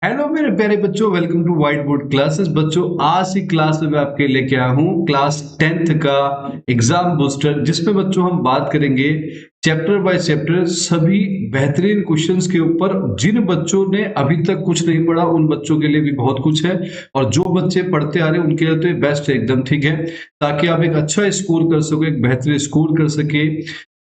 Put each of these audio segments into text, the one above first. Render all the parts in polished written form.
Hello मेरे प्यारे बच्चों, welcome to white board classes. बच्चों, आज की क्लास में मैं आपके लेके आया हूँ क्लास 10th का एग्जाम बूस्टर, जिसमें बच्चों हम बात करेंगे चैप्टर बाय चैप्टर सभी बेहतरीन क्वेश्चंस के ऊपर। जिन बच्चों ने अभी तक कुछ नहीं पढ़ा उन बच्चों के लिए भी बहुत कुछ है, और जो बच्चे पढ़ते आ रहे हैं उनके लिए तो ये बेस्ट है एकदम, ठीक है, ताकि आप एक अच्छा स्कोर कर सको, एक बेहतरीन स्कोर कर सके।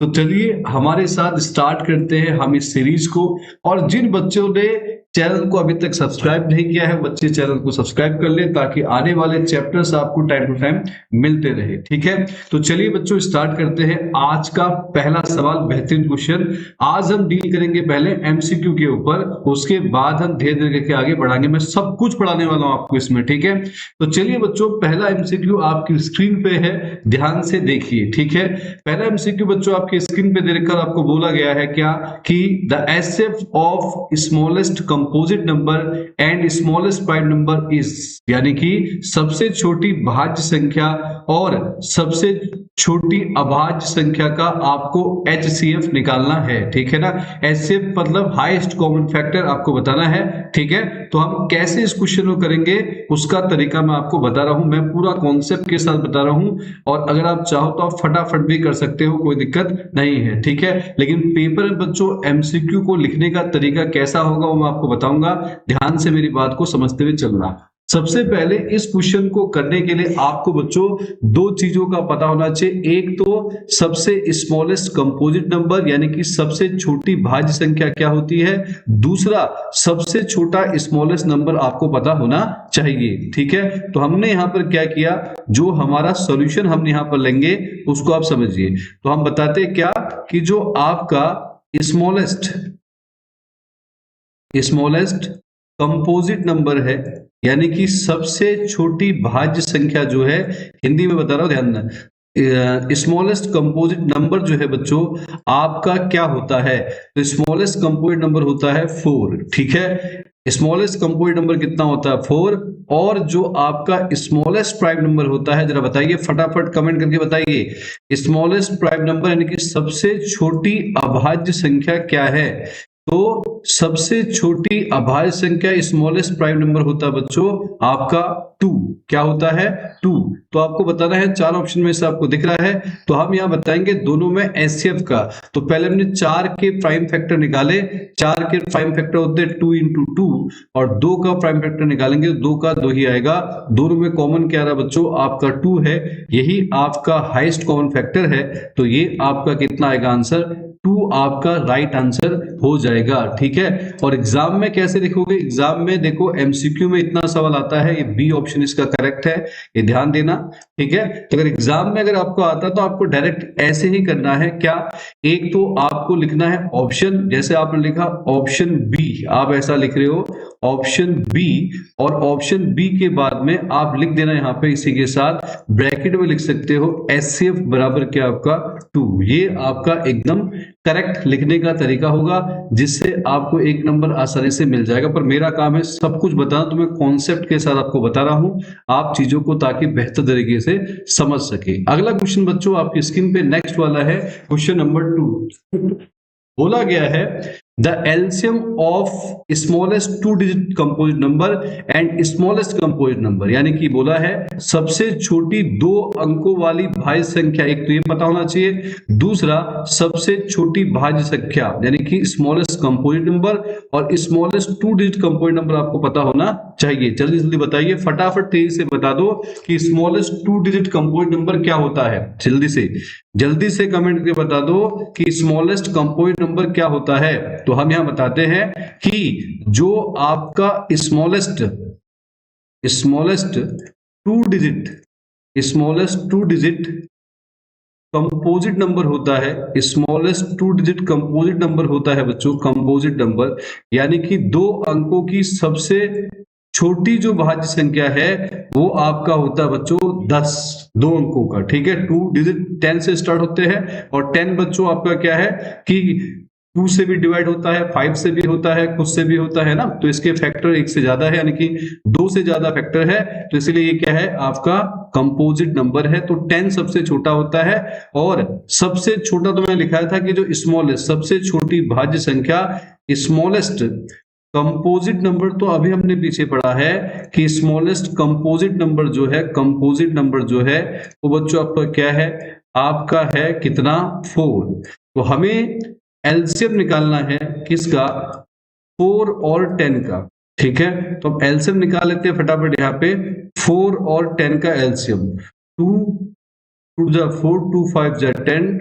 तो चलिए हमारे साथ स्टार्ट करते हैं हम इस सीरीज को। और जिन बच्चों ने चैनल को अभी तक सब्सक्राइब नहीं किया है, बच्चे चैनल को सब्सक्राइब कर ले ताकि आने वाले चैप्टर्स आपको टाइम टू टाइम मिलते रहे, ठीक है। तो चलिए बच्चों स्टार्ट करते हैं। आज का पहला सवाल बेहतरीन क्वेश्चन। आज हम डील करेंगे पहले एमसीक्यू के ऊपर, उसके बाद हम धीरे धीरे करके आगे बढ़ाएंगे। मैं सब कुछ पढ़ाने वाला हूं आपको इसमें, ठीक है। तो चलिए बच्चों, पहला एमसीक्यू आपकी स्क्रीन पे है, ध्यान से देखिए, ठीक है। पहला एमसीक्यू बच्चों आपकी स्क्रीन पे देखकर आपको बोला गया है क्या कि the HCF of smallest composite number and smallest prime number is, यानी कि सबसे छोटी भाज्य संख्या और सबसे छोटी अभाज्य संख्या का आपको एचसीएफ निकालना है, ठीक है ना। एचसीएफ मतलब हाईएस्ट कॉमन फैक्टर आपको बताना है, ठीक है। तो हम कैसे इस क्वेश्चन को करेंगे उसका तरीका मैं आपको बता रहा हूं, मैं पूरा कॉन्सेप्ट के साथ बता रहा हूं। और अगर आप चाहो तो आप फटाफट भी कर सकते हो, कोई दिक्कत नहीं है, ठीक है। लेकिन पेपर में बच्चों एमसीक्यू को लिखने का तरीका कैसा होगा वो मैं आपको बताऊंगा, ध्यान से मेरी बात को समझते हुए चलना। सबसे पहले इस क्वेश्चन को करने के लिए आपको बच्चों दो चीजों का पता होना चाहिए। एक तो सबसे स्मॉलेस्ट कंपोजिट नंबर, यानी कि सबसे छोटी भाज्य संख्या क्या होती है। दूसरा, सबसे छोटा स्मॉलेस्ट नंबर आपको पता होना चाहिए, ठीक है। तो हमने यहां पर क्या किया, जो हमारा सॉल्यूशन हम यहां पर लेंगे उसको आप समझिए। तो हम बताते हैं क्या कि जो आपका स्मॉलेस्ट कंपोजिट नंबर है, यानी कि सबसे छोटी भाज्य संख्या जो है, हिंदी में बता रहा हूं ध्यान देना, स्मॉलेस्ट कंपोजिट नंबर जो है बच्चों आपका क्या होता है। तो स्मॉलेस्ट कंपोजिट नंबर होता है 4, ठीक है। स्मॉलेस्ट कंपोजिट नंबर कितना होता है 4। और जो आपका स्मॉलेस्ट प्राइम नंबर होता है, जरा बताइए फटाफट कमेंट करके बताइए, स्मॉलेस्ट प्राइम नंबर यानी कि सबसे छोटी अभाज्य संख्या क्या है। तो सबसे छोटी अभाज्य संख्या स्मॉलेस्ट प्राइम नंबर होता है बच्चों आपका 2। क्या होता है 2। तो आपको बताना है, चार ऑप्शन में से आपको दिख रहा है, तो हम यहां बताएंगे दोनों में एचसीएफ का। तो पहले हमने 4 के प्राइम फैक्टर निकाले, 4 के प्राइम फैक्टर होते हैं 2 इंटू 2, और 2 का प्राइम फैक्टर निकालेंगे 2 का 2 ही आएगा। दोनों में कॉमन क्या रहा बच्चों, आपका 2 है, यही आपका हाईएस्ट कॉमन फैक्टर है। तो ये आपका कितना आएगा आंसर, 2 आपका राइट आंसर हो जाएगा, ठीक है। और एग्जाम में कैसे लिखोगे, एग्जाम में देखो एमसीक्यू में इतना सवाल आता है, ये बी ऑप्शन इसका करेक्ट है, ये ध्यान देना, ठीक है। तो अगर एग्जाम में अगर आपको आता तो आपको डायरेक्ट ऐसे ही करना है क्या, एक तो आपको लिखना है ऑप्शन, जैसे आपने लिखा ऑप्शन बी, आप ऐसा लिख रहे हो ऑप्शन बी, और ऑप्शन बी के बाद में आप लिख देना यहां पे इसी के साथ ब्रैकेट में लिख सकते हो एचसीएफ बराबर क्या आपका 2। ये आपका एकदम करेक्ट लिखने का तरीका होगा, जिससे आपको एक नंबर आसानी से मिल जाएगा। पर मेरा काम है सब कुछ बताना, तो मैं कॉन्सेप्ट के साथ आपको बता रहा हूं आप चीजों को, ताकि बेहतर तरीके से समझ सके। अगला क्वेश्चन बच्चों आपकी स्क्रीन पे नेक्स्ट वाला है, क्वेश्चन नंबर 2। बोला गया है the LCM of smallest 2 digit composite number and smallest composite number, यानी कि बोला है सबसे छोटी 2 अंकों वाली भाज्य संख्या, एक तो ये पता होना चाहिए, दूसरा सबसे छोटी भाज्य संख्या यानी कि स्मॉलेस्ट कंपोजिट नंबर, और स्मॉलेस्ट 2 डिजिट कंपोजिट नंबर आपको पता होना चाहिए। जल्दी जल्दी बताइए फटाफट, तेजी से बता दो कि स्मॉलेस्ट 2 डिजिट कंपोजिट नंबर क्या होता है। जल्दी से कमेंट करके बता दो कि स्मॉलेस्ट कंपोजिट नंबर क्या होता है। तो हम यहां बताते हैं कि जो आपका स्मॉलेस्ट 2 डिजिट कंपोजिट नंबर होता है, स्मॉलेस्ट 2 डिजिट कंपोजिट नंबर होता है बच्चों, कंपोजिट नंबर यानी कि 2 अंकों की सबसे छोटी जो भाज्य संख्या है वो आपका होता है बच्चों 10, 2 अंकों का, ठीक है। 2 डिजिट 10 से स्टार्ट होते हैं, और 10 बच्चों आपका क्या है कि 2 से भी डिवाइड होता है, 5 से भी होता है, खुद से भी होता है ना, तो इसके फैक्टर 1 से ज्यादा है, यानी कि 2 से ज्यादा फैक्टर है, तो इसलिए ये क्या है आपका कंपोजिट नंबर है। तो 10 सबसे छोटा होता है, और सबसे छोटा तो मैंने लिखा था कि जो स्मॉलेस्ट सबसे छोटी भाज्य संख्या स्मॉलेस्ट कंपोजिट नंबर तो अभी हमने पीछे पढ़ा है कि स्मॉलेस्ट कंपोजिट नंबर जो है, कंपोजिट नंबर जो है वो बच्चों आपका क्या है, आपका है कितना, 4। तो हमें एलसीएम निकालना है किसका, 4 और 10 का। ठीक है, तो अब एलसीएम निकाल लेते हैं फटाफट यहाँ पे। 4 और 10 का एलसीएम, 2 2 जा 4, 2 5 जा 10,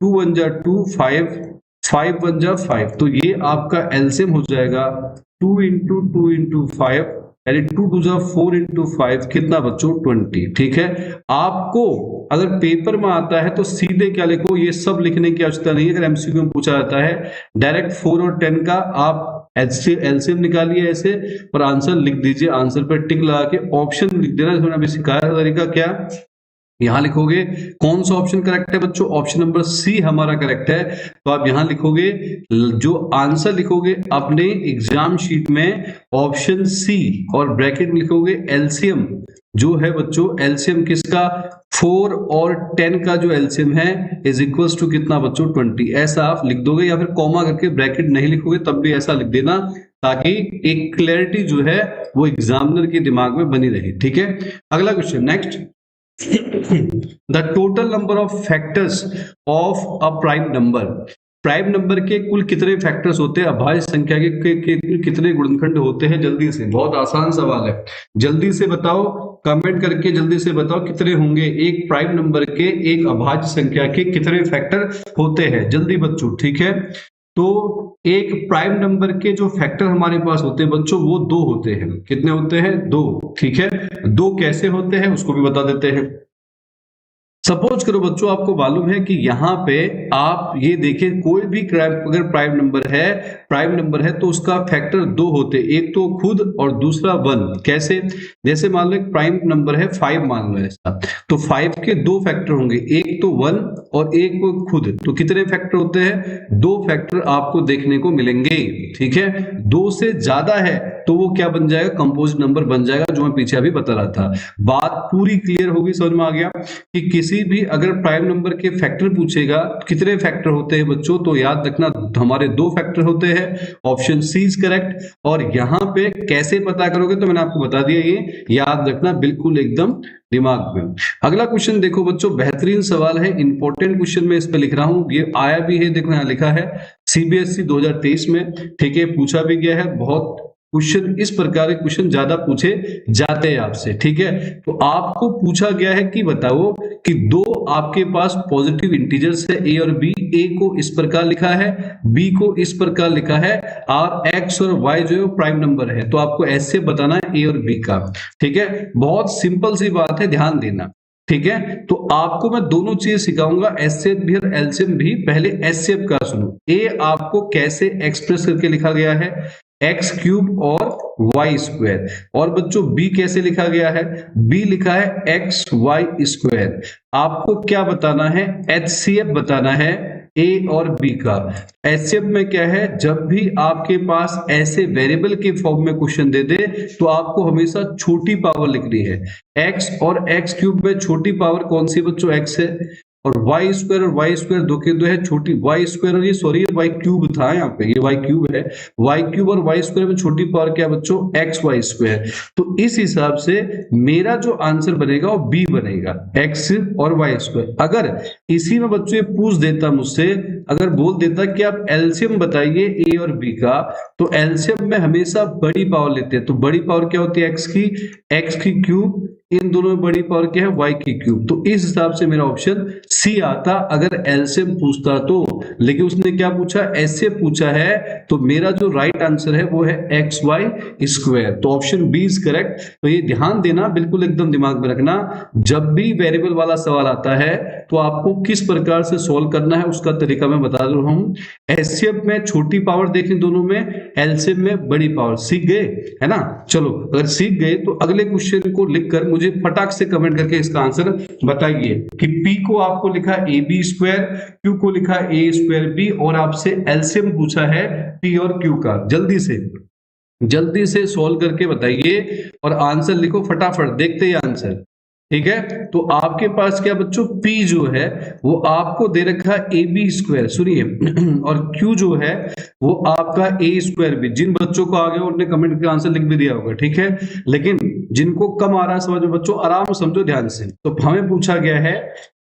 2 1 जा 2, 5 5 1 जा 5। तो ये आपका एलसीएम हो जाएगा 2 इंटू 2 इंटू 5, यानी 2 2 जा 4 इंटू 5, कितना बच्चों, 20। ठीक है, आपको अगर पेपर में आता है तो सीधे क्या लिखो, ये सब लिखने की आवश्यकता नहीं है। अगर एमसीक्यू में पूछा जाता है डायरेक्ट 4 और 10 का आप एलसीएम निकालिए ऐसे और आंसर लिख दीजिए, आंसर पर टिक लगा के ऑप्शन लिख देना। मैंने अभी सिखाया तरीका क्या, यहां लिखोगे कौन सा ऑप्शन करेक्ट है बच्चों, ऑप्शन नंबर सी हमारा करेक्ट है। तो आप यहां लिखोगे, जो आंसर लिखोगे अपने एग्जाम शीट में ऑप्शन सी और ब्रैकेट में लिखोगे एलसीएम जो है बच्चों, एलसीएम किसका, 4 और 10 का जो एलसीएम है इज इक्वल्स टू कितना बच्चों, 20। ऐसा आप लिख दोगे, या फिर कॉमा करके ब्रैकेट नहीं लिखोगे तब भी ऐसा लिख देना, ताकि एक क्लैरिटी जो है वो एग्जामिनर के दिमाग में बनी रहे। ठीक है, अगला question next. The total number of factors of a prime number, prime number के कुल कितने फैक्टर्स होते हैं, अभाज्य संख्या के कितने गुणनखंड होते हैं। जल्दी से, बहुत आसान सवाल है, जल्दी से बताओ, कमेंट करके जल्दी से बताओ कितने होंगे एक प्राइम नंबर के, एक अभाज्य संख्या के कितने फैक्टर होते हैं, जल्दी बच्चों। ठीक है, तो एक प्राइम नंबर के जो फैक्टर हमारे पास होते हैं बच्चों वो 2 होते हैं। कितने होते हैं, 2। ठीक है, 2 कैसे होते हैं उसको भी बता देते हैं। सपोज करो बच्चों, आपको मालूम है कि यहाँ पे आप ये देखें, कोई भी अगर प्राइम नंबर है तो उसका फैक्टर 2 होते, एक तो खुद और दूसरा 1। कैसे, जैसे मान लो एक प्राइम नंबर है 5 मान लो ऐसा, तो 5 के 2 फैक्टर होंगे, एक तो 1 और एक खुद। तो कितने फैक्टर होते हैं, 2 फैक्टर आपको देखने को मिलेंगे। ठीक है, 2 से ज्यादा है तो वो क्या बन जाएगा, कंपोजिट नंबर बन जाएगा, जो मैं पीछे अभी बता रहा था। बात पूरी क्लियर होगी, समझ में आ गया कि किसी भी अगर प्राइम नंबर के फैक्टर पूछेगा कितने फैक्टर होते हैं बच्चों, तो याद रखना हमारे 2 फैक्टर होते हैं, ऑप्शन सी इज करेक्ट। और यहां पे कैसे पता करोगे तो मैंने आपको बता दिया, ये याद रखना बिल्कुल एकदम दिमाग में। अगला क्वेश्चन देखो बच्चों, बेहतरीन सवाल है, इंपॉर्टेंट क्वेश्चन मैं इस पे लिख रहा हूं, ये आया भी है, देखो यहां लिखा है सीबीएसई 2023 में। ठीक है, पूछा भी गया है, बहुत क्वेश्चन इस प्रकार के क्वेश्चन ज्यादा पूछे जाते हैं आपसे। ठीक है, तो आपको पूछा गया है कि बताओ कि 2 आपके पास पॉजिटिव इंटीजर्स है ए और बी, ए को इस प्रकार लिखा है, बी को इस प्रकार लिखा है, और एक्स और वाई जो है वो प्राइम नंबर है। तो आपको ऐसे बताना है ए और बी का। ठीक है, बहुत सिंपल सी बात है, ध्यान देना। ठीक है, तो आपको मैं दोनों चीज सिखाऊंगा, एचसीएफ भी और एलसीएम भी। पहले एचसीएफ का सुनो, ए आपको कैसे एक्सप्रेस करके लिखा गया है, एक्स क्यूब और वाई स्क्वायर। और बच्चों बी कैसे लिखा गया है, बी लिखा है एक्स वाई स्क्वायर। आपको क्या बताना है, एचसीएफ बताना है ए और बी का। एचसीएफ में क्या है, जब भी आपके पास ऐसे वेरिएबल के फॉर्म में क्वेश्चन दे दे तो आपको हमेशा छोटी पावर लिखनी है। एक्स और एक्स क्यूब में छोटी पावर कौन सी बच्चों, एक्स है, और वाई स्क्वायर और वाई स्क्वायर 2 के 2 है, छोटी वाई स्क्वायर, और ये सॉरी वाई क्यूब था यहाँ पे, ये वाई क्यूब है, वाई क्यूब और वाई स्क्वायर में छोटी पावर क्या बच्चों, एक्स वाई स्क्वायर। तो इस हिसाब से मेरा जो आंसर बनेगा वो बी बनेगा, एक्स और वाई स्क्वायर। अगर इसी में बच्चों ये पूछ देता मुझसे, अगर बोल देता कि आप एलसीएम बताइए ए और बी का, तो एलसीएम में हमेशा बड़ी पावर लेते हैं। तो बड़ी पावर क्या होती है, एक्स की क्यूब, इन दोनों में बड़ी पावर क्या है, वाई की क्यूब। तो इस हिसाब से मेरा ऑप्शन सी आता अगर एलसीएम पूछता तो। लेकिन उसने क्या पूछा, ऐसे पूछा है, तो मेरा जो राइट आंसर है वो है एक्स वाई स्क्वायर। तो ऑप्शन बी इज करेक्ट। तो ये ध्यान देना, बिल्कुल एकदम दिमाग में रखना, जब भी वेरिएबल वाला सवाल आता है तो आपको किस प्रकार से सॉल्व करना है उसका तरीका मैं बता रहा हूं। एचसीएफ में छोटी पावर देखें दोनों में, एलसीएम में बड़ी पावर। सीख गए है ना, चलो अगर सीख गए तो अगले क्वेश्चन को लिखकर मुझे फटाक से कमेंट करके इसका आंसर बताइए कि P को आपको लिखा ए बी स्क्वायर, Q को लिखा ए स्क्वायर बी, और आपसे एलसीएम पूछा है P और Q का। जल्दी से सॉल्व करके बताइए और आंसर लिखो फटाफट, देखते हैं आंसर। ठीक है। तो आपके पास क्या बच्चों, P जो है वो आपको दे रखा है AB स्क्वायर, सुनिए और Q जो है वो आपका A स्क्वायर भी। जिन बच्चों को आ गया उन्होंने कमेंट के आंसर लिख भी दिया होगा, ठीक है। लेकिन जिनको कम आ रहा है समझ में बच्चों, आराम से समझो ध्यान से। तो हमें पूछा गया है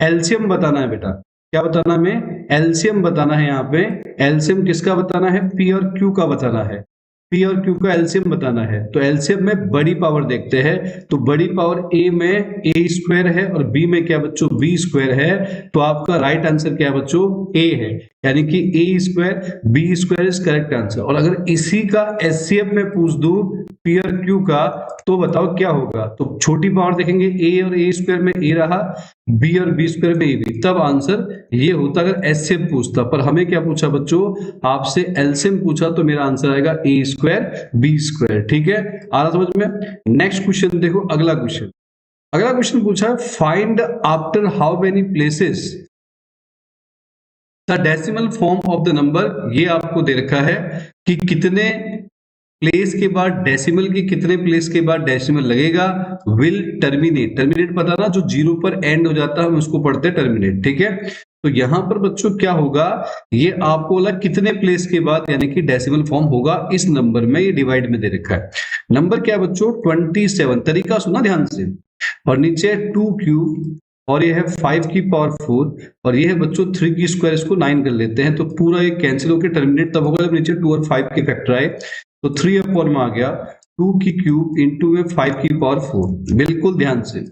एलसीएम बताना है बेटा। क्या बताना है हमें, एलसीएम बताना है। यहाँ पे एलसीएम किसका बताना है, P और Q का बताना है। P और Q का एलसीएम बताना है। तो एलसीएम में बड़ी पावर देखते हैं। तो बड़ी पावर A में A स्क्वायर है और B में क्या बच्चों, B स्क्वायर है। तो आपका राइट आंसर क्या है बच्चों, A है। यानी कि A square B square is correct answer. और अगर इसी का एचसीएफ में पूछ दूं P और Q का, तो बताओ क्या होगा। तो छोटी पावर देखेंगे, A और A स्क्वायर में A रहा, B और B स्क्वायर में A भी, तब आंसर ये होता अगर एचसीएफ पूछता। पर हमें क्या पूछा बच्चों, आपसे एलसीएम पूछा, तो मेरा आंसर आएगा A स्क्वायर B स्क्वायर। ठीक है, आ रहा समझ में। नेक्स्ट क्वेश्चन देखो, अगला क्वेश्चन। अगला क्वेश्चन पूछा है find after how many places the decimal form of the number. ये आपको दे रखा है कि कितने प्लेस के बाद डेसिमल के, कितने प्लेस के बाद डेसिमल लगेगा। विल टर्मिनेट, टर्मिनेट पता ना, जो जीरो पर एंड हो जाता है हम उसको पढ़ते हैं टर्मिनेट। ठीक है, तो यहां पर बच्चों क्या होगा, ये आपको बोला कितने प्लेस के बाद यानी कि डेसिमल फॉर्म होगा इस नंबर में। ये डिवाइड में दे रखा है। नंबर क्या है बच्चों, 27। तरीका सुना ध्यान से। और नीचे 2 क्यूब, और ये है 5 की पावर 4, और ये है बच्चों 3 की स्क्वायर। इसको 9 कर लेते हैं, तो पूरा ये कैंसिल होकर टर्मिनेट तब होगा जब नीचे 2 और 5 के फैक्टर आए। तो 3 अपॉन में आ गया 2 की क्यूब इंटू में 5 की पावर 4। बिल्कुल ध्यान से।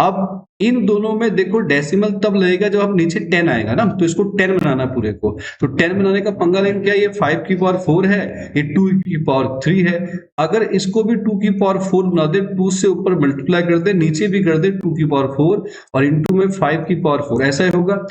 अब इन दोनों में देखो डेसिमल तब लगेगा जब आप नीचे 10 आएगा ना, तो इसको 10 बनाना पूरे को। तो 10 बनाने का पंगा लेकिन क्या, ये 5 की पावर 4 है, ये 2 की पावर 3 है। अगर इसको भी 2 की पावर 4 बना दे, 2 से ऊपर मल्टीप्लाई कर दे, नीचे भी कर दे 2 की पावर 4 और इंटू में 5 की पावर 4, ऐसा ही होगा।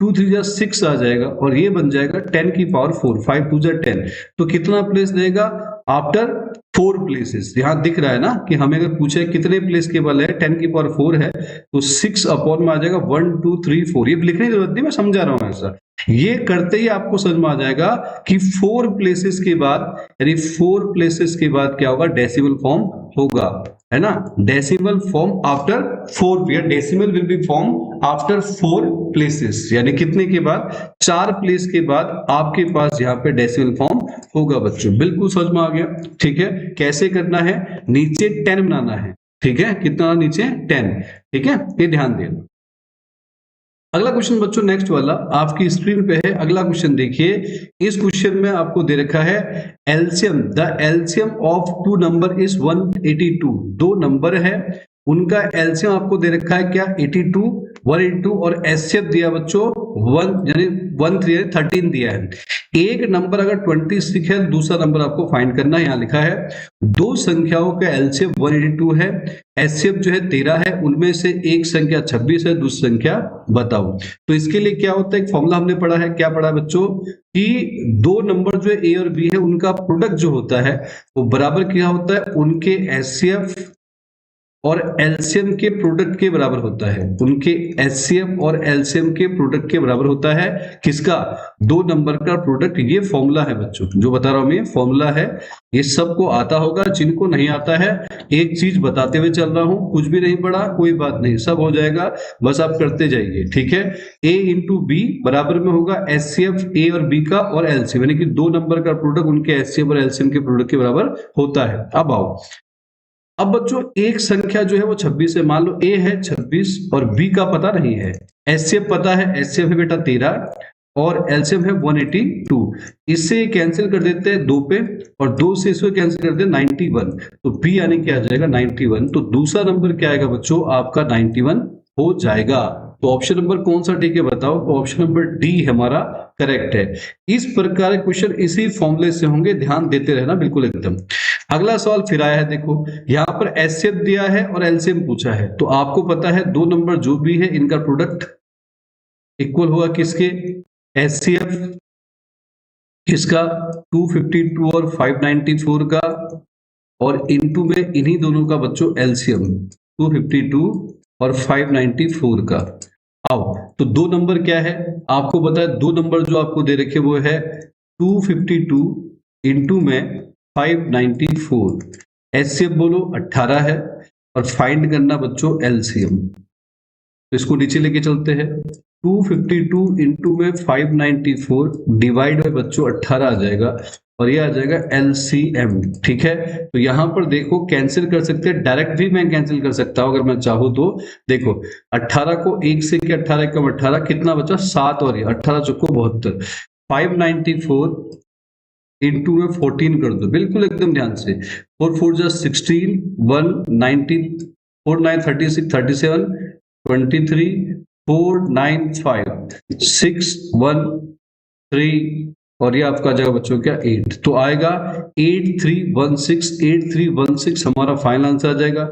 2 3 जा 6 आ जाएगा और ये बन जाएगा 10 की पावर 4, 5 2 जा 10। तो कितना प्लेस लेगा आफ्टर 4 प्लेसेस। यहां दिख रहा है ना कि हमें अगर पूछे कितने प्लेस के बल है, 10 की पावर 4 है, तो 6 अपॉन में आ जाएगा 1 2 3 4। ये लिखने की जरूरत नहीं, मैं समझा रहा हूं ऐसा। ये करते ही आपको समझ में आ जाएगा कि 4 प्लेसेस के बाद, यानी 4 प्लेसेस के बाद क्या होगा, डेसिमल फॉर्म होगा, है ना। Decimal form after 4, decimal will be form after 4 places, यानी कितने के बाद, 4 प्लेस के बाद आपके पास यहाँ पे डेसिमल फॉर्म होगा बच्चों। बिल्कुल समझ में आ गया। ठीक है, कैसे करना है, नीचे 10 बनाना है। ठीक है, कितना नीचे 10। ठीक है, ये ध्यान देना। अगला क्वेश्चन बच्चों, नेक्स्ट वाला आपकी स्क्रीन पे है। अगला क्वेश्चन देखिए, इस क्वेश्चन में आपको दे रखा है LCM, the LCM of 2 number is 182। 2 number है, उनका एलसीएम आपको दे रखा है क्या, 82 182, और एचसीएफ दिया बच्चों 1 यानी 1 3 यानी 13 दिया है। एक नंबर अगर 26 है, दूसरा नंबर आपको फाइंड करना है। यहाँ लिखा है दो संख्याओं का एलसीएम 182 है, एचसीएफ जो है 13 है, उनमें से एक संख्या 26 है, दूसरी संख्या बताओ। तो इसके लिए क्या होता है, एक फॉर्मूला हमने पढ़ा है। क्या पढ़ा है बच्चों, कि दो नंबर जो है ए और बी है, उनका प्रोडक्ट जो होता है वो बराबर क्या होता है, उनके एचसीएफ और एलसीएम के प्रोडक्ट के बराबर होता है। उनके एचसीएफ और एलसीएम के प्रोडक्ट के बराबर होता है किसका, दो नंबर का प्रोडक्ट। ये फॉर्मूला है बच्चों, जो बता रहा हूं मैं, फॉर्मूला है। ये सबको आता होगा, जिनको नहीं आता है एक चीज बताते हुए चल रहा हूं, कुछ भी नहीं पढ़ा कोई बात नहीं, सब हो जाएगा, बस आप करते जाइए। ठीक है, ए इंटू बी बराबर में होगा एचसीएफ ए और बी का और एलसीएम, यानी कि दो नंबर का प्रोडक्ट उनके एचसीएफ और एलसीएम के प्रोडक्ट के बराबर होता है। अब आओ, अब बच्चों एक संख्या जो है वो 26 है, मान लो ए है 26 और बी का पता नहीं है, एचसीएफ पता है, एचसीएफ है बेटा 13 और एलसीएम है 182। इससे कैंसिल कर देते हैं 2 पे, और 2 से इसको कैंसिल कर दे 91, तो बी यानी क्या आ जाएगा 91। तो दूसरा नंबर क्या आएगा बच्चों, आपका 91 हो जाएगा। तो ऑप्शन नंबर कौन सा ठीक है बताओ, तो ऑप्शन नंबर डी हमारा करेक्ट है। इस प्रकार क्वेश्चन इसी फॉर्मूले से होंगे, ध्यान देते रहना बिल्कुल एकदम। अगला सवाल फिर आया है, देखो यहां पर एचसीएफ दिया है और एलसीएम पूछा है। तो आपको पता है दो नंबर जो भी है इनका प्रोडक्ट इक्वल होगा किसके, एचसीएफ किसका 252 और 594 का, और इनटू में इन्हीं दोनों का बच्चों एलसीएम 252 और 594 का। आओ, तो दो नंबर क्या है आपको पता है, दो नंबर जो आपको दे रखे वो है 252 इंटू में 594। एचसीएफ बोलो 18 है और फाइंड करना बच्चों एलसीएम। तो इसको नीचे लेके चलते हैं। 252 इंटू में 594 डिवाइड बाय बच्चों 18 आ जाएगा और ये आ जाएगा LCM। ठीक है, तो यहां पर देखो कैंसिल कर सकते हैं, डायरेक्ट भी मैं कैंसिल कर सकता हूं अगर मैं चाहूं तो। देखो 18 को 1 से किया, 18 कम 18 कितना बचा 7 और ये 18 चौको 72। 594 इंटू में 14 कर दो, बिल्कुल एकदम ध्यान से। 4 4 जा 16, 1 19, 4 9 36 37 23 4 9 5 6 1 3 और ये आपका जाएगा बच्चों क्या 8, तो आएगा 8316। 8316 हमारा फाइनल आंसर आ जाएगा।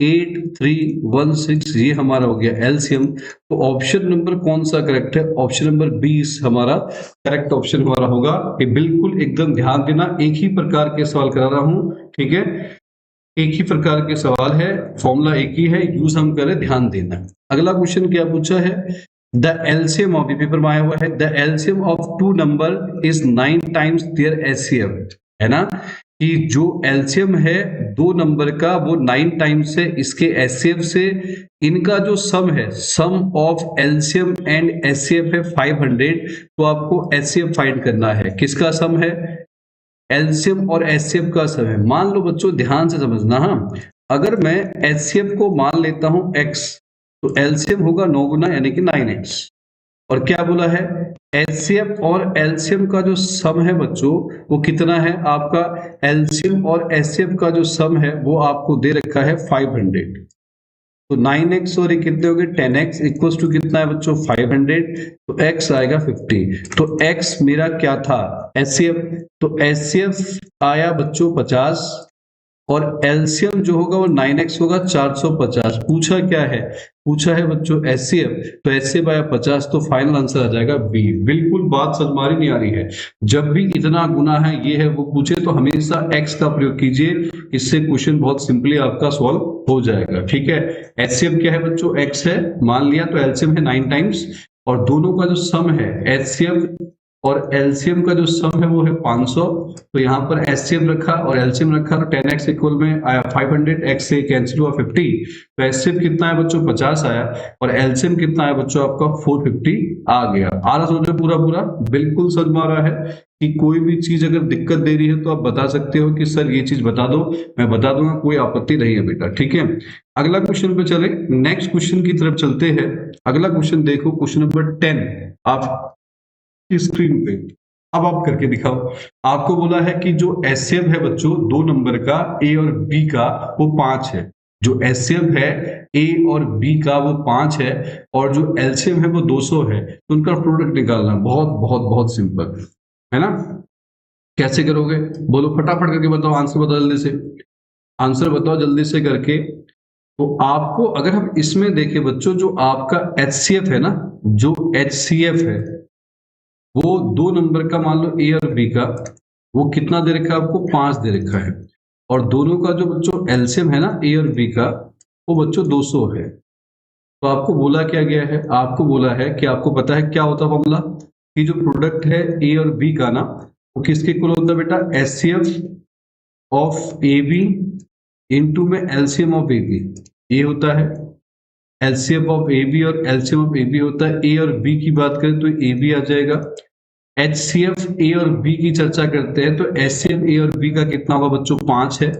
8316 ये हमारा हो गया LCM। तो ऑप्शन नंबर कौन सा करेक्ट है? ऑप्शन नंबर 20 हमारा करेक्ट ऑप्शन हमारा होगा। ये बिल्कुल एकदम ध्यान देना, एक ही प्रकार के सवाल करा रहा हूं, ठीक है, एक ही प्रकार के सवाल है, फॉर्मूला एक ही है, यूज हम करें, ध्यान देना। अगला क्वेश्चन क्या पूछा है? द एलसीएम ऑफ, पेपर में आया हुआ है, the LCM of two number is 9 times their HCF, है ना, कि जो एलसीएम है दो नंबर का वो 9 टाइम्स है इसके एचसीएफ से। इनका जो सम है, सम ऑफ एलसीएम एंड एचसीएफ है 500, तो आपको एचसीएफ फाइंड करना है। किसका सम है? एलसीएम और एचसीएफ का सम है। मान लो बच्चों ध्यान से समझना, हाँ, अगर मैं एचसीएफ को मान लेता हूं x, तो एलसीएम होगा 9 गुना यानी कि 9x। और क्या बोला है? एचसीएफ और एलसीएम का जो सम है बच्चों वो कितना है आपका? एलसीएम और एचसीएफ का जो सम है वो आपको दे रखा है 500। तो 9x और ये कितने हो गए 10x इक्वल्स टू कितना है बच्चों 500, तो x आएगा 50। तो x मेरा क्या था? एचसीएफ, तो एचसीएफ आया बच्चों 50 और एलसीएम जो होगा वो 9x होगा 450। पूछा क्या है? पूछा है बच्चों एचसीएफ, तो एचसीएफ आया 50, तो फाइनल आंसर आ जाएगा बी। बिल्कुल बात समझ में नहीं आ रही है? जब भी इतना गुना है ये है वो पूछे तो हमेशा x का प्रयोग कीजिए, इससे क्वेश्चन बहुत सिंपली आपका सॉल्व हो जाएगा। ठीक है, एचसीएफ क्या है बच्चों? x है मान लिया, तो एलसीएम है 9 टाइम्स और दोनों का जो सम है एचसीएफ और एलसीएम का जो सम है वो है 500। तो यहाँ पर एचसीएम रखा और एलसीएम रखा, तो 10x इक्वल में आया 500, x से कैंसिल हुआ 50, तो एचसीएम कितना है बच्चों 50 आया और एलसीएम कितना है बच्चों आपका 450 आ गया। आ रहा समझ में पूरा पूरा? बिल्कुल समझ में आ रहा है कि कोई भी चीज अगर दिक्कत दे रही है तो आप बता सकते हो कि सर ये चीज बता दो, मैं बता दूंगा, कोई आपत्ति नहीं है बेटा। ठीक है, अगला क्वेश्चन पे चले, नेक्स्ट क्वेश्चन की तरफ चलते हैं। अगला क्वेश्चन देखो, क्वेश्चन नंबर 10 आप स्क्रीन पे अब आप करके दिखाओ। आपको बोला है कि जो एचसीएफ है बच्चों दो नंबर का ए और बी का वो 5 है। जो एचसीएफ है ए और बी का वो 5 है और जो एलसीएम है वो 200 है, तो उनका प्रोडक्ट निकालना बहुत बहुत बहुत सिंपल है ना। कैसे करोगे बोलो? फटाफट करके बताओ, आंसर बताओ जल्दी से, आंसर बताओ जल्दी से करके। तो आपको अगर हम इसमें देखें बच्चों, जो आपका एचसीएफ है ना, जो एचसीएफ है वो दो नंबर का मान लो ए और बी का, वो कितना दे रखा है आपको? 5 दे रखा है। और दोनों का जो बच्चों एलसीएम है ना ए और बी का, वो बच्चों 200 है। तो आपको बोला क्या गया है? आपको बोला है कि आपको पता है क्या होता है फॉर्मूला, कि जो प्रोडक्ट है ए और बी का ना, वो किसके इक्वल होता है बेटा? HCF of A B into में एलसीएम ऑफ ए बी, ये होता है एलसीएम ऑफ ए बी और एलसीएम ऑफ ए बी होता है। ए और बी की बात करें तो ए बी आ जाएगा। एचसीएफ ए और बी की चर्चा करते हैं तो एचसीएफ ए और बी का कितना होगा बच्चों? 5 है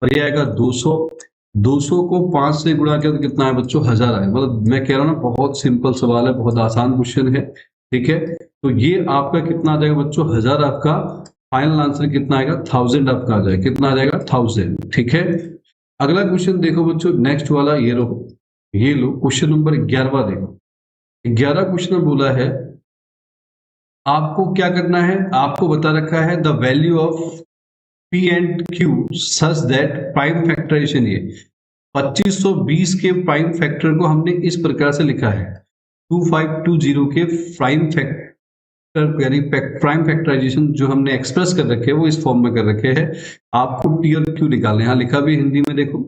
और ये आएगा 200। 200 को 5 से गुणा किया तो कितना है बच्चों? 1000 आएगा। मतलब मैं कह रहा हूँ ना, बहुत सिंपल सवाल है, बहुत आसान क्वेश्चन है। ठीक है, तो ये आपका कितना आ जाएगा बच्चों? 1000 आपका फाइनल आंसर कितना आएगा? 1000 आपका आ जाएगा। कितना आ जाएगा? 1000। ठीक है, अगला क्वेश्चन देखो बच्चों, नेक्स्ट वाला ये लो क्वेश्चन नंबर 11 देखो। 11 क्वेश्चन बोला है आपको क्या करना है, आपको बता रखा है the value of P and Q such that prime factorization, ये 2520 के प्राइम फैक्टर को हमने इस प्रकार से लिखा है 2520 के प्राइम फैक्टर यानी प्राइम फैक्टराइजेशन जो हमने एक्सप्रेस कर रखे हैं वो इस फॉर्म में कर रखे हैं। आपको पी और क्यू निकालने, यहाँ लिखा भी हिंदी में देखो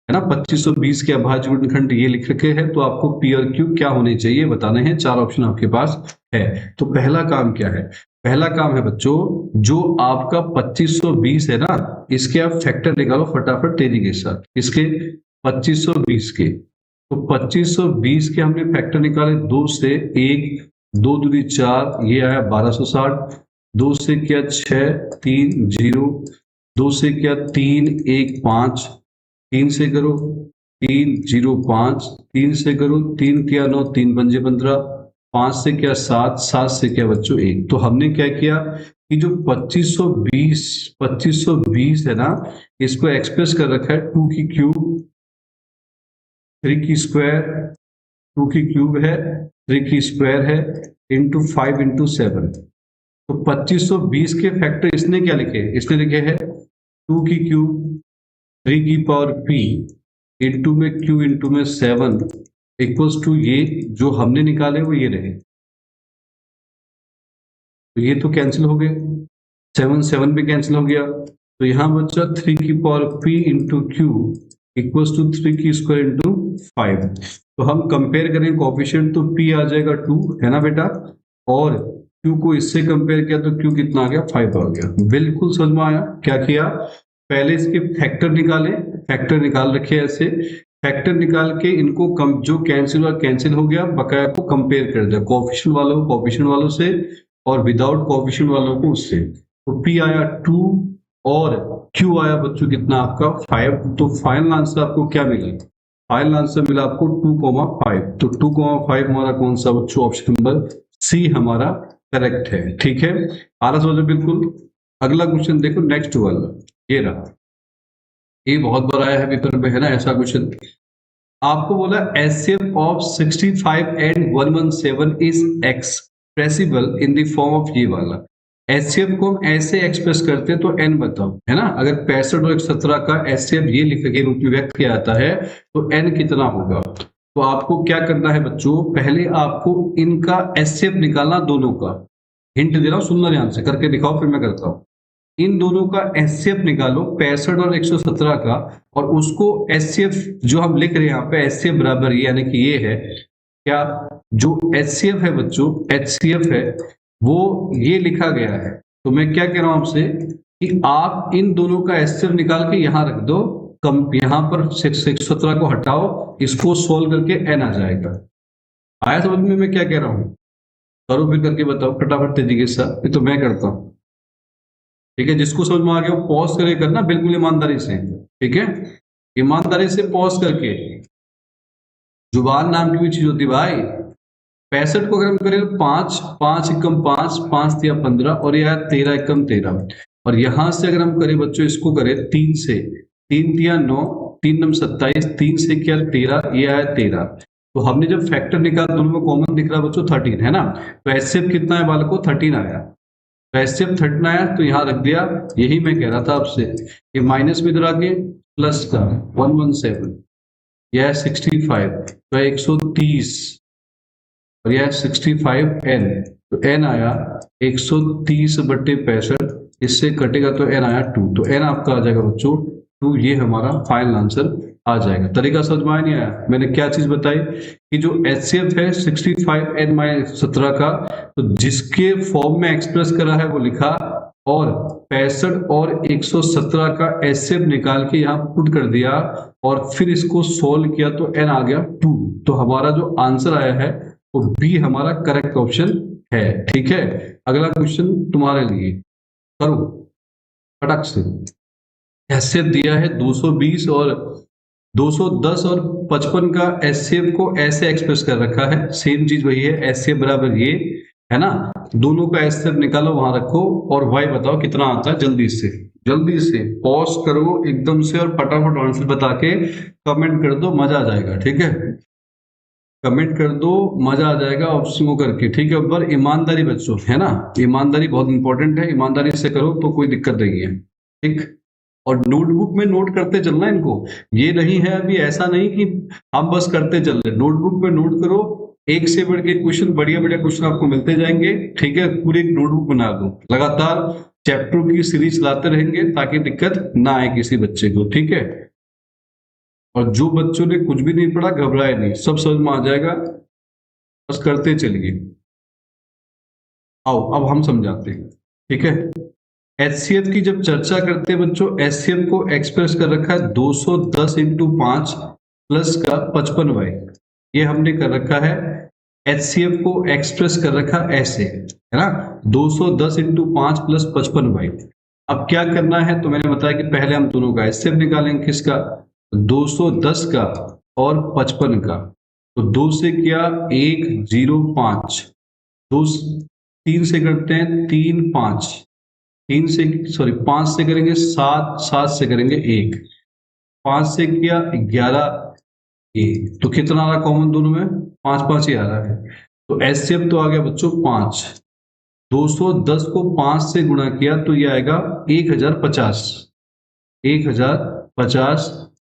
है ना, 2520 के अभाज्य गुणनखंड ये लिख रखे हैं, तो आपको पी और क्यू क्या होने चाहिए बताने हैं। 4 ऑप्शन आपके पास है। तो पहला काम क्या है? पहला काम है बच्चों, जो आपका 2520 है ना, इसके आप फैक्टर निकालो फटाफट तेजी के साथ। इसके 2520 के, तो 2520 के हमने फैक्टर निकाले, 2 से 1, 2 दूनी 4, ये आया 1260, 2 से क्या 6, 3 0, 2 से क्या 3 1 5, 3 से करो 3 0 5, 3 से करो 3 क्या 9, 3 पंजे 15, 5 से क्या 7, 7 से क्या बच्चों 1। तो हमने क्या किया कि जो 2520 है ना, इसको एक्सप्रेस कर रखा है 2 की क्यूब, 3 की स्क्वायर, 2 की क्यूब है, 3 की स्क्वायर है, इंटू 5 इंटू 7। तो 2520 के फैक्टर इसने क्या लिखे, इसने लिखे है 2 की क्यूब, 3 की पावर p, इंटू में q इंटू में 7 इक्वल्स टू ये जो हमने निकाले वो ये रहे। तो ये तो कैंसिल हो गए, 7 7 पे कैंसिल हो गया। तो यहां बच्चा 3 की power p into Q equals to 3 की स्क्वायर इंटू 5। तो हम कंपेयर करें कोफिशिएंट, तो p आ जाएगा 2, है ना बेटा, और q को इससे कंपेयर किया तो q कितना आ गया, 5 आ गया। बिल्कुल समझ में आया। क्या किया, पहले इसके फैक्टर निकाले, फैक्टर निकाल रखे ऐसे, फैक्टर निकाल के इनको जो कैंसिल हुआ कैंसिल हो गया, बकाया को कंपेयर कर दिया, कोफिशिएंट वालों को कोफिशिएंट वालों से और विदाउट कोफिशिएंट वालों को उससे। तो p आया 2 और q आया बच्चों कितना आपका 5। तो फाइनल आंसर आपको क्या मिला, फाइनल आंसर मिला आपको 2,5। तो 2,5 हमारा कौन सा बच्चों, ऑप्शन नंबर सी हमारा करेक्ट है। ठीक है, आ रहा समझ बिल्कुल। अगला क्वेश्चन देखो, नेक्स्ट वाला ये रहा, ये बहुत बड़ा आया है पेपर में, है ना ऐसा क्वेश्चन। आपको बोला HCF of 65 and 117 is expressible in the form of, ये वाला HCF को हम ऐसे एक्सप्रेस करते हैं तो n बताओ, है ना। अगर 65 और 117 का HCF ये लिख के रूप में व्यक्त किया जाता है तो n कितना होगा। तो आपको क्या करना है बच्चों, पहले आपको इनका HCF निकालना, दोनों का हिंट दे रहा हूं, सुनना ध्यान से, करके दिखाओ फिर मैं करता हूं। इन दोनों का HCF निकालो, 65 और 117 का, और उसको HCF जो हम लिख रहे हैं यहाँ पे HCF बराबर ये, यानी कि ये है क्या, जो HCF है बच्चों, HCF है वो ये लिखा गया है। तो मैं क्या कह रहा हूं आपसे कि आप इन दोनों का HCF निकाल के यहां रख दो, कम यहां पर 117 को हटाओ, इसको सोल्व करके n आ जाएगा। आया समझ में मैं क्या कह रहा हूं, करो फिर करके बताओ फटाफट तेजी के साथ, ये तो मैं करता हूं। ठीक है, जिसको समझ में आ गया पॉज करके करना बिल्कुल ईमानदारी से। ठीक है, ईमानदारी से पॉज करके, जुबान नाम की भी चीज होती है भाई। 65 को अगर हम करें 5 5 एकम 5 5 दिया 15, और यह 13 एकम 13, और यहां से अगर हम करें बच्चों इसको करें 3 से, 3 दिया 9, 3 नम 27, 3 से क्या 13, ये आया 13। तो हमने जब फैक्टर निकाला दोनों में कॉमन दिख रहा है बच्चों 13, है ना। तो HCF कितना है बालकों, 13 आया। HCF 13 आया तो यहां रख दिया, यही मैं कह रहा था आपसे, ये माइनस में इधर आके प्लस का 117, यह 65, तो 130, और यह 65n, तो n आया 130/65, इससे कटेगा तो n आया 2, तो n आपका आ जाएगा बच्चों 2, ये हमारा फाइनल आंसर आ जाएगा। तरीका समझ में आया नहीं आया, मैंने क्या चीज बताई कि जो HCF है 65n-17 का, तो जिसके फॉर्म में एक्सप्रेस करा है वो लिखा, और 65 और 117 का HCF निकाल के यहाँ पुट कर दिया, और फिर इसको सोल्व किया तो n आ गया 2। तो हमारा जो आंसर आया है वो बी हमारा करेक्ट ऑप्शन है। ठीक है, अगला क्वेश्चन तुम्हारे लिए, करो फटक से। HCF दिया है 220 और 210 और 55 का HCF को ऐसे एक्सप्रेस कर रखा है, सेम चीज वही है, HCF बराबर ये, है ना। दोनों का HCF निकालो वहां रखो, और y बताओ कितना आता है, जल्दी से जल्दी से पॉज करो एकदम से, और फटाफट आंसर बता के कमेंट कर दो, मजा आ जाएगा। ठीक है, कमेंट कर दो, मजा आ जाएगा ऑप्शन को करके। ठीक है, पर ईमानदारी बच्चों, है ना, ईमानदारी बहुत इंपॉर्टेंट है, ईमानदारी से करो तो कोई दिक्कत नहीं है। ठीक, और नोटबुक में नोट करते चलना इनको, ये नहीं है अभी, ऐसा नहीं कि हम बस करते चल रहे, नोटबुक में नोट करो, एक से बढ़ के क्वेश्चन, बढ़िया बढ़िया क्वेश्चन आपको मिलते जाएंगे। ठीक है, पूरी एक नोटबुक बना दो, लगातार चैप्टर की सीरीज लाते रहेंगे ताकि दिक्कत ना आए किसी बच्चे को। ठीक है, और जो बच्चों ने कुछ भी नहीं पढ़ा घबराए नहीं, सब समझ में आ जाएगा, बस करते चलिए। आओ अब हम समझाते हैं। ठीक है, HCF की जब चर्चा करते हैं बच्चों, HCF को एक्सप्रेस कर रखा है 210 इंटू 5 प्लस का 55y, ये हमने कर रखा है। HCF को एक्सप्रेस कर रखा ऐसे, है ना, 210 इंटू 5 प्लस 55y। अब क्या करना है, तो मैंने बताया कि पहले हम दोनों का HCF निकालेंगे, किसका, 210 का और 55 का। तो 2 से क्या 105, 2 3 से करते हैं 3 5, 3 से सॉरी 5 से करेंगे 7, 7 से करेंगे 1, 5 से किया 11 ए, तो कितना आ रहा कॉमन दोनों में, 5 5 ही आ रहा है। तो HCF तो आ गया बच्चों 5, 210 को 5 से गुणा किया तो ये आएगा 1050, 1050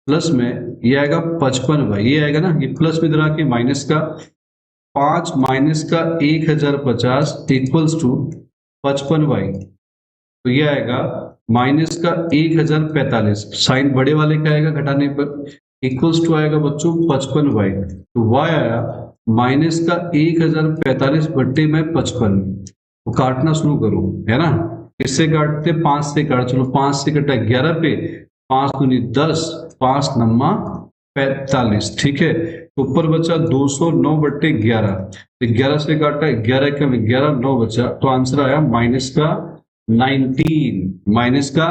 प्लस में ये आएगा 55, ये आएगा ना, ये प्लस में इधर आके माइनस का 5 माइनस का 1050 इक्वल्स टू 55y, तो ये आएगा माइनस का 1045, साइन बड़े वाले का आएगा घटाने पर, इक्वल्स टू आएगा बच्चों 55y, तो y आया माइनस का 1045 बट्टे में 55। तो काटना शुरू करो, है ना, किससे काटते, 5 से काट, चलो 5 से कटा 11 पे, 5 दूनी 10, 5 नम्मा 45, ठीक है। तो ऊपर बचा 209 बट्टे 11, तो 11 से काटा 11 का 11, 9 बचा, तो आंसर आया माइनस का 19, माइनस का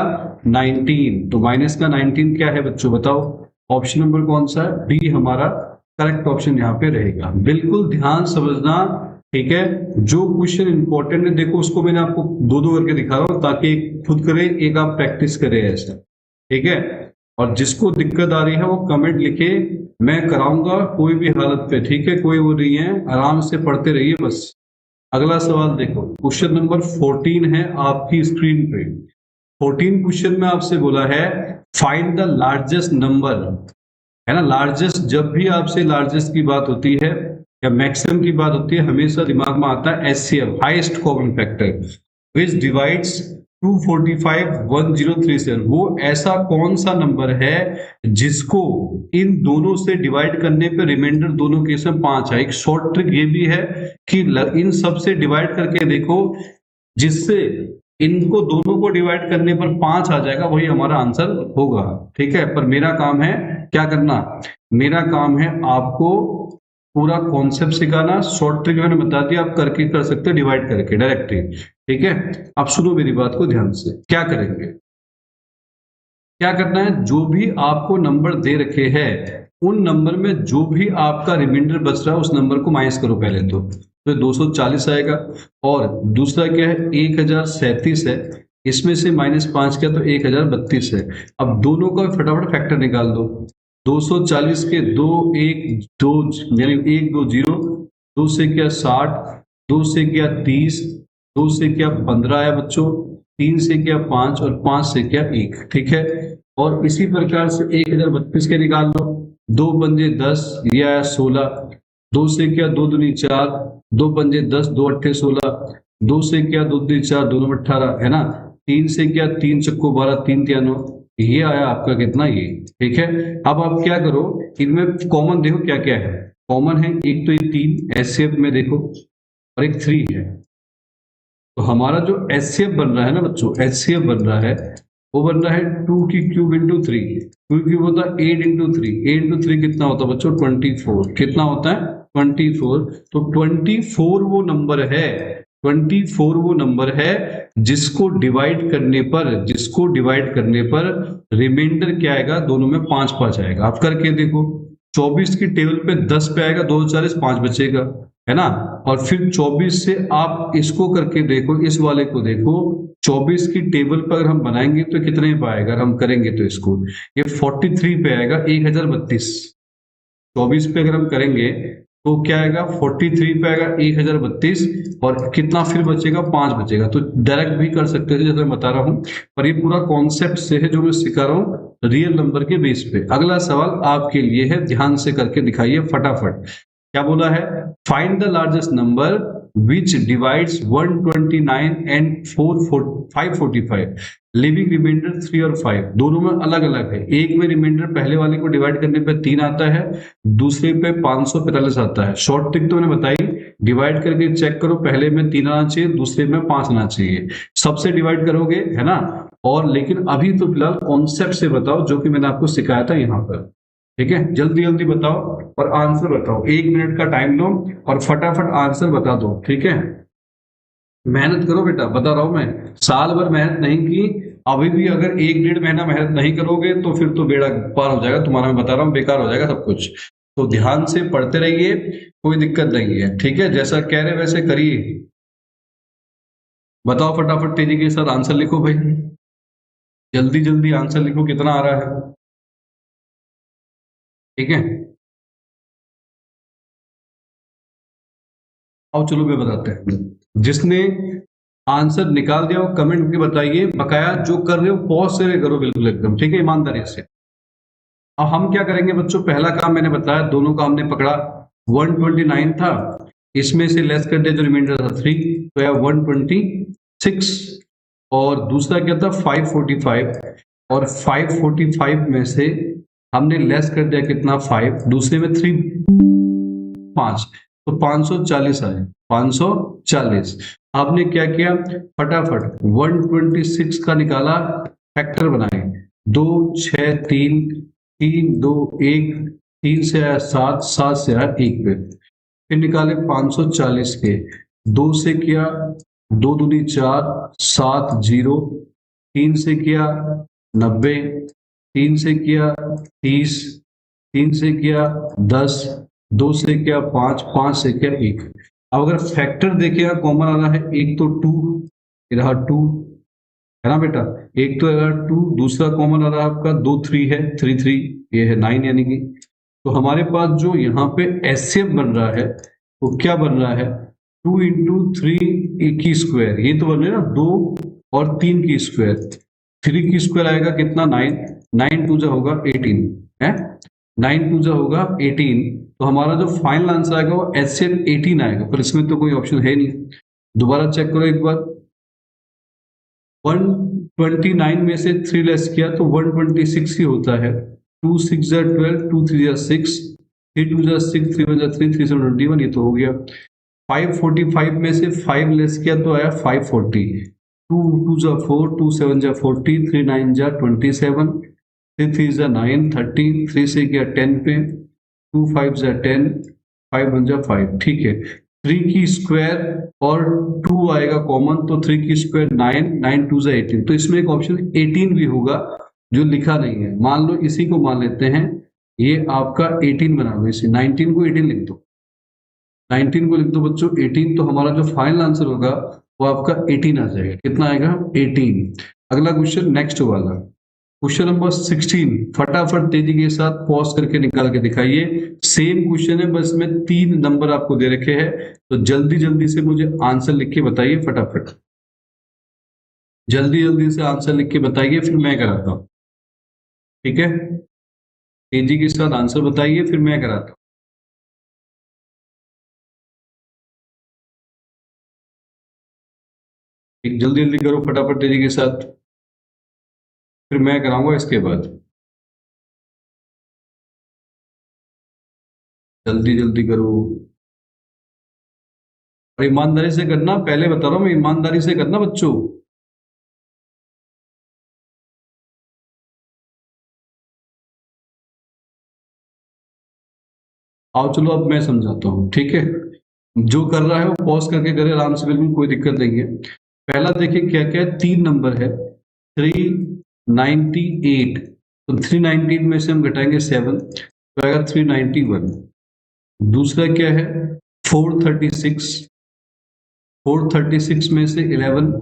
19। तो माइनस का 19 क्या है बच्चों, बताओ, ऑप्शन नंबर कौन सा है, बी हमारा करेक्ट ऑप्शन यहाँ पे रहेगा। बिल्कुल ध्यान समझना, ठीक है। जो क्वेश्चन इंपॉर्टेंट है देखो, उसको मैंने आपको दो दो करके दिखा रहा हूँ ताकि खुद करें, एक आप प्रैक्टिस करें ऐसा, ठीक है। और जिसको दिक्कत आ रही है वो कमेंट लिखे, मैं कराऊंगा कोई भी हालत पे, ठीक है, कोई वो नहीं है, आराम से पढ़ते रहिए बस। अगला सवाल देखो, क्वेश्चन नंबर 14 है आपकी स्क्रीन पे। 14 क्वेश्चन में आपसे बोला है फाइंड द लार्जेस्ट नंबर, है ना। लार्जेस्ट, जब भी आपसे लार्जेस्ट की बात होती है या मैक्सिमम की बात होती है, हमेशा दिमाग में आता है HCF, हाईएस्ट कॉमन फैक्टर, विच डिवाइड्स 245 1037। वो ऐसा कौन सा नंबर है जिसको इन दोनों से डिवाइड करने पे रिमाइंडर दोनों केस में 5 है। एक शॉर्ट ट्रिक ये भी है कि इन सब से डिवाइड करके देखो, जिससे इनको दोनों को डिवाइड करने पर 5 आ जाएगा, वही हमारा आंसर होगा, ठीक है। पर मेरा काम है क्या करना, मेरा काम है आपको पूरा कॉन्सेप्ट सिखाना। शॉर्ट ट्रिक मैंने बता दिया, आप करके कर सकते हैं डिवाइड करके डायरेक्टली, ठीक है। अब सुनो मेरी बात को ध्यान से, क्या करेंगे, क्या करना है, जो भी आपको नंबर दे रखे हैं उन नंबर में जो भी आपका रिमाइंडर बच रहा है उस नंबर को माइनस करो पहले तो 240 आएगा। और दूसरा क्या है, 1037 है, इसमें से -5 किया तो 1032 है। अब दोनों का फटाफट फैक्टर निकाल दो, 240 के 2 1 2 यानी 1 2 0, 2 से क्या 60, 2 से क्या 30, 2 से क्या 15 आया बच्चों, 3 से क्या 5 और 5 से क्या 1, ठीक है। और इसी प्रकार से 1032 के निकाल लो, 2 पंजे 10, ये आया 16, 2 से क्या 2 दूनी 4, 2 पंजे 10, 2 अट्ठे 16, 2 से क्या 2 दूनी 4, 2 नौ 18, है ना, 3 से क्या 3 चक्को 12, 3 तिया 9, ये आया आपका कितना, ये, ठीक है। अब आप क्या करो, इनमें कॉमन देखो क्या क्या है, कॉमन है एक तो ये 3 HCF में देखो, और एक 3 है। तो हमारा जो HCF बन रहा है ना बच्चों, HCF बन रहा है, वो बन रहा है 2 की क्यूब इंटू 3, 2 क्यूब होता है 8 इंटू 3, 8 इंटू 3 कितना होता है बच्चों 24, कितना होता है 24। तो 24 वो नंबर है, 24 वो नंबर है जिसको डिवाइड करने पर रिमाइंडर क्या आएगा, दोनों में 5 5 आएगा। आप करके देखो, 24 की टेबल पे 10 पे आएगा, 2 4 5 बचेगा, है ना। और फिर 24 से आप इसको करके देखो, इस वाले को देखो, 24 की टेबल पर अगर हम बनाएंगे तो कितने पे आएगा, अगर हम करेंगे तो इसको ये 43 पे आएगा, 1032। 24 पे अगर हम करेंगे तो क्या आएगा, 43 पे आएगा 1032, और कितना फिर बचेगा, 5 बचेगा। तो डायरेक्ट भी कर सकते हैं जैसे मैं बता रहा हूं, पर ये पूरा कॉन्सेप्ट से है जो मैं सिखा रहा हूं रियल नंबर के बेस पे। अगला सवाल आपके लिए है, ध्यान से करके दिखाइए फटाफट। क्या बोला है, find the largest number which divides 129 and 545, leaving remainder 3 और 5, दोनों में अलग अलग है। एक में रिमाइंडर पहले वाले को डिवाइड करने पे 3 आता है, दूसरे पे 545 आता है। शॉर्ट ट्रिक तो मैंने बताई, डिवाइड करके चेक करो, पहले में 3 आना चाहिए, दूसरे में 5 आना चाहिए, सबसे डिवाइड करोगे, है ना। और लेकिन अभी तो फिलहाल कॉन्सेप्ट से बताओ जो कि मैंने आपको सिखाया था यहाँ पर, ठीक है, जल्दी जल्दी बताओ और आंसर बताओ, 1 मिनट का टाइम लो और फटाफट आंसर बता दो, ठीक है। मेहनत करो बेटा, बता रहा हूं मैं, साल भर मेहनत नहीं की, अभी भी अगर 1 डेढ़ महीना मेहनत नहीं करोगे तो फिर तो बेड़ा पार हो जाएगा तुम्हारा, मैं बता रहा हूँ, बेकार हो जाएगा सब कुछ। तो ध्यान से पढ़ते रहिए, कोई दिक्कत नहीं है, ठीक है, जैसा कह रहे वैसे करिए। बताओ फटाफट तेजी के साथ आंसर लिखो भाई, जल्दी जल्दी आंसर लिखो, कितना आ रहा है, ठीक है। आओ चलो मैं बताते हैं, जिसने आंसर निकाल दिया वो कमेंट करके बताइए, बकाया जो कर रहे हो पॉज से करो बिल्कुल एकदम, ठीक है, ईमानदारी से। अब हम क्या करेंगे बच्चों, पहला काम मैंने बताया, दोनों का हमने पकड़ा, 129 था, इसमें से लेस कर दिया जो रिमाइंडर था 3, तो यह 126, और दूसरा क्या था 545, और 545 में से हमने लेस कर दिया कितना 5, दूसरे में 3 5, तो 540 आए, 540। आपने क्या किया, फटाफट 126 का निकाला, फैक्टर बनाए, 2 6 3 3 2 1, 3 से आया 7, 7 से आया 1 पे, फिर निकाले 540 के, 2 से किया 2 दूनी 4, 7 0, 3 से किया 90, 3 से किया 30, 3 से किया 10, 2 से किया 5, 5 से किया 1। अब अगर फैक्टर देखिएगा कॉमन आ रहा है, एक तो 2 रहा 2, है ना बेटा, एक तो अगर 2, दूसरा कॉमन आ रहा है आपका 2 3 है, 3 3, ये है 9 यानी कि, तो हमारे पास जो यहाँ पे एचसीएफ बन रहा है वो क्या बन रहा है, 2 इंटू 3 की स्क्वायर, ये तो बन रहा है ना 2 और 3 की स्क्वायर, 3 की स्क्वायर आएगा कितना 9, 9 टू जा होगा 18 है, 9 टू जा होगा 18, तो हमारा जो फाइनल आंसर आएगा वो एचसीएफ 18 आएगा, पर इसमें तो कोई ऑप्शन है नहीं। दोबारा चेक करो एक बार, 129 में से 3 लेस किया तो 126 ही होता है, 2 6 जा 12, 2 3 जा 6, 3 2 जा 6, 3 1 जा 3, 3 7 21, ये तो हो गया। 545 में से 5 लेस किया तो आया 540, 2 2 जा 4, 2 7 जा 40, 3 9 जा 27, 3 3 जा 9 30, 3 से किया 10 पे, 2 5 जा 10, 5 1 जा 5, ठीक है। 3 की स्क्वायर और 2 आएगा कॉमन, तो 3 की स्क्वायर 9, 9 2 जा 18, तो इसमें एक ऑप्शन 18 भी होगा जो लिखा नहीं है, मान लो इसी को मान लेते हैं, ये आपका 18 बना लो, इसे 19 को 18 लिख दो, 19 को लिख दो बच्चों 18, तो हमारा जो फाइनल आंसर होगा वो आपका 18 आ जाएगा, कितना आएगा 18। अगला क्वेश्चन नेक्स्ट वाला, क्वेश्चन नंबर 16, फटाफट तेजी के साथ पॉज करके निकाल के दिखाइए, सेम क्वेश्चन है बस में 3 नंबर आपको दे रखे हैं, तो जल्दी जल्दी से मुझे आंसर लिख के बताइए, फटाफट जल्दी जल्दी से आंसर लिख के बताइए, फिर मैं कराता हूं, ठीक है, तेजी के साथ आंसर बताइए फिर मैं कराता हूं, ठीक, जल्दी जल्दी करो फटाफट तेजी के साथ, फिर मैं कराऊंगा इसके बाद, जल्दी जल्दी करो और ईमानदारी से करना, पहले बता रहा हूं मैं, ईमानदारी से करना बच्चों। आओ चलो अब मैं समझाता हूँ, ठीक है, जो कर रहा है वो पॉज करके करे आराम से, बिल्कुल कोई दिक्कत नहीं है। पहला देखिए क्या क्या है, 3 नंबर है, 398, तो 398 में से हम घटाएंगे 7, तो आएगा 391। दूसरा क्या है 436, 436 में से 11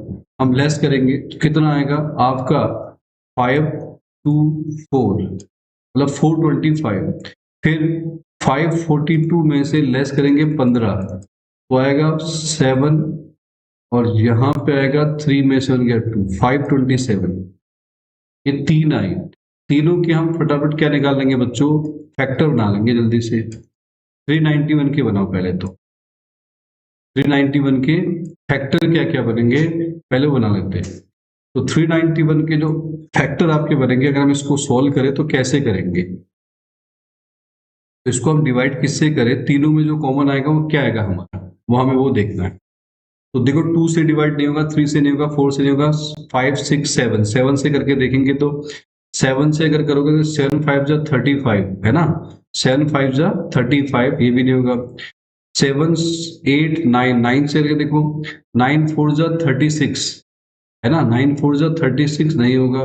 हम लेस करेंगे तो कितना आएगा आपका 524, मतलब 425। फिर 542 में से लेस करेंगे 15, तो आएगा 7, और यहाँ पे आएगा 3 में से 2, 527। ये 3 आए, तीनों के हम फटाफट क्या निकाल लेंगे बच्चों, फैक्टर बना लेंगे जल्दी से। 391 के बनाओ पहले, तो 391 के फैक्टर क्या क्या बनेंगे पहले बना लेते हैं। तो 391 के जो फैक्टर आपके बनेंगे, अगर हम इसको सॉल्व करें तो कैसे करेंगे, तो इसको हम डिवाइड किससे करें, तीनों में जो कॉमन आएगा वो क्या आएगा हमारा, वो हमें वो देखना है। तो देखो 2 से डिवाइड नहीं होगा, 3 से नहीं होगा, 4 से नहीं होगा, 5 6 7, 7 से करके देखेंगे तो 7 से अगर करोगे तो 7 5 जा 35 है ना, 7 5 जा 35, ये भी नहीं होगा। 7 8 9, 9 से करके देखो, 9 4 जा 36 है ना, 9 4 जा 36 नहीं होगा।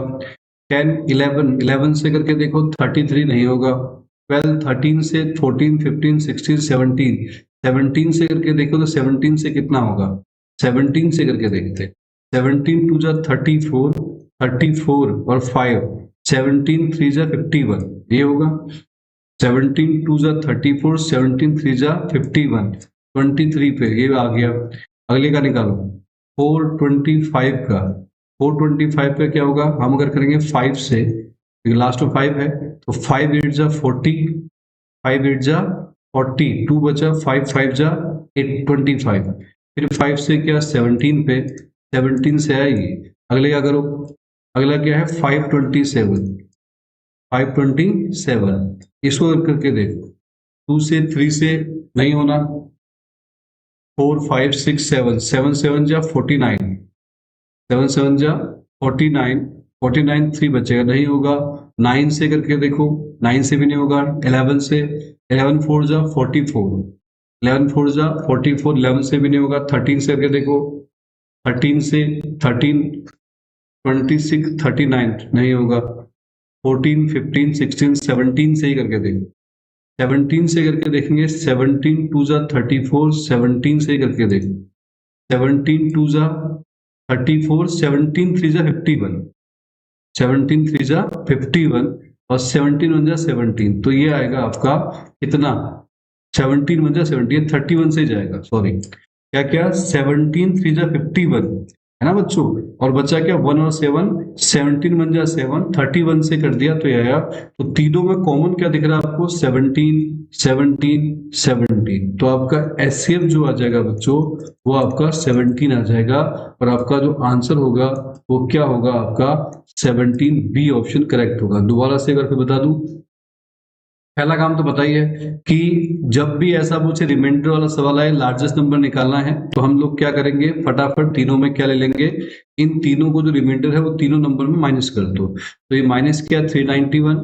10 11, 11 से करके देखो 33 नहीं होगा। 12 13 से 14 15 16 17, 17 से करके देखो तो 17 से कितना होगा, 17 से करके देखते, 17 2 जा 34, 34 और 5, 17 3 जा 51, ये होगा। 17 2 जा 34, 17 3 जा 51, 23 पे ये आ गया। अगले का निकालो 425 का, 425 का क्या होगा, हम अगर करेंगे 5 से, लास्ट में 5 है तो 5 8 जा 40, 5 8 जा 40, 2 बचा, 5 5 जा 25, फिर 5 से क्या 17 पे, 17 से आएगी। अगले क्या करो, अगला क्या है 527, 527, इसको करके देखो, 2 से 3 से नहीं होना, 4 5 6 7, 7 7 जा 49, 7 7 जा 49, 49 3 बचेगा नहीं होगा। 9 से करके देखो, 9 से भी नहीं होगा। 11 से, 11 4 जा 44, 11 4 जा 44, 11 से भी नहीं होगा। 13 से करके देखो, 13 से 13 26 39 नहीं होगा। 14 15 16 17 से ही करके देखो, 17 से करके देखेंगे, 17 2 जा 34, 17 से ही करके देखो, 17 2 जा 34, 17 3 जा 51, 17 3 जा 51 और 17 1 जा 17, तो ये आएगा आपका कितना, 17 1 जा 17, 31 से जाएगा, सॉरी क्या क्या, 17 3 जा 51 है ना बच्चों, और बचा क्या 1 और 7, 17 1 जा 7, 31 से कर दिया तो ये आया। तो तीनों में कॉमन क्या दिख रहा है आपको, 17 17 17, तो आपका एचसीएफ जो आ जाएगा बच्चों वो आपका 17 आ जाएगा, और आपका जो आंसर होगा वो क्या होगा आपका 17, बी ऑप्शन करेक्ट होगा। दोबारा से अगर फिर बता दूं, पहला काम तो बताइए कि जब भी ऐसा पूछे रिमाइंडर वाला सवाल आए, लार्जेस्ट नंबर निकालना है, तो हम लोग क्या करेंगे, फटाफट तीनों में क्या ले लेंगे, इन तीनों को जो रिमाइंडर है वो तीनों नंबर में माइनस कर दो। तो ये माइनस किया 391,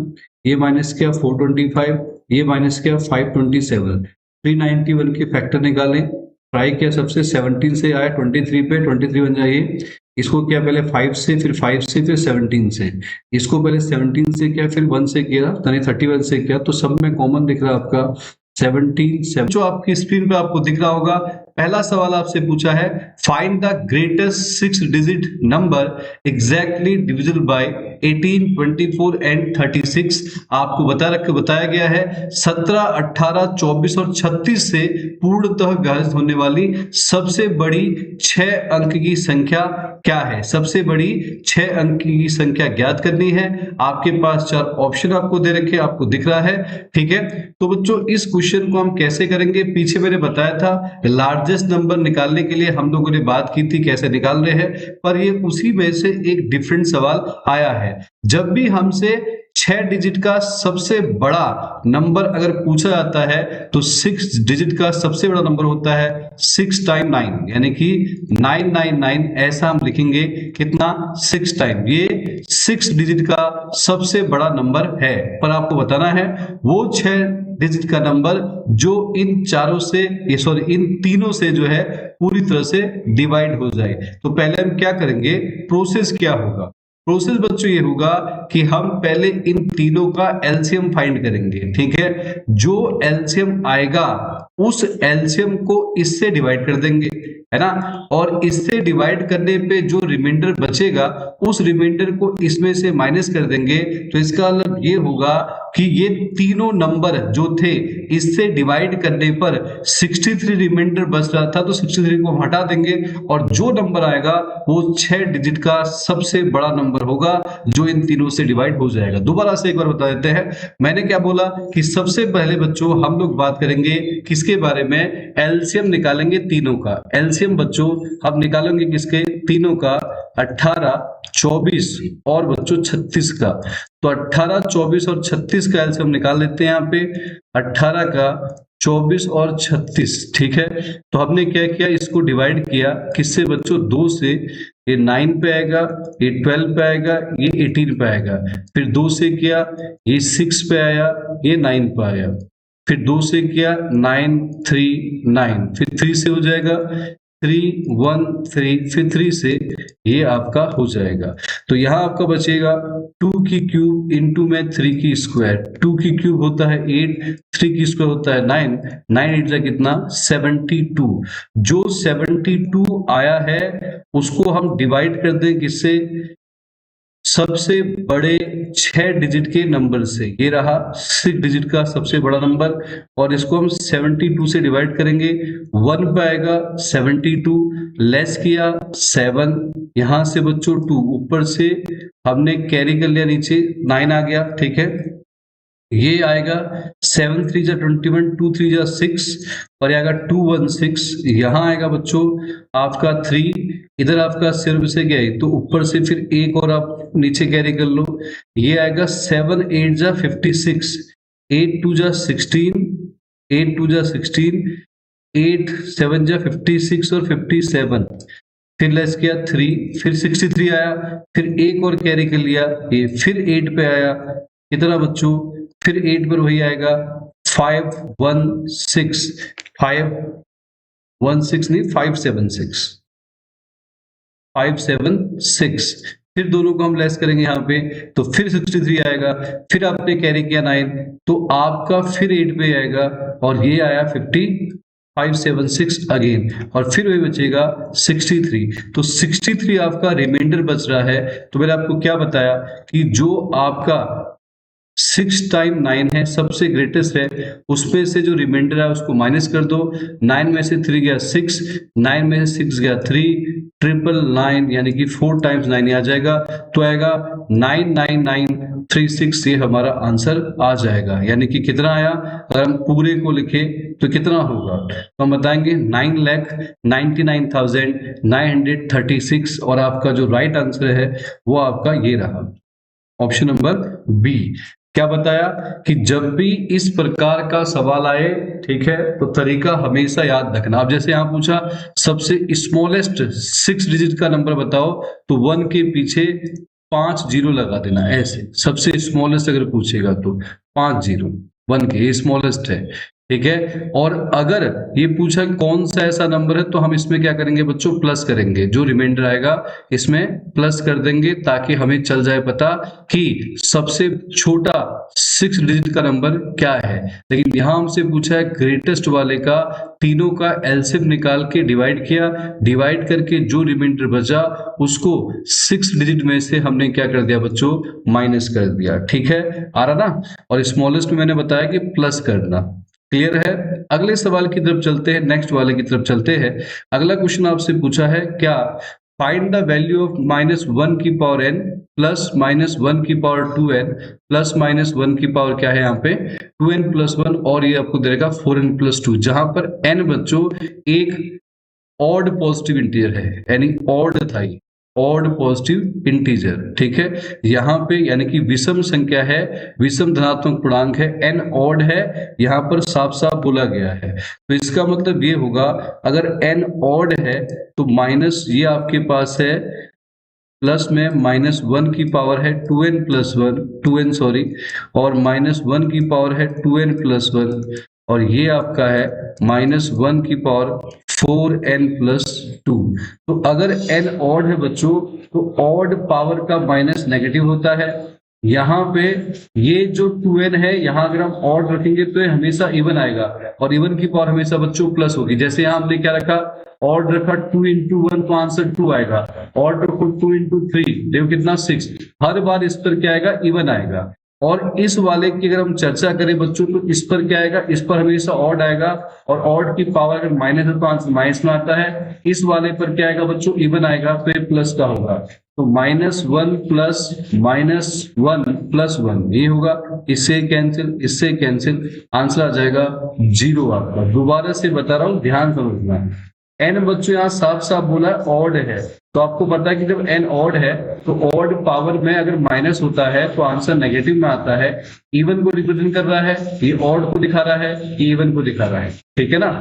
ये माइनस किया 425, ये माइनस किया 527, 391 के फैक्टर निकालें, ट्राई किया सबसे, 17 से आया 23 पे, 23 बन जाइए। इसको क्या पहले 5 से, फिर 5 से, फिर 17 से, इसको पहले 17 से किया, फिर 1 से किया, यानी 31 से किया, तो सब में कॉमन दिख रहा है आपका 17 जो आपकी स्क्रीन पे आपको दिख रहा होगा। पहला सवाल आपसे पूछा है, find the greatest 6 digit number exactly divisible by 18 24 and 36। आपको बताया गया है 17 18 24 और 36 से पूर्णतः विभाजित होने वाली सबसे बड़ी 6 अंक की संख्या क्या है। सबसे बड़ी 6 अंक की संख्या ज्ञात करनी है। आपके पास 4 ऑप्शन आपको दे रखे, आपको दिख रहा है, ठीक है। तो बच्चों इस क्वेश्चन को हम कैसे करेंगे, पीछे मैंने बताया था लार्जेस्ट नंबर निकालने के लिए हम लोगों ने बात की थी कैसे निकाल रहे हैं, पर ये उसी में से एक डिफरेंट सवाल आया है। जब भी हमसे 6 डिजिट का सबसे बड़ा नंबर अगर पूछा जाता है तो 6 डिजिट का सबसे बड़ा नंबर होता है 6 टाइम 9, यानी कि 999, ऐसा हम लिखेंगे कितना 6 टाइम। ये 6 डिजिट का सबसे बड़ा नंबर है, पर आपको बताना है वो 6 डिजिट का नंबर जो इन चारों से, इन तीनों से जो है पूरी तरह से डिवाइड हो जाए। तो पहले हम क्या करेंगे, प्रोसेस क्या होगा, प्रोसेस बच्चों ये होगा कि हम पहले इन तीनों का एलसीएम फाइंड करेंगे, ठीक है। जो एलसीएम आएगा उस एलसीएम को इससे डिवाइड कर देंगे, है ना, और इससे डिवाइड करने पे जो रिमाइंडर बचेगा उस रिमाइंडर को इसमें से माइनस कर देंगे। तो इसका मतलब ये होगा कि ये तीनों नंबर जो थे इससे डिवाइड करने पर 63 रिमाइंडर बच रहा था, तो 63 को हम हटा देंगे और जो नंबर आएगा वो 6 डिजिट का सबसे बड़ा नंबर होगा जो इन तीनों से डिवाइड हो जाएगा। दोबारा से एक बार बता देते हैं, मैंने क्या बोला कि सबसे पहले बच्चों हम लोग बात करेंगे किसके बारे में, एलसीएम निकालेंगे तीनों का। एलसीएम बच्चों हम निकालेंगे किसके, तीनों का। 18, 24 और बच्चों 36 का। तो 18, 24 और 36 का एलसीएम निकाल लेते हैं। यहाँ पे 18 का 24 और 36, ठीक है। तो हमने क्या किया, इसको डिवाइड किया किससे बच्चों, 2 से। ये 9 पे आएगा, ये 12 पे आएगा, ये 18 पे आएगा। फिर 2 से किया, ये 6 पे आया, ये 9 पे आया। फिर 2 से किया, 9 3 9, फिर 3 से हो जाएगा 3 1 3, फिर 3 से ये आपका हो जाएगा। तो यहाँ आपका बचेगा 2 की क्यूब इंटू में 3 की स्क्वायर। 2 की क्यूब होता है 8, 3 की स्क्वायर होता है 9, 9 8 जा कितना 72। जो 72 आया है उसको हम डिवाइड कर दें किससे, सबसे बड़े 6 डिजिट के नंबर से। ये रहा 6 डिजिट का सबसे बड़ा नंबर, और इसको हम 72 से डिवाइड करेंगे। 1 पे आएगा 72, लेस किया 7, यहां से बच्चों 2, ऊपर से हमने कैरी कर लिया, नीचे 9 आ गया, ठीक है। ये आएगा 7 3 जा 21, 2 3 जा 6, और आएगा 2 1 6। यहाँ आएगा बच्चों आपका 3, इधर आपका सिर्फ से गया तो ऊपर से फिर एक और आप नीचे कैरी कर लो। ये आएगा 7 8 जा 56, 8 2 जा 16, 8 2 जा 16, 8 7 जा 56 और 57। फिर लेस किया 3, फिर 63 आया, फिर एक और कैरी कर लिया, ये फिर 8 पे आया। कितना बच्चों, फिर 8 पर वही आएगा 5 1 6, 5 1 6 नहीं 5 7 6, 5 7 6। फिर दोनों को हम लेस करेंगे यहाँ पे, तो फिर 63 आएगा। फिर आपने कैरी किया 9, तो आपका फिर 8 पे आएगा, और ये आया 576 अगेन, और फिर वही बचेगा 63। तो 63 आपका रिमाइंडर बच रहा है। तो मैंने आपको क्या बताया कि जो आपका 6 टाइम 9 है, सबसे ग्रेटेस्ट है, उसमें से जो रिमाइंडर है उसको माइनस कर दो। 9 में से 3 गया 6, 9 में से 6 गया 3, 999 यानी कि 4 टाइम्स 9 आ जाएगा, तो आएगा 99936। ये हमारा आंसर आ जाएगा। यानी कि कितना आया, अगर हम पूरे को लिखे तो कितना होगा, तो हम बताएंगे 9,99,936, और आपका जो राइट आंसर है वो आपका ये रहा, ऑप्शन नंबर बी। क्या बताया कि जब भी इस प्रकार का सवाल आए, ठीक है, तो तरीका हमेशा याद रखना। अब जैसे यहां पूछा सबसे स्मॉलेस्ट 6 डिजिट का नंबर बताओ, तो 1 के पीछे 5 जीरो लगा देना, ऐसे सबसे स्मॉलेस्ट अगर पूछेगा तो 5 जीरो 1 के स्मॉलेस्ट है, ठीक है। और अगर ये पूछा कौन सा ऐसा नंबर है, तो हम इसमें क्या करेंगे बच्चों, प्लस करेंगे। जो रिमाइंडर आएगा इसमें प्लस कर देंगे, ताकि हमें चल जाए पता कि सबसे छोटा 6 डिजिट का नंबर क्या है। लेकिन यहां हमसे पूछा है ग्रेटेस्ट वाले का, तीनों का एलसीएम निकाल के डिवाइड किया, डिवाइड करके जो रिमाइंडर बचा उसको 6 डिजिट में से हमने क्या कर दिया बच्चों, माइनस कर दिया, ठीक है, आ रहा ना। और स्मॉलेस्ट में मैंने बताया कि प्लस करना। क्लियर है। अगले सवाल की तरफ चलते हैं, नेक्स्ट वाले की तरफ चलते हैं। अगला क्वेश्चन आपसे पूछा है क्या, फाइंड द वैल्यू ऑफ -1 की पावर n प्लस -1 की पावर 2n प्लस -1 की पावर क्या है यहाँ पे 2n प्लस 1, और ये आपको देगा 4n प्लस 2, जहां पर n बच्चों एक ऑड पॉजिटिव इंटीजर है, यानी ऑड था, ऑड पॉजिटिव इंटीजर, ठीक है। यहाँ पे यानी कि विषम संख्या है, विषम धनात्मक पूर्णांक है, n ऑड है, यहाँ पर साफ साफ बोला गया है। तो इसका मतलब ये होगा, अगर n ऑड है तो माइनस ये आपके पास है, प्लस में -1 की पावर है 2n प्लस 1, 2n सॉरी, और -1 की पावर है 2n प्लस 1, और ये आपका है -1 की पावर 4n प्लस 2। तो अगर n ऑड है बच्चों, तो ऑड पावर का माइनस नेगेटिव होता है। यहाँ पे ये जो 2n है, यहाँ अगर हम ऑड रखेंगे तो ये हमेशा इवन आएगा, और इवन की पावर हमेशा बच्चों प्लस होगी। जैसे यहाँ हमने क्या रखा, ऑड रखा 2 into 1, तो आंसर 2 आएगा। ऑड रखो 2 into 3, देखो कितना 6। हर बार इस पर क्या आएगा, इवन आएगा। और इस वाले की अगर हम चर्चा करें बच्चों, तो इस पर क्या आएगा, इस पर हमेशा ऑड आएगा, और ऑड की पावर अगर माइनस है तो आंसर माइनस में आता है। इस वाले पर क्या आएगा बच्चों, इवन आएगा, तो ये प्लस का होगा। तो -1 प्लस -1 प्लस 1 ये होगा, इससे कैंसिल, इससे कैंसिल, आंसर आ जाएगा 0 आपका। दोबारा से बता रहा हूं, ध्यान समझना। n बच्चों यहाँ साफ साफ बोला है ऑड है, तो आपको पता है कि जब n ऑड है तो ऑड पावर में अगर माइनस होता है तो आंसर नेगेटिव में आता है। इवन को रिप्रेजेंट कर रहा है, ये ऑड को दिखा रहा है, ये इवन को दिखा रहा है, ठीक है ना।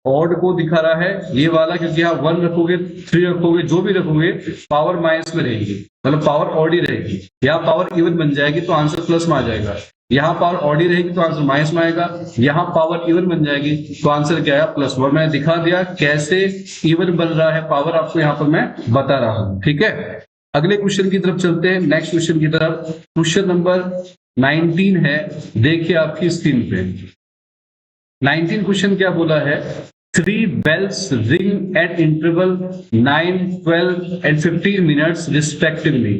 ऑड को दिखा रहा है ये वाला, क्योंकि आप 1 रखोगे 3 रखोगे जो भी रखोगे पावर माइनस में रहेगी, मतलब पावर ऑड ही रहेगी। यहाँ पावर इवन बन जाएगी तो आंसर प्लस में आ जाएगा, यहाँ पावर ऑड ही रहेगी तो आंसर माइनस में आएगा, यहाँ पावर इवन बन जाएगी तो आंसर क्या है प्लस। और मैंने दिखा दिया कैसे इवन बन रहा है पावर, आपको यहाँ पर मैं बता रहा हूं, ठीक है। अगले क्वेश्चन की तरफ चलते हैं, नेक्स्ट क्वेश्चन की तरफ। क्वेश्चन नंबर 19 है, देखिए आपकी स्क्रीन पे 19 क्वेश्चन क्या बोला है। 3 bells ring at interval 9, 12 and 15 minutes respectively.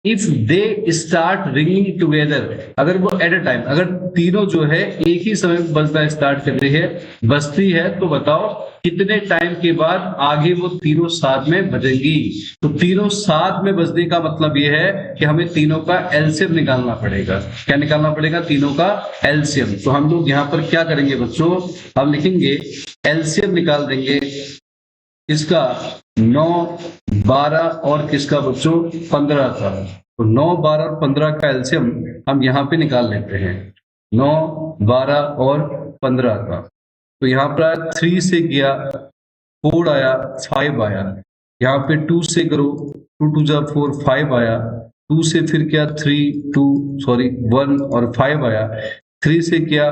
If they start ringing together, अगर वो एट अ टाइम, अगर तीनों जो है एक ही समय बजना स्टार्ट कर रही है, बजती है, तो बताओ कितने टाइम के बाद आगे वो तीनों साथ में बजेंगी। तो तीनों साथ में बजने का मतलब ये है कि हमें तीनों का एलसीएम निकालना पड़ेगा। क्या निकालना पड़ेगा? तीनों का एलसीएम। तो हम लोग यहाँ पर क्या करेंगे बच्चों, हम लिखेंगे एलसीएम निकाल देंगे इसका 9, 12 और किसका बच्चों 15 का। तो 9, 12 और 15 का एलसीएम हम यहाँ पे निकाल लेते हैं, 9, 12 और 15 का। तो यहाँ पर 3 से गया 4 आया, 5 आया, यहाँ पे 2 से करो, 2 2 जा 4, 5 आया, 2 से फिर क्या 1 और 5 आया, 3 से क्या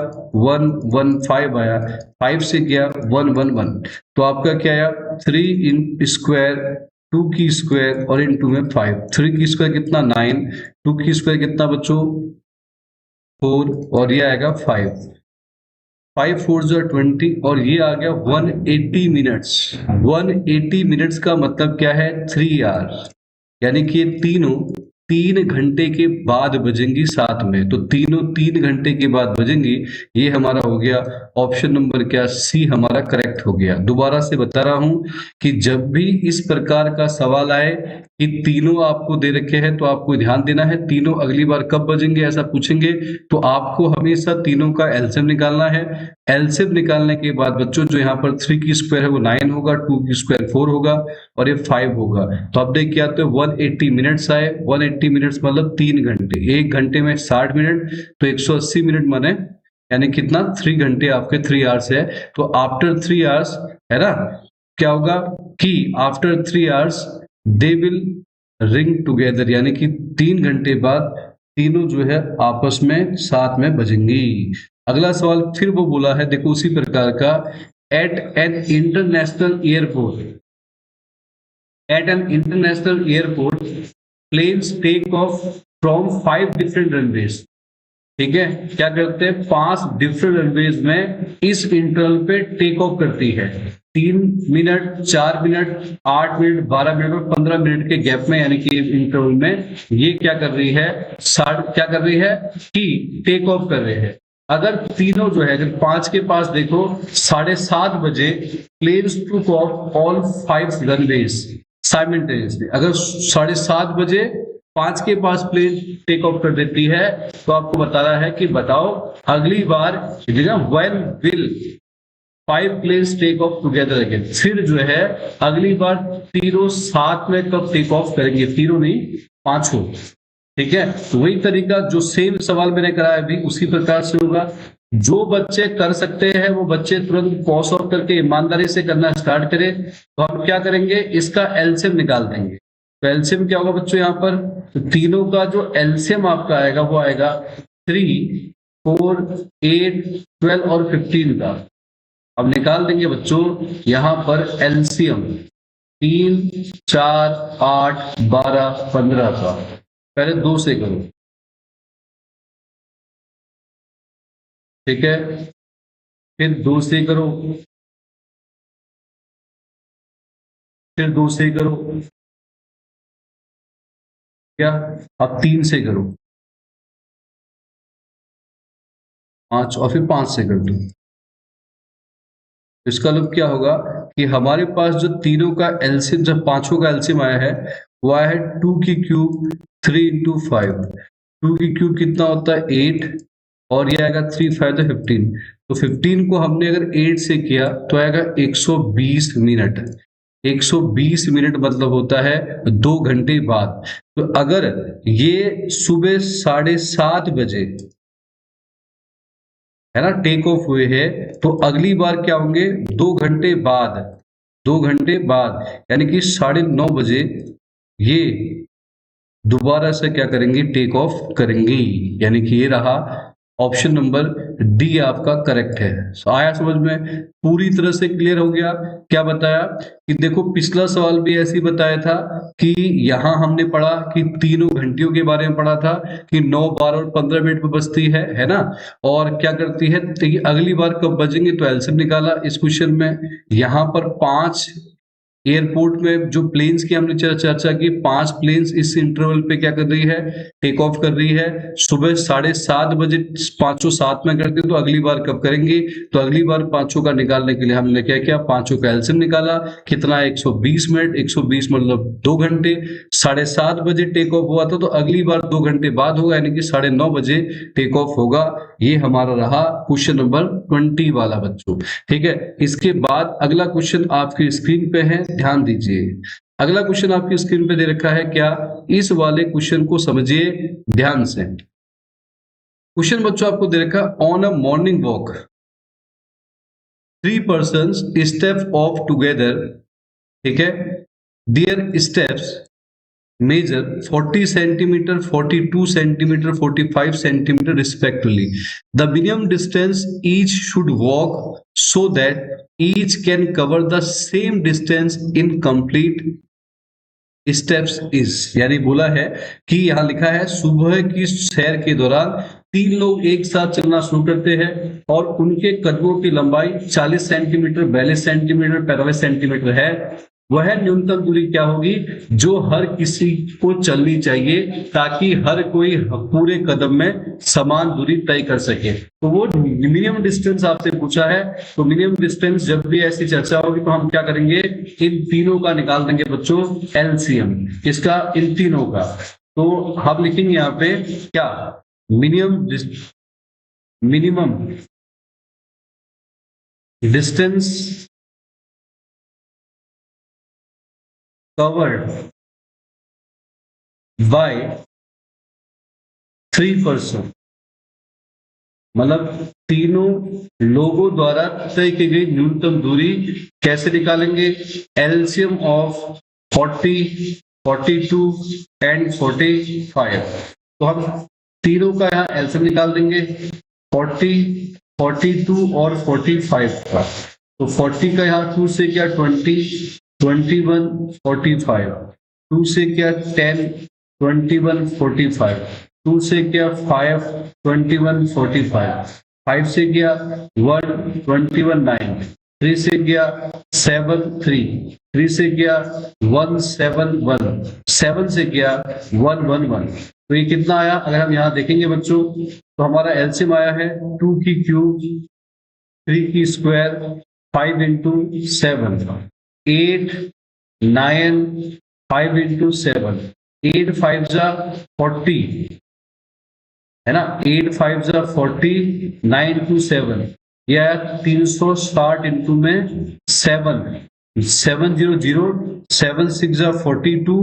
1 1 5 आया, 5 से क्या 1 1 1। तो आपका क्या आया 3 इन स्क्वायर, 2 की स्क्वायर और इन 2 में 5, 3 की स्क्वायर कितना 9, 2 की स्क्वायर कितना बच्चों 4 और ये आएगा 5, 5 4 जो 20 और ये आ गया 180 मिनट्स। 180 मिनट्स का मतलब क्या है 3 आवर, यानी कि ये तीनों 3 घंटे के बाद बजेंगी साथ में। तो तीनों 3 घंटे के बाद बजेंगी, ये हमारा हो गया ऑप्शन नंबर क्या सी हमारा करेक्ट हो गया। दोबारा से बता रहा हूं कि जब भी इस प्रकार का सवाल आए कि तीनों आपको दे रखे हैं तो आपको ध्यान देना है तीनों अगली बार कब बजेंगे ऐसा पूछेंगे तो आपको हमेशा तीनों का एलसीएम निकालना है। एलसीएम निकालने के बाद बच्चों जो यहाँ पर 3 की स्क्वायर है वो 9 होगा, 2 की स्क्वायर 4 होगा और ये 5 होगा। तो अब देख क्या आते 180 मिनट्स आए, 180 मिनट्स मतलब 3 घंटे, 1 घंटे में 60 मिनट तो 180 मिनट माने यानी कितना 3 घंटे आपके 3 आवर्स है। तो आफ्टर 3 आवर्स है ना क्या होगा कि after 3 hours they will ring together, यानी कि 3 घंटे बाद तीनों जो है आपस में साथ में बजेंगी। अगला सवाल फिर वो बोला है देखो उसी प्रकार का, at an international airport, at an international airport planes take off from 5 different runways. ठीक है, क्या करते हैं 5 डिफरेंट रनवेज में इस इंटरवल पे टेक ऑफ करती है, 3 मिनट, 4 मिनट, 8 मिनट, 12 मिनट और 15 मिनट के गैप में, यानी कि इंटरवल में ये क्या कर रही है क्या कर रही है कि टेक ऑफ कर रहे हैं। अगर तीनों जो है, अगर 5 के पास देखो 7:30 बजे प्लेन्स टूक ऑफ ऑल 5 रनवेज साइमल्टेनियसली, अगर 7:30 बजे 5 के पास प्लेन टेक ऑफ कर देती है तो आपको बता रहा है कि बताओ अगली बार when will 5 planes take off together again, फिर जो है अगली बार तीनों साथ में कब टेक ऑफ करेंगे, तीनों नहीं 5। ठीक है, तो वही तरीका जो सेम सवाल मैंने कराया अभी उसी प्रकार से होगा। जो बच्चे कर सकते हैं वो बच्चे तुरंत पॉज ऑफ करके ईमानदारी से करना स्टार्ट करें। तो हम क्या करेंगे इसका एलसीएम निकाल देंगे। तो एलसीएम क्या होगा बच्चों यहाँ पर, तो तीनों का जो एलसीएम आपका आएगा वो आएगा 3, 4, 8, 12 और 15 का। अब निकाल देंगे बच्चों यहाँ पर एलसीएम 3, 4, 8, 12, 15 का। पहले 2 से करो, ठीक है, फिर 2 से करो, फिर 2 से करो, क्या अब 3 से करो, 5 और फिर 5 से कर दो। इसका मतलब क्या होगा कि हमारे पास जो तीनों का एलसीएम, जब पांचों का एलसीएम आया है वो आया है 2 की क्यूब 3 इंटू 5। 2 की क्यूब कितना होता है 8 और ये आएगा 3 5 तो 15। तो 15 को हमने अगर 8 से किया तो आएगा 120 मिनट। 120 मिनट मतलब होता है 2 घंटे बाद। तो अगर ये सुबह 7:30 बजे है ना टेक ऑफ हुए हैं, तो अगली बार क्या होंगे 2 घंटे बाद, 2 घंटे बाद यानी कि 9:30 बजे ये दोबारा से क्या करेंगी, टेक ऑफ करेंगी। यानी कि ये रहा ऑप्शन नंबर डी आपका करेक्ट है। आया समझ में, पूरी तरह से क्लियर हो गया। क्या बताया कि देखो पिछला सवाल भी ऐसे ही बताया था कि यहां हमने पढ़ा कि तीनों घंटियों के बारे में पढ़ा था कि 9, 12 और 15 मिनट में बजती है ना, और क्या करती है, तो ये अगली बार कब बजेंगे, तो एलसीएम निकाला इस क्वेश्चन में। यहाँ पर 5 एयरपोर्ट में जो प्लेन्स की हमने चर्चा की, 5 प्लेन्स इस इंटरवल पे क्या कर रही है, टेक ऑफ कर रही है। सुबह 7:30 बजे पांचों साथ में करते, तो अगली बार कब करेंगे, तो अगली बार पांचों का निकालने के लिए हमने क्या किया, पांचों का एलसीएम निकाला। कितना है, 120 मिनट, 120 मतलब 2 घंटे। 7:30 बजे टेक ऑफ हुआ था, तो अगली बार 2 घंटे बाद होगा, यानी कि 9:30 बजे टेक ऑफ होगा। ये हमारा रहा क्वेश्चन नंबर 20 वाला बच्चों। ठीक है, इसके बाद अगला क्वेश्चन आपकी स्क्रीन पे है, ध्यान दीजिए। अगला क्वेश्चन आपकी स्क्रीन पे दे रखा है क्या, इस वाले क्वेश्चन को समझिए ध्यान से। क्वेश्चन बच्चों आपको दे रखा, on a morning walk 3 persons step off together, ठीक है, their steps measure 40 centimeter, 42 centimeter, 45 centimeter respectively. The minimum distance each should walk so that each can cover the same distance in complete steps is. यानी बोला है कि यहां लिखा है सुबह की सैर के दौरान 3 लोग एक साथ चलना शुरू करते हैं और उनके कदमों की लंबाई 40 सेंटीमीटर, 42 सेंटीमीटर, 45 सेंटीमीटर है। वह न्यूनतम दूरी क्या होगी जो हर किसी को चलनी चाहिए, ताकि हर कोई पूरे कदम में समान दूरी तय कर सके। तो वो मिनिमम डिस्टेंस आपसे पूछा है। तो मिनिमम डिस्टेंस जब भी ऐसी चर्चा होगी तो हम क्या करेंगे, इन तीनों का निकाल देंगे बच्चों एलसीएम, इसका इन तीनों का। तो हम लिखेंगे यहाँ पे क्या, minimum distance covered by 3 person, मतलब तीनों लोगों द्वारा तय की गई न्यूनतम दूरी कैसे निकालेंगे, एलसीएम ऑफ 40, 42 एंड 45। तो हम तीनों का यहाँ एलसीएम निकाल देंगे 40, 42 और 45 का। तो 40 का यहाँ 2 से क्या 20, 21, 45, 2 से क्या 10, 21, 45, 2 से क्या 5, 21, 45, 5 से क्या 1, 21, 9, 3 से क्या 7, 3 से क्या 1, 7, 1, 7 से क्या 1, 1, 1। तो ये कितना आया, अगर हम यहाँ देखेंगे बच्चों, तो हमारा एलसीएम आया है 2 की क्यूब, 3 की स्क्वायर, 5 इंटू 7, 8, 9, 5 इंटू 7, 8 5 जा 40, है ना, 8 5 जा 40, 9 टू 7, यह 360 इंटू में 7, 700, 7 6 जा 42,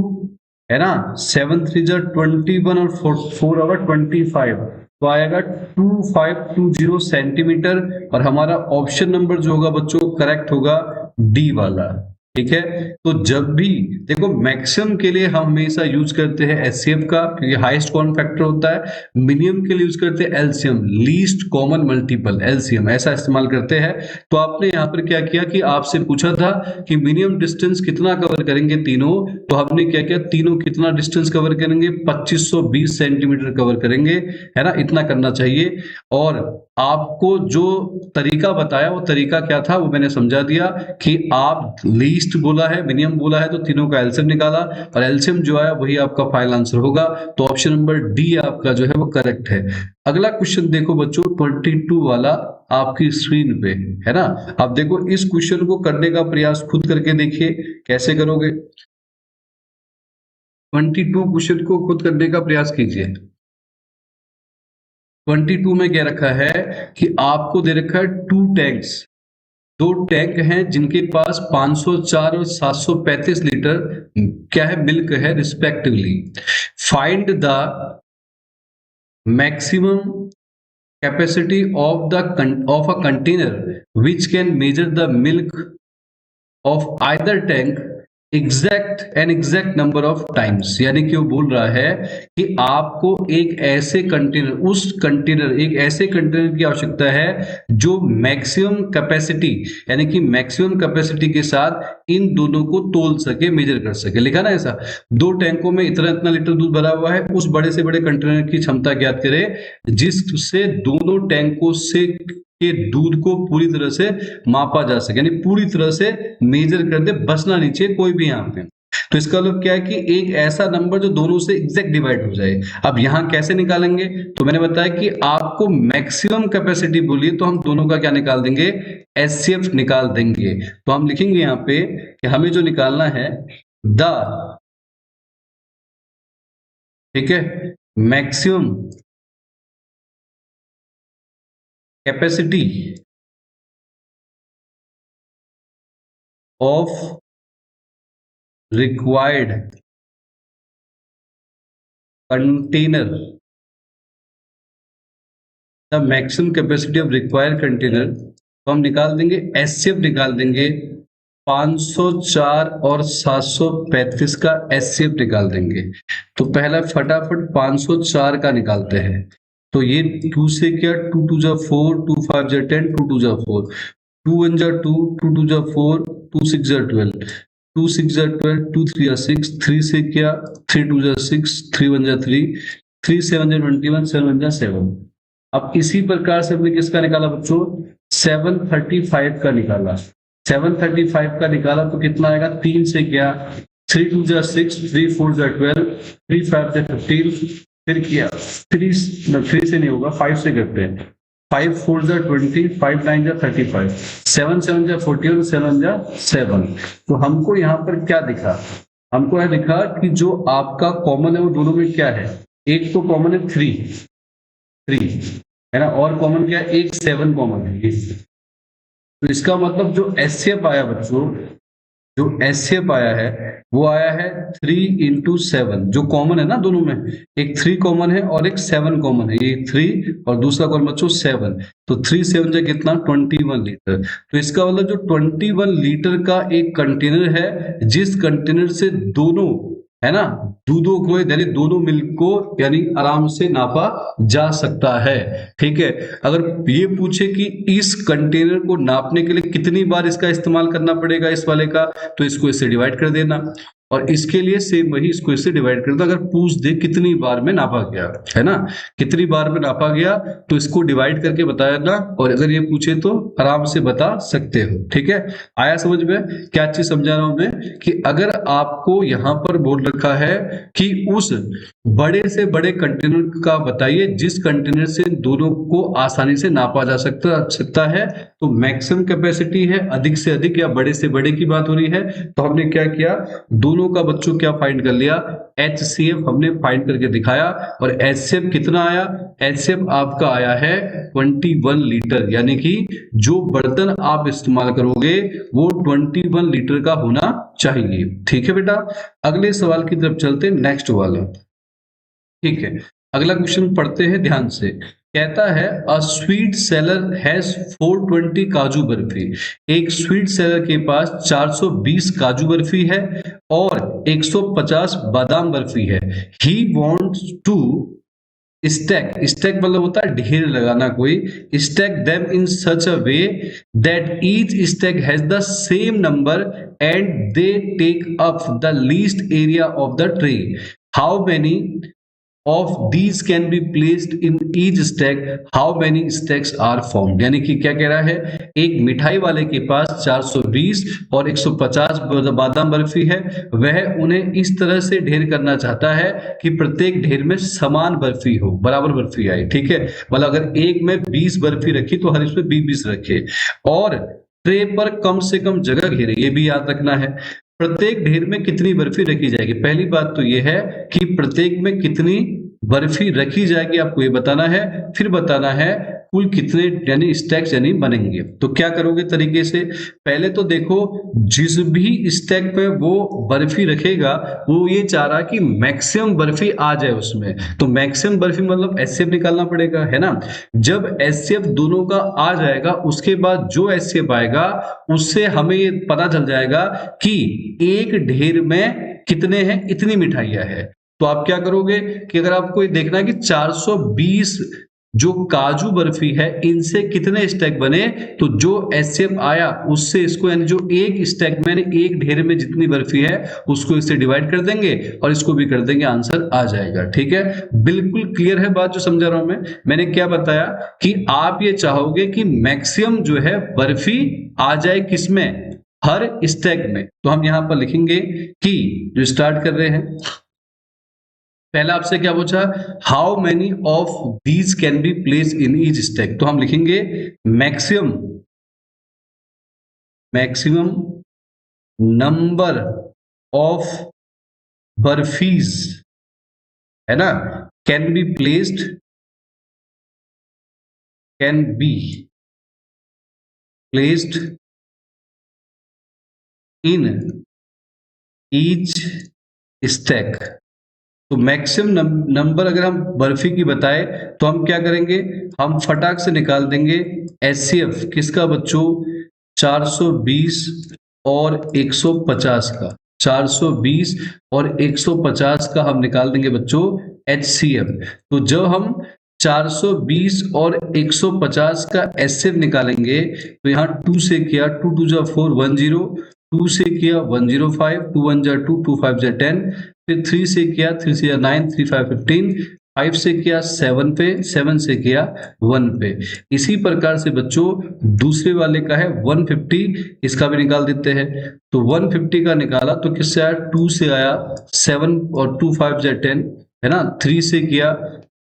है ना, 7 3 जा 21 और 4 होगा 25, तो आएगा 2520 सेंटीमीटर। और हमारा ऑप्शन नंबर जो होगा बच्चों करेक्ट होगा डी वाला। ठीक है, तो जब भी देखो मैक्सिमम के लिए हम हमेशा यूज करते हैं एचसीएफ का, क्योंकि हाईएस्ट कॉमन फैक्टर होता है। मिनिमम के लिए यूज करते हैं LCM, least common multiple, LCM ऐसा इस्तेमाल करते हैं। तो आपने यहाँ पर क्या किया कि आपसे पूछा था कि मिनिमम डिस्टेंस कितना कवर करेंगे तीनों, तो हमने क्या किया, तीनों कितना डिस्टेंस कवर करेंगे, 2520 सेंटीमीटर कवर करेंगे, है ना, इतना करना चाहिए। और आपको जो तरीका बताया वो तरीका क्या था वो मैंने समझा दिया कि आप लीस्ट बोला है, मिनिमम बोला है, तो तीनों का एलसीएम निकाला और एलसीएम जो आया वही आपका फाइनल आंसर होगा। तो ऑप्शन नंबर डी आपका जो है वो करेक्ट है। अगला क्वेश्चन देखो बच्चों 22 वाला आपकी स्क्रीन पे है ना। आप देखो इस क्वेश्चन को करने का प्रयास खुद करके देखिए कैसे करोगे। 22 क्वेश्चन को खुद करने का प्रयास कीजिए। 22 में क्या रखा है कि आपको दे रखा है 2 टैंक्स, दो टैंक हैं जिनके पास 504 और 735 लीटर क्या है, मिल्क है respectively. Find the maximum capacity of a container which can measure the milk of either tank exact number of times. यानी कि वो बोल रहा है कि आपको एक ऐसे कंटेनर की आवश्यकता है जो मैक्सिमम कैपेसिटी, यानी कि मैक्सिमम कैपेसिटी के साथ इन दोनों को तोल सके, मेजर कर सके। लिखा ना ऐसा, दो टैंकों में इतना इतना लीटर दूध भरा हुआ है, उस बड़े से बड़े कंटेनर की क्षमता ज्ञात करें जिससे दोनों टैंकों से के दूध को पूरी तरह से मापा जा सके, यानी पूरी तरह से मेजर कर दे, बचना नहीं चाहिए कोई भी यहाँ पे। तो इसका मतलब क्या है कि एक ऐसा नंबर जो दोनों से एग्जैक्ट डिवाइड हो जाए। अब यहाँ कैसे निकालेंगे, तो मैंने बताया कि आपको मैक्सिमम कैपेसिटी बोलिए तो हम दोनों का क्या निकाल देंगे, एचसीएफ निकाल देंगे। तो हम लिखेंगे यहाँ पे कि हमें जो निकालना है द, ठीक है, maximum capacity of required container, the maximum capacity of required container, तो हम निकाल देंगे एचसीएफ, निकाल देंगे 504 और 735 का एचसीएफ निकाल देंगे। तो पहला फटाफट 504 का निकालते हैं। तो ये 2 से क्या, 2 2 जा 4, 2 5 जा 10, 2 2 जा 4, 2 1 जा 2, 2 2 जा 4, 2 6 जा 12, 2 6 जा 12, 2 3 जा 6, 3 से क्या, 3 2 जा 6, 3 1 जा 3, 3 7 जा 21, 7 1 जा 7। अब इसी प्रकार से हमने किसका निकाला बच्चों, 735 का निकाला। 735 का निकाला तो कितना आएगा, 3 से क्या, 3 2 जा 6, 3 4 जा 12, 3 5 जा 15, फिर किया 3 से नहीं होगा, 5 से करते हैं, 5 4 जा 20, 5 9 जा 35, 7 7 जा 41, 7 जा 7। तो हमको यहाँ पर क्या दिखा, हमको यह दिखा कि जो आपका कॉमन है वो दोनों में क्या है, एक तो कॉमन है 3 है ना, और कॉमन क्या है, एक 7 कॉमन है। तो इसका मतलब जो एचसीएफ आया बच्चों, जो एचसीएफ आया है वो आया है 3 into 7, जो कॉमन है ना दोनों में, एक 3 कॉमन है और एक 7 कॉमन है, ये 3 और दूसरा कॉमन बच्चों 7। तो 3 7 जा कितना, 21 लीटर। तो इसका मतलब जो 21 लीटर का एक कंटेनर है, जिस कंटेनर से दोनों है ना दूधों को, यानी दोनों मिल्क को यानी आराम से नापा जा सकता है। ठीक है, अगर ये पूछे कि इस कंटेनर को नापने के लिए कितनी बार इसका इस्तेमाल करना पड़ेगा इस वाले का, तो इसको इससे डिवाइड कर देना, और इसके लिए सेम वही, इसको इससे डिवाइड कर दो। अगर पूछ दे कितनी बार में नापा गया है ना, कितनी बार में नापा गया, तो इसको डिवाइड करके बताया ना, और अगर ये पूछे तो आराम से बता सकते हो। ठीक है, आया समझ में क्या चीज समझा रहा हूं मैं, कि अगर आपको यहां पर बोल रखा है कि उस बड़े से बड़े कंटेनर का बताइए जिस कंटेनर से दोनों को आसानी से नापा जा सकता है, तो मैक्सिमम कैपेसिटी है, अधिक से अधिक या बड़े से बड़े की बात हो रही है, तो हमने क्या किया, दोनों का बच्चों क्या फाइंड कर लिया, एचसीएफ हमने फाइंड करके दिखाया। और एचसीएफ कितना आया, एचसीएफ आपका आया है 21 लीटर, यानी कि जो बर्तन आप इस्तेमाल करोगे वो 21 लीटर का होना चाहिए। ठीक है बेटा, अगले सवाल की तरफ चलते हैं, नेक्स्ट वाला। ठीक है, अगला क्वेश्चन पढ़ते हैं ध्यान से। कहता है अ स्वीट सेलर हैज 420 काजू बर्फी। एक स्वीट सेलर के पास 420 काजू बर्फी है और 150 बादाम बर्फी है। ही वांट्स टू स्टैक मतलब होता है ढेर लगाना, कोई stack them in such a way that each stack has the same number and they take up the least area of the tray. How many of these can be placed in each stack, how many stacks are formed। यानी कि क्या कह रहा है, एक मिठाई वाले के पास 420 और 150 बादाम बर्फी है, वह उन्हें इस तरह से ढेर करना चाहता है कि प्रत्येक ढेर में समान बर्फी हो, बराबर बर्फी आए। ठीक है, मतलब अगर एक में 20 बर्फी रखी तो हर इसमें 20 रखे, और ट्रे पर कम से कम जगह घेरे, ये भी याद रखना है। प्रत्येक ढेर में कितनी बर्फी रखी जाएगी, पहली बात तो यह है कि प्रत्येक में कितनी बर्फी रखी जाएगी आपको ये बताना है। फिर बताना है कुल कितने यानी स्टैक्स यानी बनेंगे। तो क्या करोगे तरीके से, पहले तो देखो जिस भी स्टैक पे वो बर्फी रखेगा वो ये चाह रहा कि मैक्सिमम बर्फी आ जाए उसमें, तो मैक्सिमम बर्फी मतलब एचसीएफ निकालना पड़ेगा, है ना। जब एचसीएफ दोनों का आ जाएगा उसके बाद जो एचसीएफ आएगा उससे हमें ये पता चल जाएगा कि एक ढेर में कितने हैं, इतनी मिठाइयां है। तो आप क्या करोगे कि अगर आपको ये देखना है कि 420 जो काजू बर्फी है इनसे कितने स्टैक बने, तो जो एचसीएफ आया उससे इसको यानी जो एक स्टैक में एक ढेर में जितनी बर्फी है उसको इससे डिवाइड कर देंगे और इसको भी कर देंगे, आंसर आ जाएगा। ठीक है, बिल्कुल क्लियर है बात जो समझा रहा हूं मैं। मैंने क्या बताया कि आप ये चाहोगे कि मैक्सिमम जो है बर्फी आ जाए किसमें, हर स्टैक में। तो हम यहां पर लिखेंगे कि जो स्टार्ट कर रहे हैं, पहला आपसे क्या पूछा, how many of these can be place in each stack. तो हम लिखेंगे मैक्सिमम नंबर ऑफ बर्फीज, है ना, can be placed in each stack. तो मैक्सिमम नंबर अगर हम बर्फी की बताए तो हम क्या करेंगे, हम फटाक से निकाल देंगे एचसीएफ किसका बच्चों, 420 और 150 का, 420 और 150 का हम निकाल देंगे बच्चों एचसीएफ। तो जब हम 420 और 150 का एचसीएफ निकालेंगे तो यहाँ 2 से किया, 2 2 जा 4 10, 2 से किया 105, 2 1 जा 2, 2 5 जा 10, फिर 3 से किया 3 से 9, 3 5 15, 5 से किया 7 पे, 7 से किया 1 पे। इसी प्रकार से बच्चों दूसरे वाले का है 150, इसका भी निकाल देते हैं। तो 150 का निकाला तो किससे आया, 2 से आया, 7 और 2 5 जा 10, है ना। 3 से किया,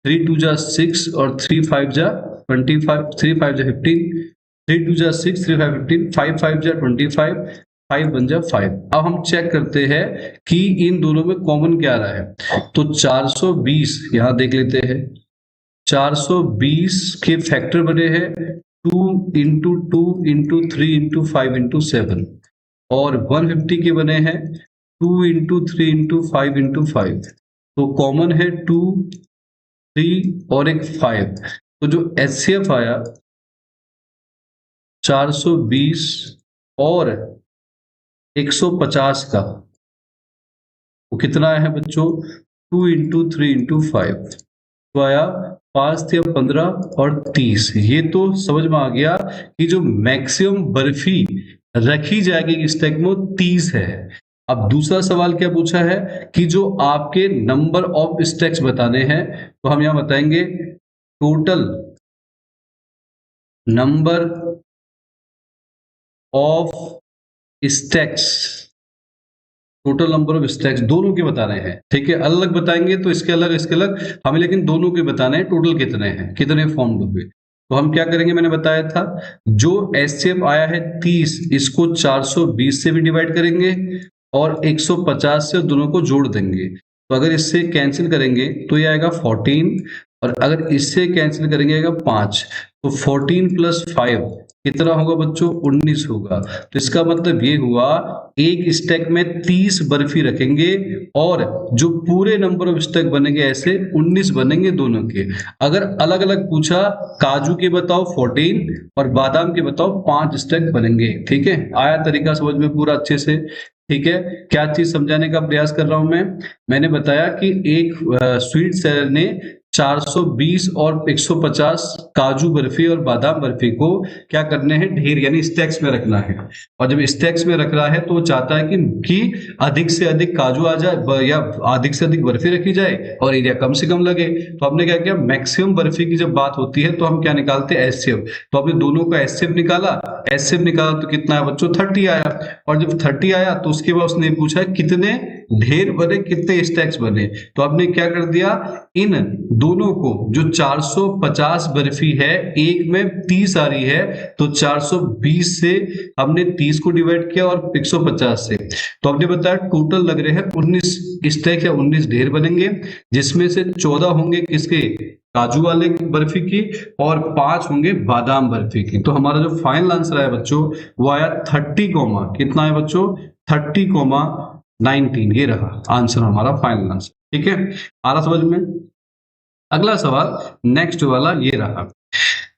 3 2 जा 6 और 3 5 जा 25, 3 5 जा 15, 3 2 जा 6, 3 5 15, 5 5 जा 25, 5 1 जा 5। अब हम चेक करते हैं कि इन दोनों में कॉमन क्या आ रहा है। तो 420 यहां देख लेते हैं, 420 के फैक्टर बने हैं 2 इंटू 2 इंटू 3 इंटू 5 इंटू 7, और 150 के बने हैं 2 इंटू 3 इंटू 5 इंटू 5। तो कॉमन है 2 3 और एक 5। तो जो एचसीएफ आया 420 और 150 का, वो कितना है बच्चों, 2 इंटू 3 इंटू 5, तो आया 5 से 15 और 30। ये तो समझ में आ गया कि जो मैक्सिमम बर्फी रखी जाएगी स्टैक में 30 है। अब दूसरा सवाल क्या पूछा है कि जो आपके नंबर ऑफ स्टैक्स बताने हैं, तो हम यहां बताएंगे total number of stacks, total number of stacks दोनों के बता रहे हैं। ठीक है, अलग बताएंगे तो इसके अलग इसके अलग, हमें लेकिन दोनों के बताने हैं टोटल कितने हैं, कितने फॉर्म हुए। तो हम क्या करेंगे, मैंने बताया था जो एचसीएफ आया है 30, इसको 420 से भी डिवाइड करेंगे और 150 से दोनों को जोड़ देंगे। तो अगर इससे कैंसिल करेंगे तो ये आएगा 14, और अगर इससे कैंसिल करेंगे आएगा 5। तो 14 प्लस 5 कितना होगा बच्चों, 19 होगा। तो इसका मतलब ये हुआ एक स्टैक में 30 बर्फी रखेंगे और जो पूरे नंबर ऑफ स्टैक बनेंगे ऐसे 19 बनेंगे दोनों के। अगर अलग अलग पूछा, काजू के बताओ 14 और बादाम के बताओ 5 स्टैक बनेंगे। ठीक है, आया तरीका समझ में पूरा अच्छे से। ठीक है, क्या चीज समझाने का प्रयास कर रहा हूं मैंने बताया कि एक स्वीट सेलर ने 420 और 150 काजू बर्फी और बादाम बर्फी को क्या करने हैं, ढेर यानी स्टैक्स में रखना है। और जब स्टैक्स में रख रहा है तो वो चाहता है कि अधिक से अधिक काजू आ जाए या अधिक से अधिक बर्फी रखी जाए और एरिया कम से कम लगे। तो हमने क्या किया, मैक्सिमम बर्फी की जब बात होती है तो हम क्या निकालते हैं, एचसीएफ। तो हमने दोनों का एचसीएफ निकाला, तो कितना है बच्चों, 30 आया। और जब 30 आया तो उसके बाद उसने पूछा कितने ढेर बने, कितने स्टैक्स बने। तो हमने क्या कर दिया, इन दोनों को जो 450 बर्फी है एक में 30 आ रही है, तो 420 से हमने 30 को डिवाइड किया और 150 से। तो हमने बताया टोटल लग रहे हैं 19 स्टैक या 19 ढेर बनेंगे, जिसमें से 14 होंगे किसके, काजू वाले बर्फी की और 5 होंगे बादाम बर्फी की। तो हमारा जो फाइनल आंसर है बच्चों वो आया 30 कोमा, कितना है बच्चों 30,19, ये रहा आंसर हमारा फाइनल आंसर। ठीक है, आ रहा समझ में। अगला सवाल नेक्स्ट वाला ये रहा।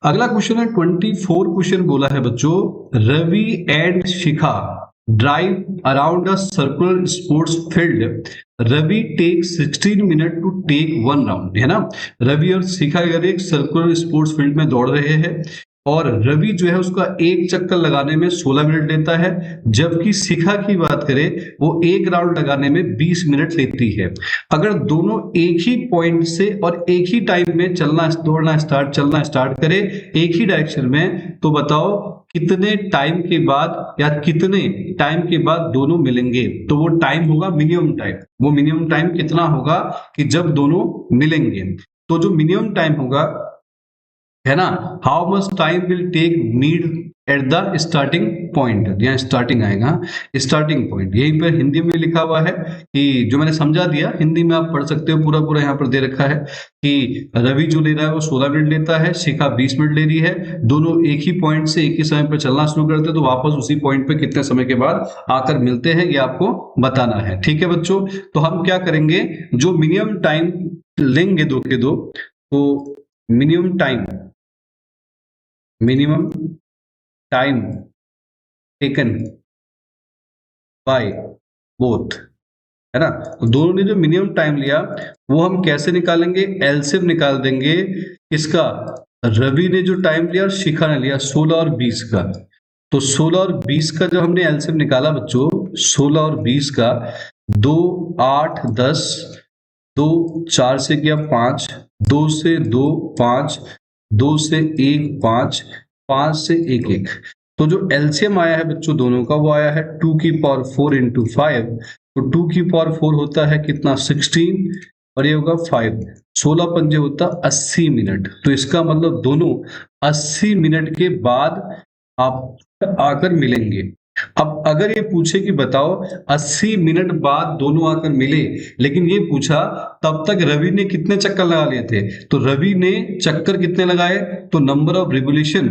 अगला क्वेश्चन है 24 क्वेश्चन बोला है बच्चों, Ravi and Shikha drive around a circular sports field, Ravi take 16 minute to take 1 round, है ना। रवि और शिखा अगर एक सर्कुलर स्पोर्ट्स फील्ड में दौड़ रहे हैं और रवि जो है उसका एक चक्कर लगाने में 16 मिनट लेता है, जबकि शिखा की बात करें वो एक राउंड लगाने में 20 मिनट लेती है। अगर दोनों एक ही पॉइंट से और एक ही टाइम में चलना स्टार्ट करे एक ही डायरेक्शन में, तो बताओ कितने टाइम के बाद या कितने टाइम के बाद दोनों मिलेंगे। तो वो टाइम होगा मिनिमम टाइम। वो मिनिमम टाइम कितना होगा कि जब दोनों मिलेंगे। तो जो मिनिमम टाइम होगा है ना, how much time will take meet at the starting point, यहाँ स्टार्टिंग आएगा, स्टार्टिंग पॉइंट यहीं पर हिंदी में लिखा हुआ है कि जो मैंने समझा दिया, हिंदी में आप पढ़ सकते हो, पूरा पूरा यहाँ पर दे रखा है कि रवि जो ले रहा है वो 16 मिनट लेता है, शिखा 20 मिनट ले रही है, दोनों एक ही पॉइंट से एक ही समय पर चलना शुरू करते हैं, तो वापस उसी पॉइंट पे कितने समय के बाद आकर मिलते हैं, ये आपको बताना है। ठीक है बच्चों, तो हम क्या करेंगे, जो मिनिमम टाइम लेंगे दो के दो, तो minimum time taken by both, है ना। तो दोनों ने जो मिनिमम टाइम लिया वो हम कैसे निकालेंगे, एलसीएम निकाल देंगे किसका, रवि ने जो टाइम लिया और शिखा ने लिया 16 और 20 का। तो 16 और 20 का जब हमने एलसीएम निकाला बच्चों, 16 और 20 का, 2 8 10, 2 4 से किया 5, 2 से 2 5, 2 से 1 5, 5 से 1 1। तो जो एलसीएम आया है बच्चों दोनों का वो आया है 2 की पावर 4 इंटू 5। तो 2 की पावर 4 होता है कितना 16 और ये होगा 5, 16 पंजे होता 80 मिनट। तो इसका मतलब दोनों 80 मिनट के बाद आप आकर मिलेंगे। अब अगर ये पूछे कि बताओ 80 मिनट बाद दोनों आकर मिले, लेकिन ये पूछा तब तक रवि ने कितने चक्कर लगा लिए थे, तो रवि ने चक्कर कितने लगाए, तो number of revolution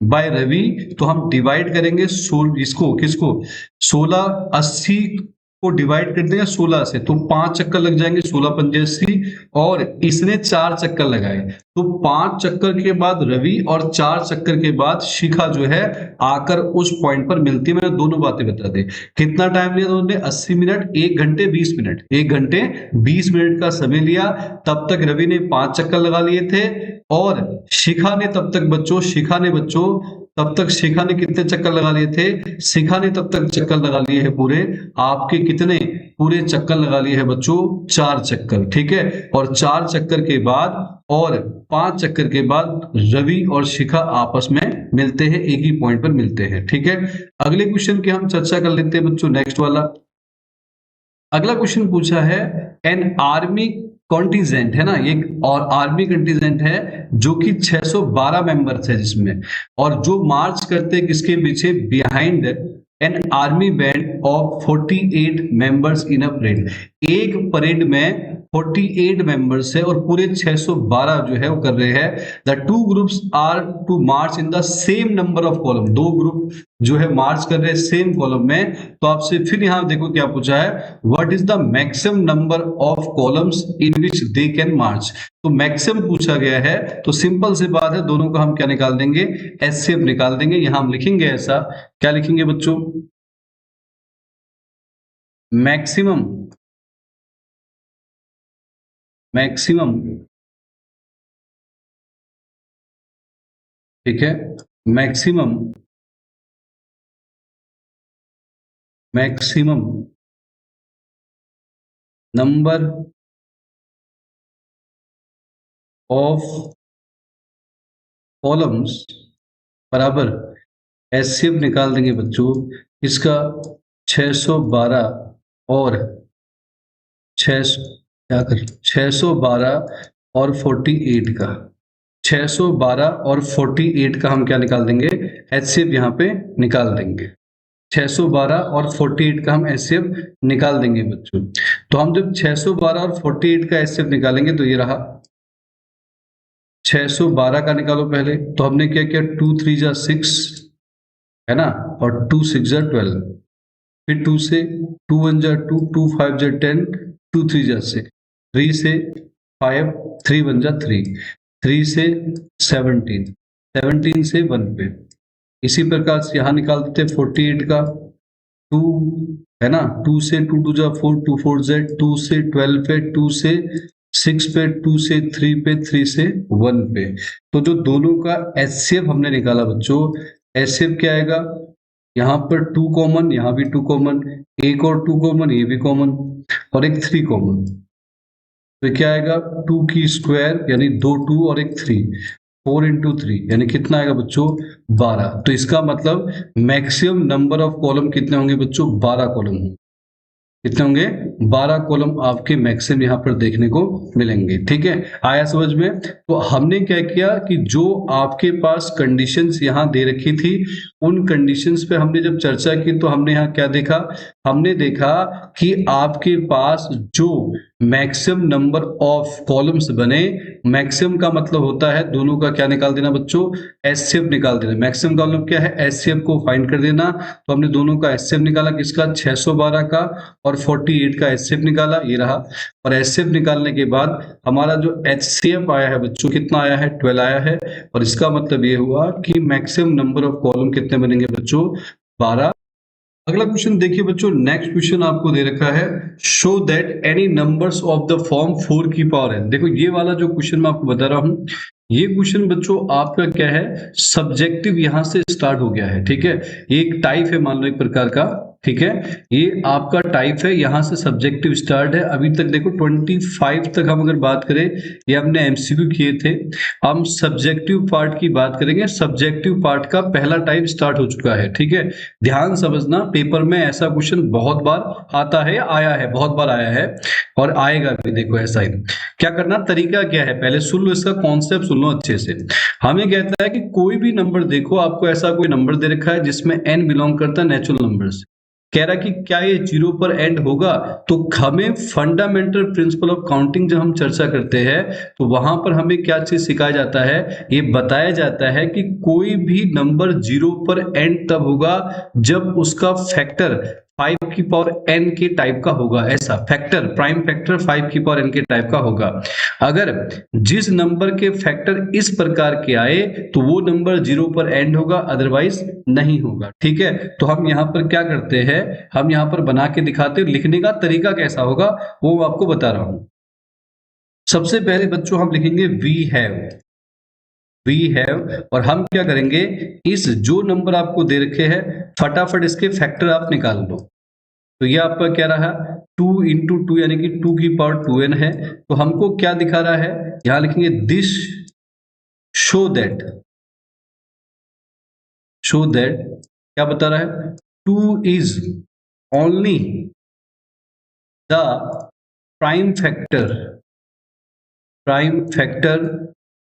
by Ravi, तो हम डिवाइड करेंगे इसको किसको 16, 80 को डिवाइड कर देंगे 16 से, तो 5 चक्कर लग जाएंगे, 16 पंजे 80, और इसने 4 चक्कर लगाए, तो 5 चक्कर के बाद रवि और 4 चक्कर के बाद शिखा जो है आकर उस पॉइंट पर मिलती है। मैंने दोनों बातें बता दी। कितना टाइम लिया उन्होंने 80 मिनट, 1 घंटे 20 मिनट, 1 घंटे 20 मिनट का समय लिया। तब तक रवि ने 5 चक्कर लगा लिए थे और शिखा ने तब तक बच्चों शिखा ने कितने चक्कर लगा लिए थे, शिखा ने तब तक चक्कर लगा लिए हैं पूरे आपके कितने, पूरे चक्कर लगा लिए हैं बच्चों 4 चक्कर। ठीक है, और 4 चक्कर के बाद और 5 चक्कर के बाद रवि और शिखा आपस में मिलते हैं, एक ही पॉइंट पर मिलते हैं। ठीक है, अगले क्वेश्चन की हम चर्चा कर लेते हैं बच्चों, नेक्स्ट वाला। अगला क्वेश्चन पूछा है एन आर्मी कॉन्टिजेंट, है ना, ये और आर्मी कंटिजेंट है जो कि 612 मेंबर्स है जिसमें, और जो मार्च करते हैं किसके पीछे, behind an army band of 48 members in a parade. एक परेड में 48 मेंबर्स है और पूरे 612 जो है वो कर रहे हैं। The 2 groups are to march in the same number of column, 2 group जो है मार्च कर रहे हैं सेम कॉलम में। तो आपसे फिर यहां देखो क्या पूछा है, what is the maximum number of columns in which they can march. तो मैक्सिमम पूछा गया है, तो सिंपल सी बात है, दोनों का हम क्या निकाल देंगे, एचसीएफ निकाल देंगे। यहां हम लिखेंगे ऐसा, क्या लिखेंगे बच्चों, मैक्सिमम ठीक है, मैक्सिमम नंबर ऑफ कॉलम्स बराबर एचसीएफ निकाल देंगे बच्चों इसका 612 और 612 और 48 का, 612 और 48 का हम क्या निकाल देंगे, एचसीएफ यहाँ पे निकाल देंगे। 612 और 48 का हम एचसीएफ निकाल देंगे बच्चों। तो हम जब 612 और 48 का एचसीएफ निकालेंगे तो ये रहा, 612 का निकालो पहले। तो हमने क्या किया, 2 3 जा 6 है ना, और 2 6 जा 12, फिर 2 से 2 1 जा 2, 2 5 जा 10, 2 3 जा 6, 3 से 5, 3 1 जा 3, 3 से 17, 17 से 1 पे। इसी प्रकार से यहाँ निकाल देते 48 का, 2 है ना, 2 से 2 2 जा 4, 2 4 जा 2 से 12 पे, 2 से 6 पे, 2 से 3 पे, 3 से 1 पे। तो जो दोनों का एचसीएफ हमने निकाला बच्चों, एचसीएफ क्या आएगा, यहाँ पर 2 कॉमन, यहाँ भी 2 कॉमन, एक और 2 कॉमन, ये भी कॉमन, और एक 3 कॉमन। तो क्या आएगा, 2 की स्क्वायर यानी 2 2 और एक 3, 4 इंटू 3 यानी कितना आएगा बच्चों, 12। तो इसका मतलब मैक्सिमम नंबर ऑफ कॉलम कितने होंगे बच्चों, 12 कॉलम होंगे। कितने होंगे, 12 कॉलम आपके मैक्सिमम यहाँ पर देखने को मिलेंगे। ठीक है, आया समझ में। तो हमने क्या किया कि जो आपके पास कंडीशंस यहाँ दे रखी थी, उन कंडीशंस पे हमने जब चर्चा की तो हमने यहाँ क्या देखा, हमने देखा कि आपके पास जो मैक्सिमम नंबर ऑफ कॉलम्स बने, मैक्सिमम का मतलब होता है दोनों का क्या निकाल देना बच्चों, एचसीएफ निकाल देना। मैक्सिमम का मतलब क्या है, एचसीएफ को फाइंड कर देना। तो हमने दोनों का एचसीएफ निकाला, किसका, 612 का और 48 का एचसीएफ निकाला, ये रहा। और एचसीएफ निकालने के बाद हमारा जो एचसीएफ आया है बच्चों, कितना आया है, 12 आया है। और इसका मतलब ये हुआ कि मैक्सिमम नंबर ऑफ कॉलम कितने बनेंगे बच्चों, 12। अगला क्वेश्चन देखिए बच्चों, नेक्स्ट क्वेश्चन आपको दे रखा है, show that any numbers of the form 4 की पावर n। देखो ये वाला जो क्वेश्चन मैं आपको बता रहा हूं, ये क्वेश्चन बच्चों आपका क्या है, सब्जेक्टिव यहां से स्टार्ट हो गया है। ठीक है, ये एक टाइप है, मान लो एक प्रकार का। ठीक है, ये आपका टाइप है, यहां से सब्जेक्टिव स्टार्ट है। अभी तक देखो 25 तक हम अगर बात करें, ये हमने एमसीक्यू किए थे। हम सब्जेक्टिव पार्ट की बात करेंगे, सब्जेक्टिव पार्ट का पहला टाइप स्टार्ट हो चुका है। ठीक है, ध्यान समझना, पेपर में ऐसा क्वेश्चन बहुत बार आता है, आया है, बहुत बार आया है और आएगा भी। देखो ऐसा ही क्या करना, तरीका क्या है, पहले सुन लो, इसका कॉन्सेप्ट सुन लो अच्छे से। हमें कहता है कि कोई भी नंबर देखो, आपको ऐसा कोई नंबर दे रखा है जिसमें n बिलोंग करता है नेचुरल नंबर से, कह रहा कि क्या ये 0 पर एंड होगा। तो हमें फंडामेंटल प्रिंसिपल ऑफ काउंटिंग जब हम चर्चा करते हैं तो वहां पर हमें क्या चीज सिखाया जाता है, ये बताया जाता है कि कोई भी नंबर 0 पर एंड तब होगा जब उसका फैक्टर 5 की पावर n के टाइप का होगा। ऐसा फैक्टर, प्राइम फैक्टर 5 की पावर n के टाइप का होगा। अगर जिस नंबर के फैक्टर इस प्रकार के आए तो वो नंबर 0 पर एंड होगा, अदरवाइज नहीं होगा। ठीक है, तो हम यहाँ पर क्या करते हैं, हम यहाँ पर बना के दिखाते हैं। लिखने का तरीका कैसा होगा वो मैं आपको बता रहा हूं। सबसे पहले बच्चों हम लिखेंगे वी हैव, और हम क्या करेंगे, इस जो नंबर आपको दे रखे हैं फटाफट इसके फैक्टर आप निकाल लो। तो ये आपका क्या रहा, 2 इंटू 2 यानी कि 2 की पावर 2n है। तो हमको क्या दिखा रहा है, यहां लिखेंगे दिस शो दैट क्या बता रहा है, 2 is only the prime factor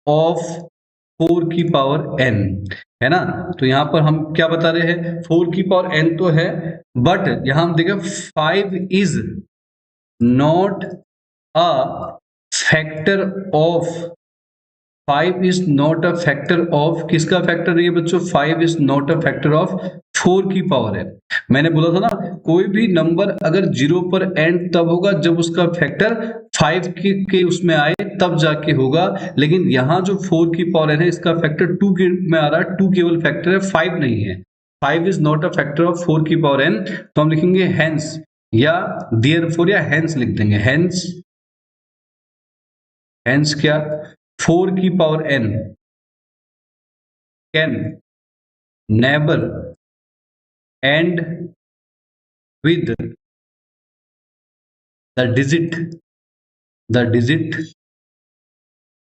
of 4 की पावर n, है ना। तो यहां पर हम क्या बता रहे हैं, 4 की पावर n तो है, बट यहां हम देखें 5 is not a factor of, 5 is not a factor of, किसका फैक्टर नहीं है बच्चों, 5 is not a factor of 4 की पावर है। मैंने बोला था ना, कोई भी नंबर अगर 0 पर एंड तब होगा जब उसका फैक्टर 5 के उसमें आए, तब जाके होगा। लेकिन यहाँ जो 4 की पावर है इसका फैक्टर 2 के में आ रहा है, 2 केवल फैक्टर है, 5 नहीं है। 5 is not a factor of 4 की पावर n। तो हम लिखेंगे हेंस या देयरफॉर या हेंस लिख देंगे। हेंस क्या, 4 की power n can never and with the digit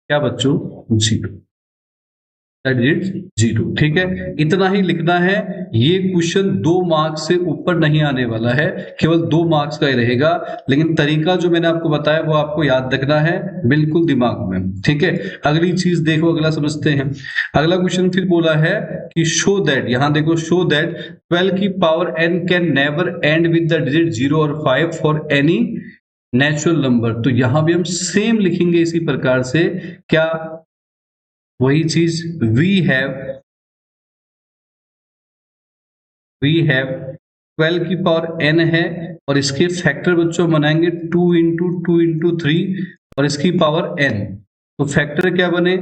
क्या बच्चों, 0, द डिजिट 0। ठीक है, इतना ही लिखना है। ये क्वेश्चन 2 मार्क्स से ऊपर नहीं आने वाला है, केवल 2 मार्क्स का ही रहेगा। लेकिन तरीका जो मैंने आपको बताया वो आपको याद रखना है बिल्कुल दिमाग में। ठीक है, अगली चीज देखो, अगला समझते हैं। अगला क्वेश्चन फिर बोला है कि शो दैट, यहां देखो, शो दैट 12 की power n can never and with the digit 0 और 5 फॉर एनी नेचुरल नंबर। तो यहां भी हम सेम लिखेंगे इसी प्रकार से, क्या वही चीज वी हैव 12 की पावर n है और इसके फैक्टर बच्चों बनाएंगे 2 into 2 into 3 और इसकी पावर n। तो फैक्टर क्या बने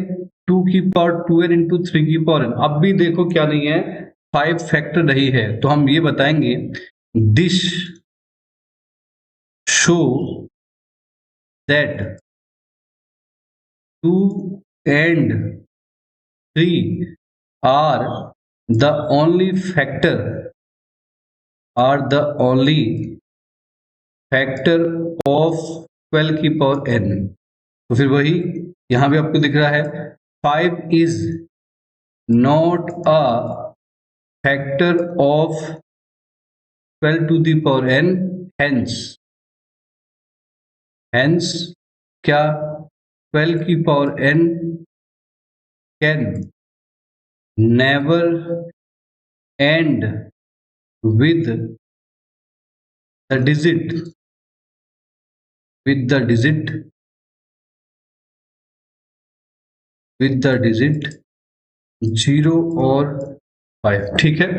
2 की पावर 2n into 3 की पावर n। अब भी देखो क्या नहीं है 5 फैक्टर नहीं है, तो हम ये बताएंगे this show that 2 and 3 are the only factor of 12 की पावर n। तो फिर वही यहां भी आपको दिख रहा है 5 is not a factor of 12 to the power n, hence क्या 12 की power n can never end with the digit 0 और 5। ठीक है,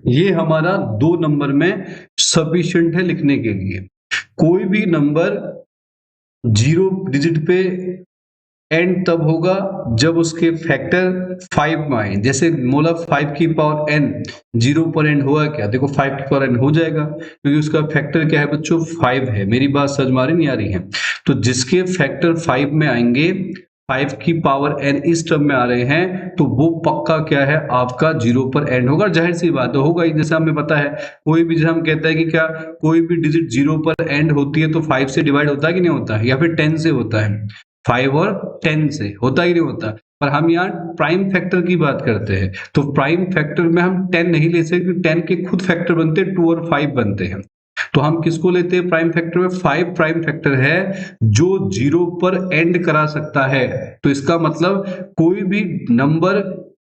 ये हमारा 2 नंबर में सफिशिएंट है लिखने के लिए। कोई भी नंबर 0 डिजिट पे एंड तब होगा जब उसके फैक्टर 5 में आए। जैसे मोला 5 की पावर n 0 पर एंड हुआ क्या, देखो 5 की पावर n हो जाएगा क्योंकि उसका फैक्टर क्या है बच्चों 5 है। मेरी बात समझ में आ रही नहीं आ रही है? तो जिसके फैक्टर 5 में आएंगे 5 की पावर n इस टर्म में आ रहे हैं तो वो पक्का क्या है आपका 0 पर एंड होगा। जाहिर सी बात होगा ही, जैसे हमें पता है कोई भी, जैसे हम कहते हैं कि क्या कोई भी डिजिट 0 पर एंड होती है तो 5 से डिवाइड होता है कि नहीं होता है, या फिर 10 से होता है। 5 और 10 से होता ही नहीं होता। पर हम यहाँ प्राइम फैक्टर की बात करते हैं तो प्राइम फैक्टर में हम 10 नहीं ले सकते क्योंकि 10 के खुद फैक्टर बनते हैं 2 और 5 बनते हैं। तो हम किसको लेते हैं प्राइम फैक्टर में? 5 प्राइम फैक्टर है जो 0 पर एंड करा सकता है। तो इसका मतलब कोई भी नंबर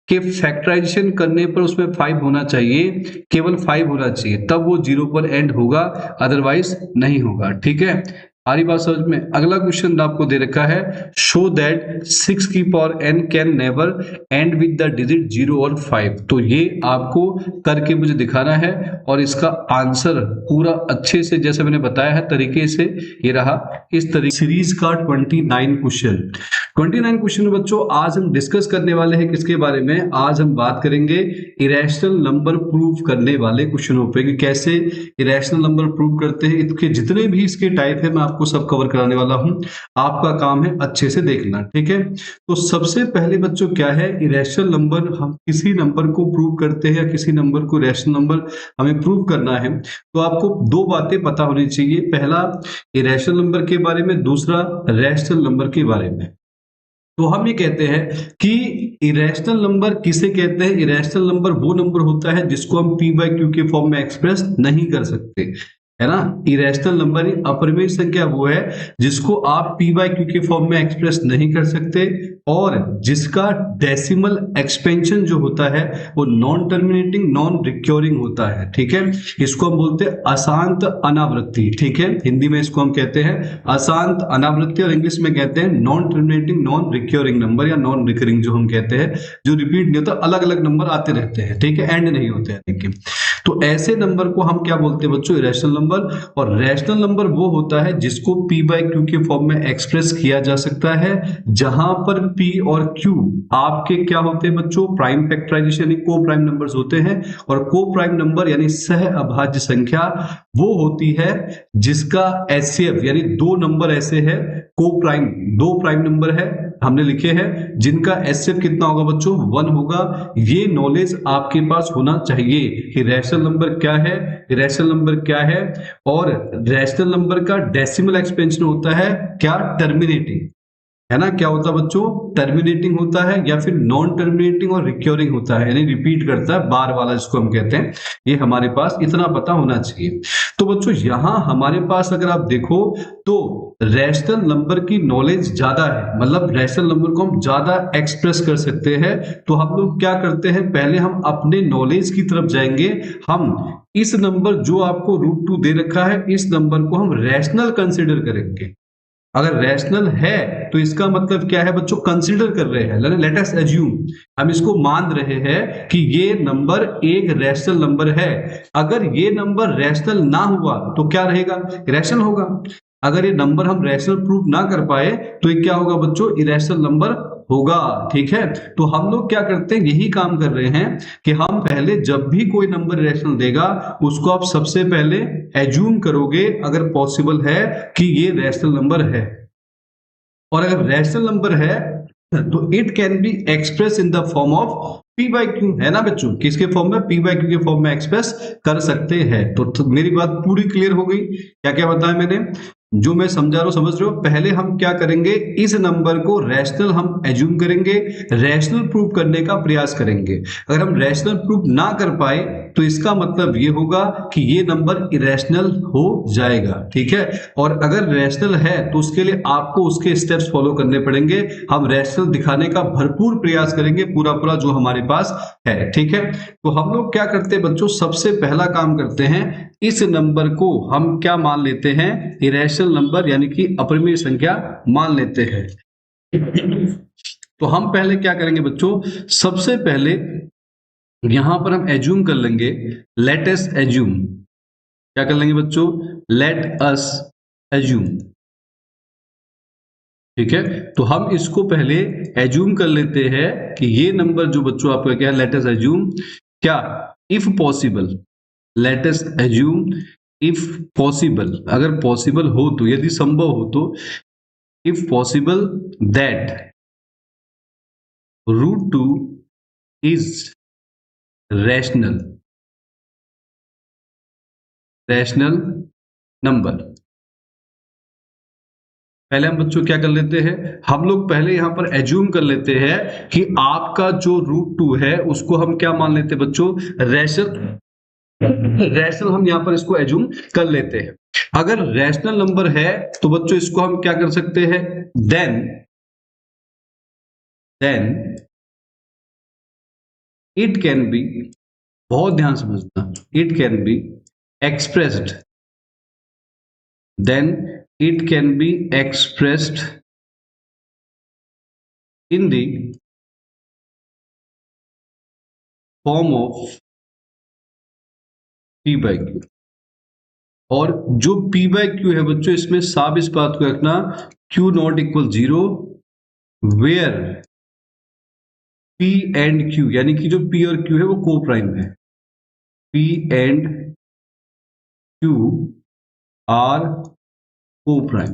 के फैक्टराइजेशन करने पर उसमें 5 होना चाहिए, केवल 5 होना चाहिए, तब वो 0 पर एंड होगा, अदरवाइज नहीं होगा। ठीक है, सारी बात समझ में। अगला क्वेश्चन आपको दे रखा है शो दैट 6 की power n can never and with the digit 0 और 5। तो ये आपको करके मुझे दिखाना है और इसका आंसर पूरा अच्छे से जैसे मैंने बताया है तरीके से ये रहा। इस तरीके सीरीज का 29 क्वेश्चन में बच्चों आज हम डिस्कस करने वाले हैं किसके बारे में? आज हम बात करेंगे इरेशनल नंबर प्रूव करने वाले क्वेश्चनों पे कि कैसे इरेशनल नंबर प्रूव करते हैं। इसके जितने भी इसके टाइप है मैं आपको सब कवर कराने वाला हूं, आपका काम है अच्छे से देखना। ठीक है, तो सबसे पहले बच्चों क्या है इरेशनल नंबर? हम किसी नंबर को प्रूव करते हैं या किसी नंबर को इरेशनल नंबर हमें प्रूव करना है तो आपको 2 बातें पता होनी चाहिए। पहला इरेशनल नंबर के बारे में, दूसरा रैशनल नंबर के बारे में। तो हम ये कहते हैं कि इरेशनल नंबर किसे कहते हैं? इरेशनल नंबर वो नंबर होता है जिसको हम p बाय क्यू के फॉर्म में एक्सप्रेस नहीं कर सकते, है ना। इरेशनल नंबर अपरिमेय संख्या वो है जिसको आप p बाय क्यू के फॉर्म में एक्सप्रेस नहीं कर सकते और जिसका डेसिमल एक्सपेंशन जो होता है वो नॉन टर्मिनेटिंग नॉन रिक्योरिंग होता है। ठीक है, इसको हम बोलते हैं अशांत अनावृत्ति। ठीक है, हिंदी में इसको हम कहते हैं अशांत अनावृत्ति और इंग्लिश में कहते हैं non terminating non recurring number या नॉन रिकरिंग जो हम कहते हैं, जो रिपीट नहीं होता, अलग अलग नंबर आते रहते हैं। ठीक है, एंड नहीं होते हैं। ठीक है, तो ऐसे नंबर को हम क्या बोलते हैं बच्चों? Irrational number. और रैशनल नंबर वो होता है जिसको p बाय क्यू के फॉर्म में एक्सप्रेस किया जा सकता है, जहां पर p और q आपके क्या होते हैं बच्चों? प्राइम फैक्टराइजेशन यानी को प्राइम नंबर्स होते हैं। और को प्राइम नंबर यानी सह अभाज्य संख्या वो होती है जिसका HCF यानी 2 नंबर ऐसे है को प्राइम, 2 प्राइम नंबर है हमने लिखे हैं जिनका HCF कितना होगा बच्चों? 1 होगा। ये नॉलेज आपके पास होना चाहिए कि रैशनल नंबर क्या है, इरेशनल नंबर क्या है। और रैशनल नंबर का डेसिमल एक्सपेंशन होता है क्या? टर्मिनेटिंग, है ना। क्या होता है बच्चों? टर्मिनेटिंग होता है या फिर नॉन टर्मिनेटिंग और रिक्योरिंग होता है यानी रिपीट करता है, बार वाला जिसको हम कहते हैं। ये हमारे पास इतना पता होना चाहिए। तो बच्चों यहां हमारे पास अगर आप देखो तो रैशनल नंबर की नॉलेज ज्यादा है, मतलब रैशनल नंबर को हम ज्यादा एक्सप्रेस कर सकते हैं। तो हम लोग क्या करते हैं, पहले हम अपने नॉलेज की तरफ जाएंगे। हम इस नंबर जो आपको √2 दे रखा है इस नंबर को हम रैशनल कंसिडर करेंगे। अगर रैशनल है तो इसका मतलब क्या है बच्चों, कंसीडर कर रहे हैं, लेट अस अज्यूम, हम इसको मान रहे हैं कि ये नंबर एक रैशनल नंबर है। अगर ये नंबर रैशनल ना हुआ तो क्या रहेगा, इरेशनल होगा। अगर ये नंबर हम रैशनल प्रूव ना कर पाए तो ये क्या होगा बच्चों, इरेशनल नंबर होगा। ठीक है, तो हम लोग क्या करते हैं, यही काम कर रहे हैं कि हम पहले जब भी कोई नंबर रैशनल देगा उसको आप सबसे पहले एज्यूम करोगे, अगर पॉसिबल है, कि ये रैशनल नंबर है। और अगर रैशनल नंबर है तो it can be express in the form of P by Q, है ना बच्चों, किसके फॉर्म में, पी बाई क्यू के फॉर्म में एक्सप्रेस कर सकते हैं। तो मेरी बात पूरी क्लियर हो गई, क्या क्या बताया मैंने, जो मैं समझा रहा हूं समझ रहे हो। पहले हम क्या करेंगे, इस नंबर को रैशनल हम एज्यूम करेंगे, रैशनल प्रूव करने का प्रयास करेंगे। अगर हम रैशनल प्रूव ना कर पाए तो इसका मतलब ये होगा कि ये नंबर इरेशनल हो जाएगा। ठीक है, और अगर रैशनल है तो उसके लिए आपको उसके स्टेप्स फॉलो करने पड़ेंगे। हम रैशनल दिखाने का भरपूर प्रयास करेंगे, पूरा पूरा जो हमारे पास है। ठीक है, तो हम लोग क्या करते हैं बच्चों, सबसे पहला काम करते हैं, इस नंबर को हम क्या मान लेते हैं, इरेशनल नंबर यानी कि अपरिमेय संख्या मान लेते हैं। तो हम पहले क्या करेंगे बच्चों, सबसे पहले यहां पर हम एज्यूम कर लेंगे, लेट अस एज्यूम, क्या कर लेंगे बच्चों, लेट अस एज्यूम। ठीक है, तो हम इसको पहले एज्यूम कर लेते हैं कि ये नंबर जो बच्चों आपका क्या है, लेट अस एज्यूम, क्या, if possible, let us assume if possible, अगर पॉसिबल हो तो, यदि संभव हो तो, if possible that root two is rational, rational number. पहले हम बच्चों क्या कर लेते हैं, हम लोग पहले यहां पर एज्यूम कर लेते हैं कि आपका जो रूट टू है उसको हम क्या मान लेते हैं बच्चों, रैशनल, रैशनल हम यहां पर इसको एज्यूम कर लेते हैं। अगर रैशनल नंबर है तो बच्चों इसको हम क्या कर सकते हैं, देन इट कैन बी, बहुत ध्यान समझना, it can be expressed, then it can be expressed in the form of P by Q. और जो पी बाई क्यू है बच्चों, इसमें साफ इस बात को रखना, Q not equal zero, where P and Q, यानी कि जो पी और क्यू है वो को प्राइम है, पी एंड क्यू आर को प्राइम।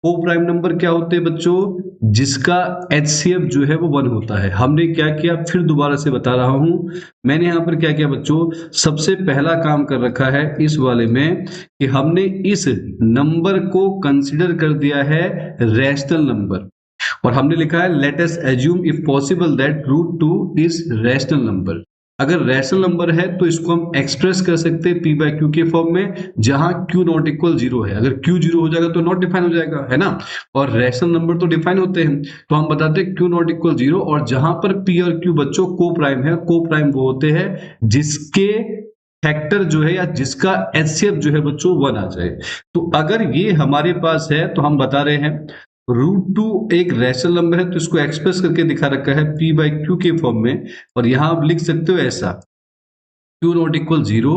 को प्राइम नंबर क्या होते हैं बच्चों, जिसका एचसीएफ जो है वो 1 होता है। हमने क्या किया, फिर दोबारा से बता रहा हूं, मैंने यहां पर क्या किया बच्चों, सबसे पहला काम कर रखा है इस वाले में कि हमने इस नंबर को कंसीडर कर दिया है रैशनल नंबर, और हमने लिखा है let us assume if possible that root two is rational number. अगर रैशनल नंबर है तो इसको हम एक्सप्रेस कर सकते हैं पी बाई क्यू के फॉर्म में, जहां क्यू नॉट इक्वल जीरो है। अगर क्यू जीरो हो जाएगा तो नॉट डिफाइन हो जाएगा, है ना, और रैशनल नंबर तो डिफाइन होते हैं, तो हम बताते हैं क्यू नॉट इक्वल जीरो, और जहां पर पी और क्यू बच्चों को प्राइम है, को प्राइम वो होते हैं जिसके फैक्टर जो है या जिसका एचसीएफ जो है बच्चों 1 आ जाए। तो अगर ये हमारे पास है तो हम बता रहे हैं रूट टू एक रैशनल नंबर है, तो इसको एक्सप्रेस करके दिखा रखा है पी बाई क्यू के फॉर्म में, और यहां आप लिख सकते हो ऐसा, क्यू नॉट इक्वल जीरो,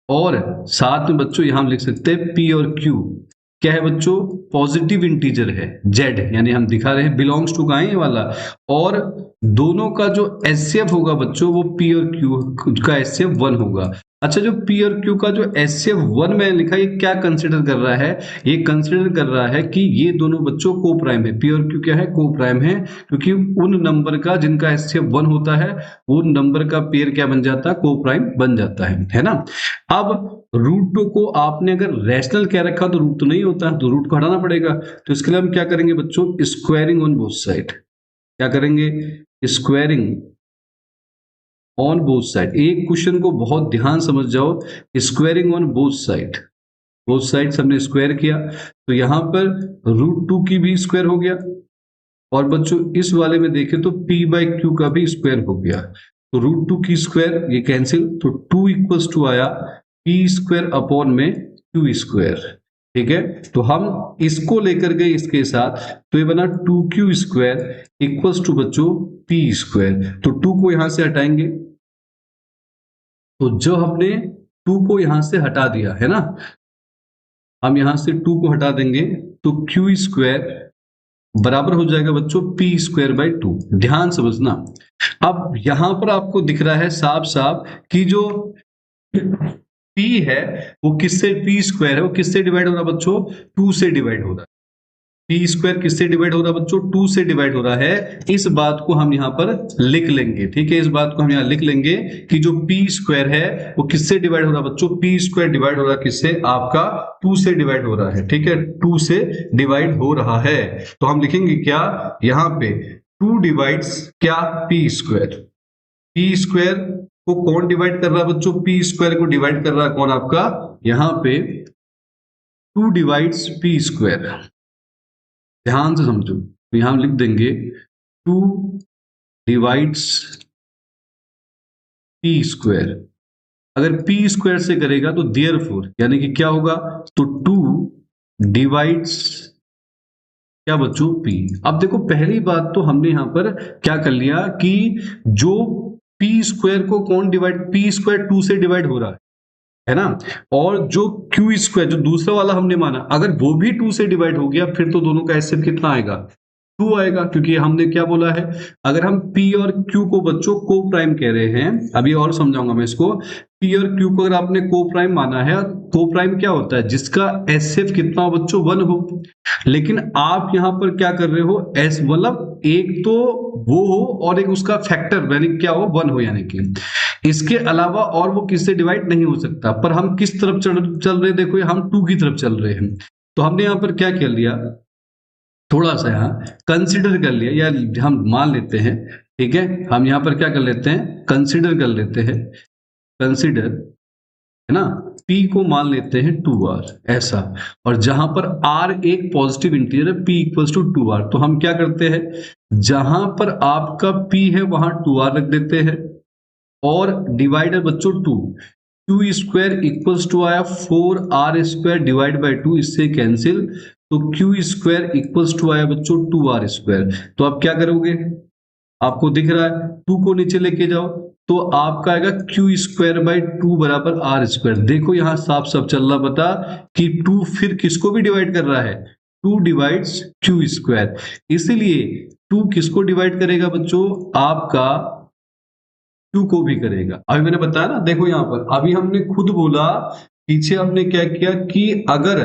और साथ में बच्चों यहां हम लिख सकते हैं पी और क्यू क्या है बच्चों, पॉजिटिव इंटीजर है, जेड, यानी हम दिखा रहे हैं बिलोंग्स टू का है ये वाला, और दोनों का जो एचसीएफ होगा बच्चों वो पी और क्यू का एचसीएफ 1 होगा। अच्छा, जो पी और क्यू का जो एचसीएफ 1 में लिखा है, ये क्या कंसीडर कर रहा है, ये कंसीडर कर रहा है कि ये दोनों बच्चों को प्राइम है, पी और क्यू क्या है, को प्राइम है, क्योंकि उन नंबर का जिनका एचसीएफ 1 होता है वो नंबर का पेयर क्या बन जाता है, को प्राइम बन जाता है ना। अब रूट टू को आपने अगर रैशनल क्या रखा तो रूट तो नहीं होता, तो रूट को हटाना पड़ेगा, तो इसके लिए हम क्या करेंगे बच्चों, स्क्वायरिंग ऑन बोथ साइड, क्या करेंगे, स्क्वायरिंग ऑन बोथ साइड। एक क्वेश्चन को बहुत ध्यान समझ जाओ, squaring on both side, both side हमने स्क्वायर किया, तो यहां पर रूट टू की भी स्क्वायर हो गया, और बच्चों इस वाले में देखें तो पी बाई क्यू का भी स्क्वायर हो गया, तो रूट टू की स्क्वायर ये कैंसिल, तो टू इक्वल्स टू आया पी स्क्वायर अपॉन में क्यू स्क्वायर। ठीक है, तो हम इसको लेकर गए इसके साथ, तो ये बना 2q स्क्वायर इक्वल्स टू बच्चों p स्क्वायर। तो 2 को यहां से हटाएंगे, तो जो हमने 2 को यहां से हटा दिया है ना, हम यहां से 2 को हटा देंगे तो q स्क्वायर बराबर हो जाएगा बच्चों p स्क्वायर बाई 2। ध्यान समझना, अब यहां पर आपको दिख रहा है साफ साफ कि जो p है वो किससे, p स्क्वायर है वो किससे डिवाइड हो रहा है बच्चों, 2 से डिवाइड हो रहा है। p स्क्वायर किससे डिवाइड हो रहा है बच्चों, 2 से डिवाइड हो रहा है। इस बात को हम यहां पर लिख लेंगे, ठीक है, इस बात को हम यहां लिख लेंगे कि जो p स्क्वायर है वो किससे डिवाइड हो रहा है बच्चों, p स्क्वायर डिवाइड हो रहा है किससे, आपका 2 से डिवाइड हो रहा है, ठीक है, 2 से डिवाइड हो रहा है। तो हम लिखेंगे क्या यहां पे, 2 डिवाइड्स क्या, p स्क्वायर। p स्क्वायर को कौन डिवाइड कर रहा है बच्चों, p स्क्वायर को डिवाइड कर रहा है कौन, आपका यहां पे 2 डिवाइड्स p स्क्वायर। ध्यान से समझो, तो यहां लिख देंगे 2 डिवाइड्स p स्क्वायर। अगर p स्क्वायर से करेगा तो देयरफॉर यानी कि क्या होगा, तो 2 डिवाइड्स क्या बच्चों, p। अब देखो पहली बात तो हमने यहां पर क्या कर लिया कि जो p स्क्वायर को कौन डिवाइड, p स्क्वायर 2 से डिवाइड हो रहा है ना, और जो q स्क्वायर जो दूसरा वाला हमने माना अगर वो भी 2 से डिवाइड हो गया, फिर तो दोनों का एचसीएफ कितना आएगा, 2 आएगा, क्योंकि हमने क्या बोला है, अगर हम p और q को बच्चों को प्राइम कह रहे हैं, अभी और समझाऊंगा मैं इसको, p और q को अगर आपने को प्राइम माना है, को प्राइम क्या होता है, जिसका एचसीएफ कितना हो बच्चों, 1 हो। लेकिन आप यहां पर क्या कर रहे हो, एस मतलब एक तो वो हो और एक उसका फैक्टर यानी क्या हो, 1 हो, यानी कि इसके अलावा और वो किससे डिवाइड नहीं हो सकता। पर हम किस तरफ चल रहे हैं, देखो हम 2 की तरफ चल रहे हैं, तो हमने यहां पर क्या कर लिया, थोड़ा सा यहाँ कंसिडर कर लिया, या हम मान लेते हैं, ठीक है, हम यहां पर क्या कर लेते हैं, कंसिडर कर लेते हैं, कंसिडर है ना, p को मान लेते हैं 2r ऐसा, और जहां पर r एक पॉजिटिव इंटीजर है, p इक्वल्स टू 2r, तो हम क्या करते हैं, जहां पर आपका p है वहां 2r रख देते हैं, और डिवाइडर बच्चों 2, q स्क्वायर इक्वल्स टू आया 4r स्क्वायर डिवाइड बाई 2, इससे कैंसिल, तो q स्क्वायर इक्वल्स टू आया बच्चों 2r स्क्वायर। तो आप क्या करोगे, आपको दिख रहा है 2 को नीचे लेके जाओ, तो आपका आएगा q स्क्वायर बाई 2 बराबर r स्क्वायर। देखो यहां साफ साफ चल रहा पता कि 2 फिर किसको भी डिवाइड कर रहा है, 2 डिवाइड्स q स्क्वायर, इसीलिए 2 किसको डिवाइड करेगा बच्चों, आपका q को भी करेगा। अभी मैंने बताया ना, देखो यहां पर अभी हमने खुद बोला, पीछे हमने क्या किया कि अगर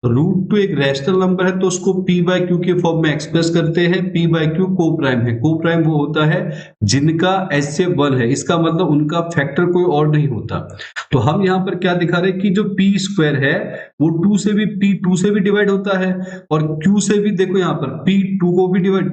√2 एक रैशनल नंबर है तो उसको p बाय q के फॉर्म में एक्सप्रेस करते हैं। p बाय q को प्राइम है, को प्राइम वो होता है जिनका एचसीएफ 1 है, इसका मतलब उनका फैक्टर कोई और नहीं होता। तो हम यहाँ पर क्या दिखा रहे हैं कि जो p स्क्वायर है वो 2 से भी, p 2 से भी डिवाइड होता है, और q से भी, देखो यहाँ पर p 2 को भी डिवाइड,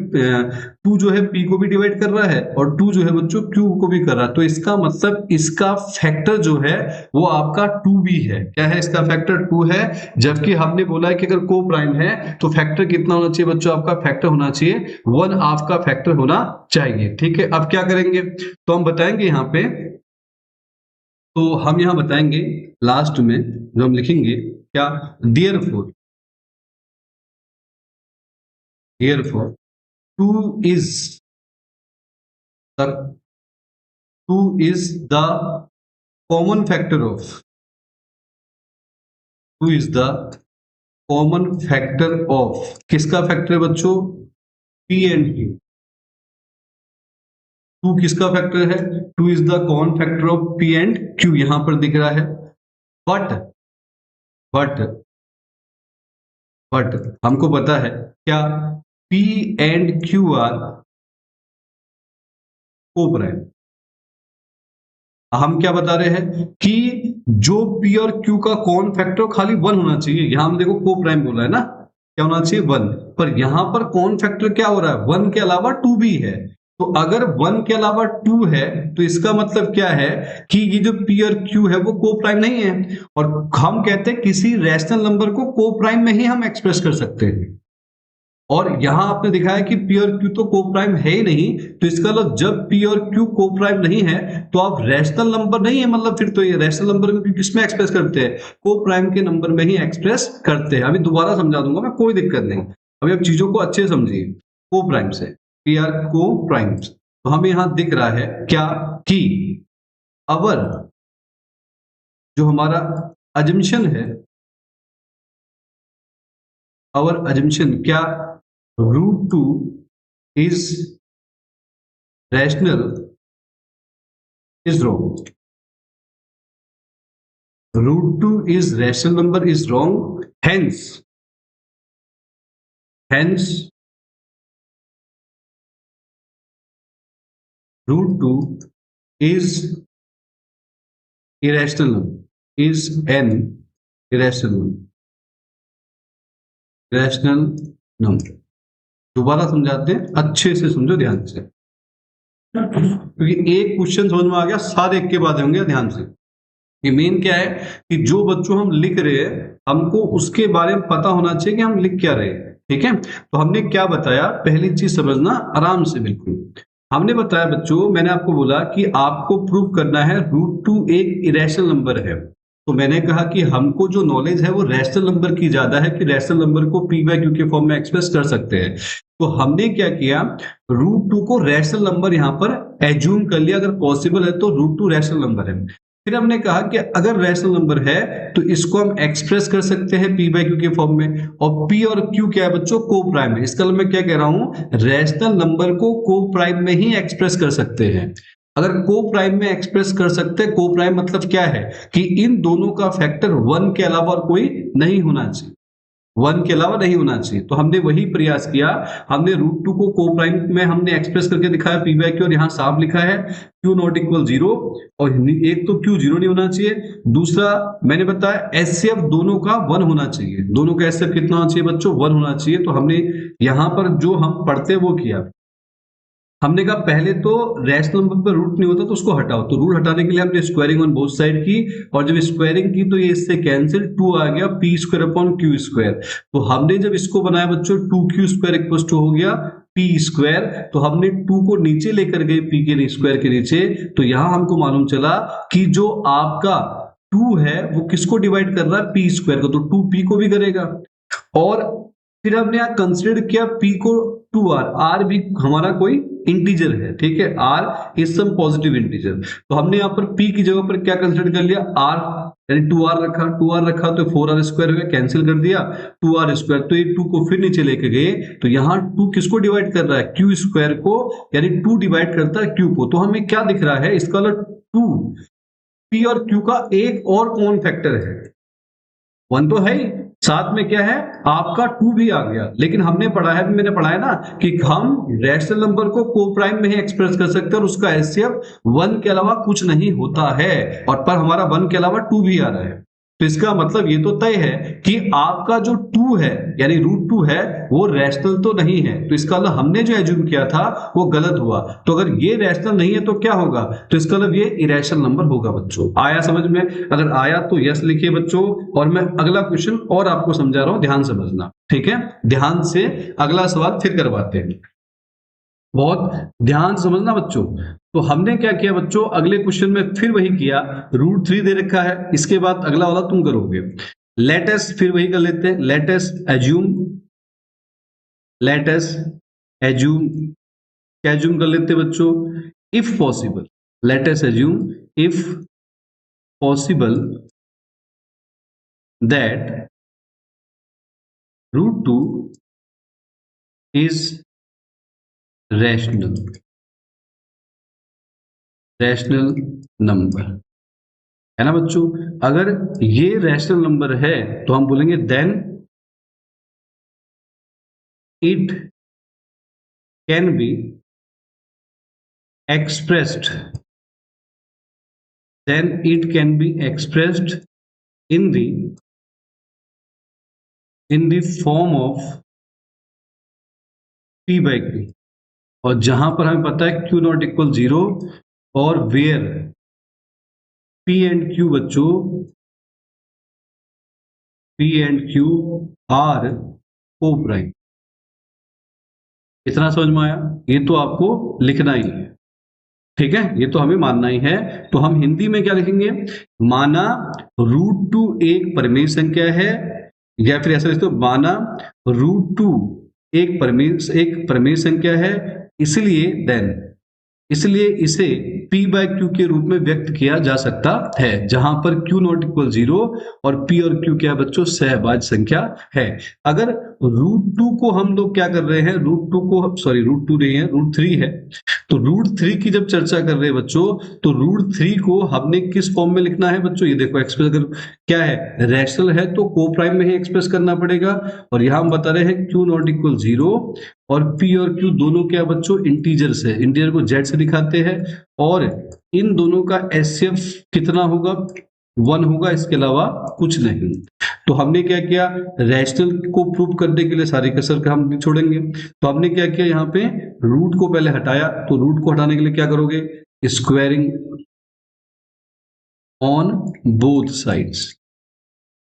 2 जो है p को भी डिवाइड कर रहा है, और 2 जो है बच्चों q को भी कर रहा है। तो इसका मतलब इसका फैक्टर जो है वो आपका 2 भी है। क्या है, इसका फैक्टर 2 है, जबकि हमने बोला है कि अगर को प्राइम है तो फैक्टर कितना होना चाहिए बच्चों, आपका फैक्टर होना चाहिए 1, आपका फैक्टर होना चाहिए, ठीक है। अब क्या करेंगे, तो हम बताएंगे यहाँ पे, तो हम यहाँ बताएंगे लास्ट में जो हम लिखेंगे क्या, therefore 2 is the common factor of, 2 is the common factor of, किसका फैक्टर है बच्चों, p एंड q। 2 किसका फैक्टर है, 2 is the common factor of p and q, यहां पर दिख रहा है। बट हमको पता है क्या, p एंड q आर को प्राइम। हम क्या बता रहे हैं कि जो p और q का कॉमन फैक्टर खाली 1 होना चाहिए। यहां हम देखो को प्राइम बोला है ना, क्या होना चाहिए 1, पर यहां पर कॉमन फैक्टर क्या हो रहा है, 1 के अलावा 2 भी है। तो अगर 1 के अलावा 2 है तो इसका मतलब क्या है कि ये जो p और q है वो को प्राइम नहीं है, और हम कहते हैं किसी रैशनल नंबर को को प्राइम में ही हम एक्सप्रेस कर सकते हैं। और यहां आपने दिखाया कि पी और क्यू तो को प्राइम है ही नहीं, तो इसका मतलब जब पी और क्यू को प्राइम नहीं है तो आप रैशनल नंबर नहीं है, मतलब फिर तो ये रैशनल नंबर में किसमें एक्सप्रेस करते हैं, को प्राइम के नंबर में ही एक्सप्रेस करते हैं। अभी दोबारा समझा दूंगा मैं, कोई दिक्कत नहीं, अभी आप चीजों को अच्छे समझिए। को प्राइम से पी आर को प्राइम, तो हमें यहां दिख रहा है क्या कि अवर जो हमारा अजम्पशन है, our assumption क्या, root two is rational is wrong, root two is rational number is wrong, hence root two is irrational number, is an irrational number। दोबारा समझाते हैं, अच्छे से समझो ध्यान से, क्योंकि एक क्वेश्चन समझ में आ गया, सारे एक के बाद होंगे, ध्यान से। ये मेन क्या है कि जो बच्चों हम लिख रहे हैं हमको उसके बारे में पता होना चाहिए कि हम लिख क्या रहे हैं, ठीक है। तो हमने क्या बताया, पहली चीज समझना आराम से, बिल्कुल हमने बताया बच्चों, मैंने आपको बोला कि आपको प्रूव करना है रूट टू एक इरेशनल नंबर है। तो मैंने कहा कि हमको जो नॉलेज है वो रैशनल नंबर की ज्यादा है कि रैशनल नंबर को पी बाय क्यू के फॉर्म में एक्सप्रेस कर सकते हैं। तो हमने क्या किया, रूट टू को रैशनल नंबर यहां पर एज्यूम कर लिया, अगर पॉसिबल है तो रूट टू रैशनल नंबर है। फिर हमने कहा कि अगर रैशनल नंबर है तो इसको हम एक्सप्रेस कर सकते हैं पी बाय क्यू के फॉर्म में, और पी और क्यू क्या है बच्चों, को प्राइम है। इसका मैं क्या कह रहा हूं, रैशनल नंबर को को प्राइम में ही एक्सप्रेस कर सकते हैं। अगर को प्राइम में एक्सप्रेस कर सकते हैं, को प्राइम मतलब क्या है कि इन दोनों का फैक्टर वन के अलावा और कोई नहीं होना चाहिए, वन के अलावा नहीं होना चाहिए। तो हमने वही प्रयास किया, हमने रूट टू को प्राइम में हमने एक्सप्रेस करके दिखाया पी बाय क्यू, और यहाँ साफ लिखा है क्यू नॉट इक्वल जीरो, और एक तो क्यू जीरो नहीं होना चाहिए, दूसरा मैंने बताया एचसीएफ दोनों का वन होना चाहिए, दोनों का एचसीएफ कितना होना चाहिए बच्चों, वन होना चाहिए। तो हमने यहाँ पर जो हम पढ़ते वो किया, हमने कहा पहले तो रैशनल नंबर पर रूट नहीं होता तो उसको हटाओ, तो रूट हटाने के लिए हमने स्क्वायरिंग ऑन बोथ साइड की, और जब स्क्वायरिंग की तो ये इससे कैंसिल, टू आ गया P square upon Q square. तो हमने जब इसको बनाया बच्चों, two Q square equal to हो गया पी स्क्वायर, तो हमने टू को नीचे लेकर गए पी के स्क्वायर के नीचे, तो यहां हमको मालूम चला कि जो आपका टू है वो किसको डिवाइड कर रहा है, पी स्क्वायर को, तो टू पी को भी करेगा। और फिर हमने यहां कंसिडर किया पी को टू आर, आर भी हमारा कोई इंटीजर है, ठीक है, R is some positive integer. तो हमने यहाँ पर पी की जगह पर क्या कंसिडर कर लिया, आर, यानी टू आर रखा, टू आर रखा तो फोर आर स्क्वायर हो गया, कैंसिल कर दिया टू आर स्क्वायर, तो ये टू को फिर नीचे लेके गए, तो यहाँ टू किसको डिवाइड कर रहा है, क्यू स्क्वायर को, यानी टू डिवाइड करता है क्यू को। तो हमें क्या दिख रहा है, इसका टू पी और क्यू का एक और कॉमन फैक्टर है, वन तो है ही, साथ में क्या है आपका टू भी आ गया। लेकिन हमने पढ़ा है, मैंने पढ़ा है ना कि हम रैशनल नंबर को को प्राइम में ही एक्सप्रेस कर सकते हैं, और उसका एचसीएफ वन के अलावा कुछ नहीं होता है, और पर हमारा वन के अलावा टू भी आ रहा है। तो इसका मतलब ये तो तय है कि आपका जो टू है यानी रूट टू है वो रैशनल तो नहीं है, तो इसका मतलब हमने जो एज्यूम किया था वो गलत हुआ। तो अगर ये रैशनल नहीं है तो क्या होगा, तो इसका मतलब ये इरेशनल नंबर होगा बच्चों। आया समझ में, अगर आया तो यस लिखिए बच्चों, और मैं अगला क्वेश्चन और आपको समझा रहा हूं, ध्यान समझना, ठीक है, ध्यान से अगला सवाल फिर करवाते हैं, बहुत ध्यान से समझना बच्चों। तो हमने क्या किया बच्चों, अगले क्वेश्चन में फिर वही किया, रूट थ्री दे रखा है, इसके बाद अगला वाला तुम करोगे। लेट अस फिर वही कर लेते हैं, लेट अस एज्यूम क्या एज्यूम कर लेते हैं बच्चों, if possible, let us assume if possible that root two is rational number, है ना बच्चों। अगर ये रैशनल नंबर है तो हम बोलेंगे then it can be expressed then it can be expressed in the form of p by q, और जहां पर हमें पता है q नॉट इक्वल जीरो, और वेयर p एंड q बच्चों, p एंड q आर को प्राइम, इतना समझ में आया? ये तो आपको लिखना ही है, ठीक है, ये तो हमें मानना ही है। तो हम हिंदी में क्या लिखेंगे? माना √2 एक परिमेय संख्या है, या फिर ऐसा लिखते हो, माना √2 एक परिमेय संख्या है, इसलिए इसे p/q के रूप में व्यक्त किया जा सकता है, जहां पर q नॉट इक्वल 0 और p और q क्या बच्चों? सहभाज्य संख्या है। अगर √2 को हम लोग क्या कर रहे हैं, √2 नहीं है, √3 है, तो √3 की जब चर्चा कर रहे हैं बच्चों, तो √3 को हमने किस फॉर्म में लिखना है बच्चों? ये देखो, एक्सप्रेस अगर क्या है, रैशनल है तो को प्राइम में ही एक्सप्रेस करना पड़ेगा, और यहां हम बता रहे हैं q नॉट इक्वल 0 और p और q दोनों क्या बच्चों? इंटीजर्स है, इंटीजर को z से दिखाते हैं, और इन दोनों का HCF कितना होगा? 1 होगा, इसके अलावा कुछ नहीं। तो हमने क्या किया, रैशनल को प्रूव करने के लिए सारी कसर का हम छोड़ेंगे, तो हमने क्या किया, यहाँ पे रूट को पहले हटाया, तो रूट को हटाने के लिए क्या करोगे? Squaring on both sides.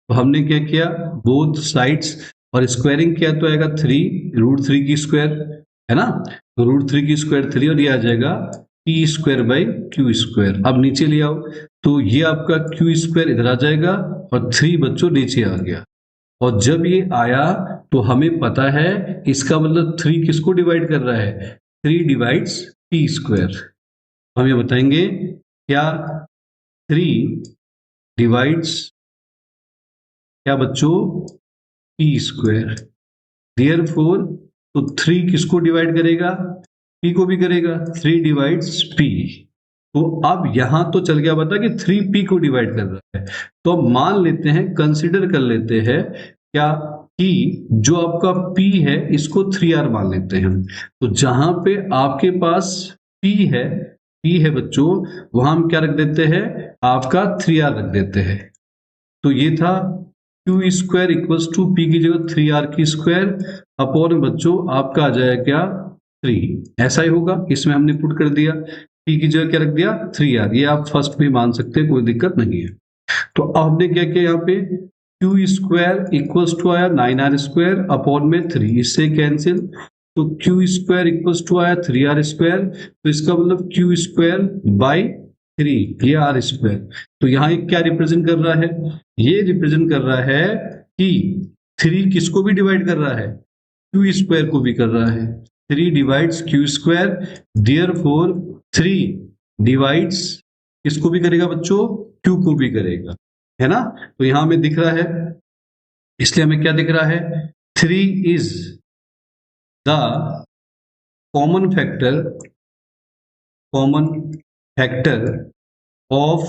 तो हमने क्या किया, बोथ साइड्स, और स्क्वायरिंग किया तो आएगा 3, √3 की स्क्वायर है ना, तो √3 की स्क्वायर 3, और ये आ जाएगा p²/q²। अब नीचे ले आओ, तो ये आपका q² इधर आ जाएगा, और 3 बच्चों नीचे आ गया, और जब ये आया तो हमें पता है इसका मतलब 3 किसको डिवाइड कर रहा है? 3 डिवाइड्स p²। हम ये बताएंगे क्या 3 डिवाइड्स क्या बच्चों? p²। देयरफॉर तो 3 किसको डिवाइड करेगा? p को भी करेगा, 3 डिवाइड्स p। तो अब यहां तो चल गया बता कि 3p को डिवाइड कर रहा है, तो अब मान लेते हैं, कंसिडर कर लेते हैं क्या कि जो आपका p है इसको 3r मान लेते हैं। तो जहां पे आपके पास p है बच्चों, वहां हम क्या रख देते हैं? आपका 3r रख देते हैं। तो ये था q² इक्वल्स टू p की जगह 3r की स्क्वायर अपॉन बच्चों आपका आ जाएगा क्या? 3। ऐसा ही होगा, इसमें हमने पुट कर दिया, p की जगह क्या रख दिया? 3r। ये आप फर्स्ट में मान सकते हैं, कोई दिक्कत नहीं है। तो अब हमने क्या किया, यहाँ पे q² इक्वल्स टू आया 9r² अपॉन में 3, इससे कैंसिल, तो q² इक्वल्स टू आया 3r², तो इसका मतलब q²/3, ये r²। तो यहाँ ये क्या रिप्रेजेंट कर रहा है? ये रिप्रेजेंट कर रहा है कि 3 किसको भी डिवाइड कर रहा है? q² को भी कर रहा है। 3 डिवाइड्स q², देयरफॉर 3 डिवाइड्स किसको भी करेगा बच्चों? q को भी करेगा, है ना। तो यहां हमें दिख रहा है, इसलिए हमें क्या दिख रहा है? 3 is the common factor of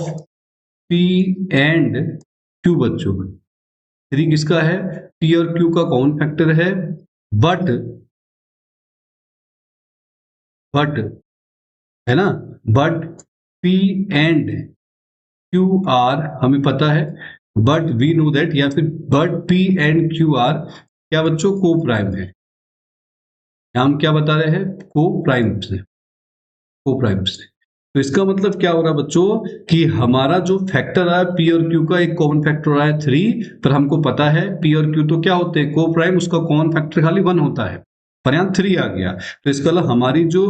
p and q बच्चों। 3 किसका है? p और q का कॉमन फैक्टर है, बट है ना, but p and q are हमें पता है, बट वी नो दैट, या फिर but p and q are क्या बच्चों? को प्राइम है। हम क्या बता रहे हैं? को प्राइम से। तो इसका मतलब क्या हो रहा है बच्चों कि हमारा जो फैक्टर आया p और q का, एक कॉमन फैक्टर आया 3, पर हमको पता है p और q तो क्या होते हैं? को प्राइम, उसका कॉमन फैक्टर खाली 1 होता है, पर यहाँ 3 आ गया। तो इसका मतलब हमारी जो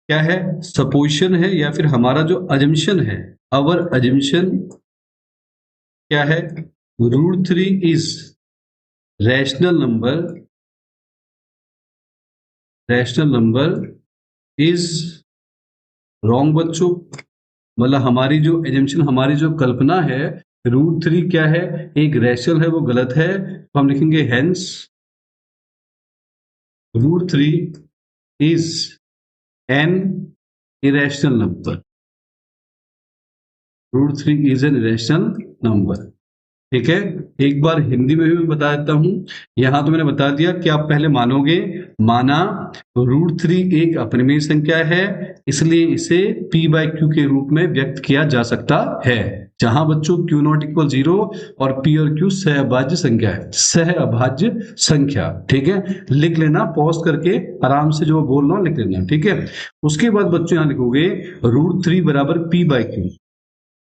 क्या है, सपोजिशन है, या फिर हमारा जो अजम्पशन है, अवर अजम्पशन क्या है? √3 is rational number is wrong बच्चों। मतलब हमारी जो एजम्पशन, हमारी जो कल्पना है, √3 क्या है? एक रैशनल है, वो गलत है। तो हम लिखेंगे hence √3 is an irrational number. √3 is an irrational number, ठीक है। एक बार हिंदी में भी मैं बता देता हूं। यहां तो मैंने बता दिया कि आप पहले मानोगे, माना √3 एक अपरिमेय संख्या है, इसलिए इसे p/q के रूप में व्यक्त किया जा सकता है, जहां बच्चों q नॉट इक्वल 0 और p और q सहअभाज्य संख्या है, सहअभाज्य संख्या, ठीक है। लिख लेना, पॉज करके आराम से जो बोल रहा हूं लिख लेना, ठीक है। उसके बाद बच्चों यहां लिखोगे √3 बराबर p/q।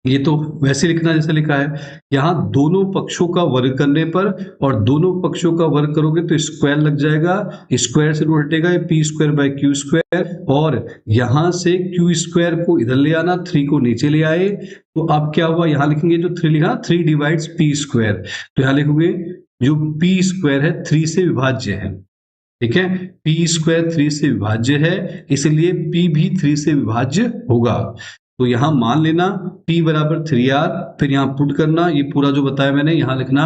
ये तो वैसे लिखना जैसे लिखा है, यहाँ दोनों पक्षों का वर्ग करने पर, और दोनों पक्षों का वर्ग करोगे तो स्क्वायर लग जाएगा, स्क्वायर से रूट हटेगा, P square by Q square, और यहां से क्यू स्क्वायर को इधर ले आना, 3 को नीचे ले आए, तो अब क्या हुआ, यहां लिखेंगे जो 3 लिखा, 3 डिवाइड्स पी स्क्वायर, तो यहां लिखोगे जो पी स्क्वायर है 3 से विभाज्य है, ठीक है, पी स्क्वायर 3 से विभाज्य है, इसलिए पी भी 3 से विभाज्य होगा। तो यहां मान लेना p बराबर 3r, फिर यहां पुट करना, ये पूरा जो बताया मैंने यहां लिखना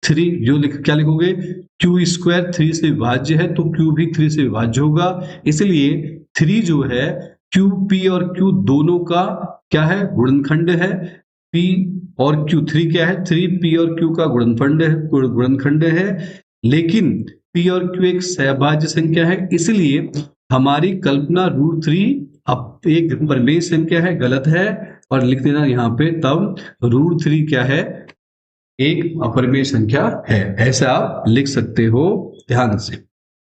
3, जो क्या लिखोगे, क्यू स्क्वायर 3 से विभाज्य है तो q भी 3 से विभाज्य होगा, इसलिए 3 जो है q p और q दोनों का क्या है, गुणनखंड है, p और q, 3 क्या है, 3p और q का गुणनखंड है, लेकिन p और q एक सहभाज्य संख्या है, इसलिए हमारी कल्पना √3 अब एक परिमेय संख्या है, गलत है, और लिख देना यहाँ पे तब √3 क्या है, एक अपरिमेय संख्या है, ऐसा आप लिख सकते हो ध्यान से,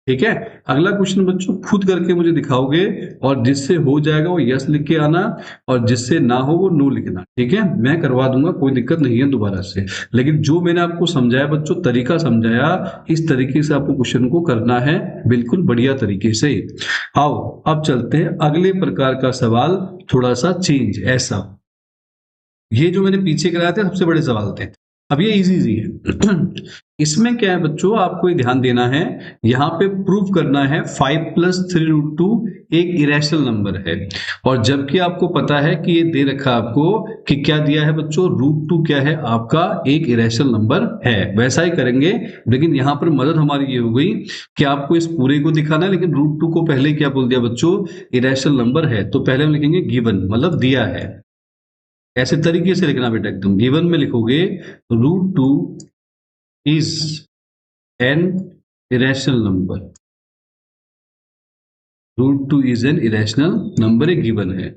ठीक है। अगला क्वेश्चन बच्चों खुद करके मुझे दिखाओगे, और जिससे हो जाएगा वो यस लिख के आना, और जिससे ना हो वो नो लिखना, ठीक है, मैं करवा दूंगा, कोई दिक्कत नहीं है दोबारा से, लेकिन जो मैंने आपको समझाया बच्चों, तरीका समझाया, इस तरीके से आपको क्वेश्चन को करना है, बिल्कुल बढ़िया तरीके से। आओ अब चलते हैं अगले प्रकार का सवाल, थोड़ा सा चेंज, ऐसा, ये जो मैंने पीछे कराया था सबसे बड़े सवाल थे, अब ये इजी है। इसमें क्या है बच्चों, आपको ये ध्यान देना है, यहाँ पे प्रूव करना है 5 + 3√2 एक इरेशनल नंबर है, और जबकि आपको पता है कि ये दे रखा आपको कि क्या दिया है बच्चों, √2 क्या है आपका एक इरेशनल नंबर है, वैसा ही करेंगे, लेकिन यहाँ पर मदद हमारी ये हो गई कि आपको इस पूरे को दिखाना है, लेकिन √2 को पहले क्या बोल दिया बच्चों, इरेशनल नंबर है, तो पहले हम लिखेंगे गिवन, मतलब दिया है, ऐसे तरीके से लिखना बेटा, एकदम गिवन में लिखोगे √2 is an irrational number, √2 is an irrational number, एक गिवन है,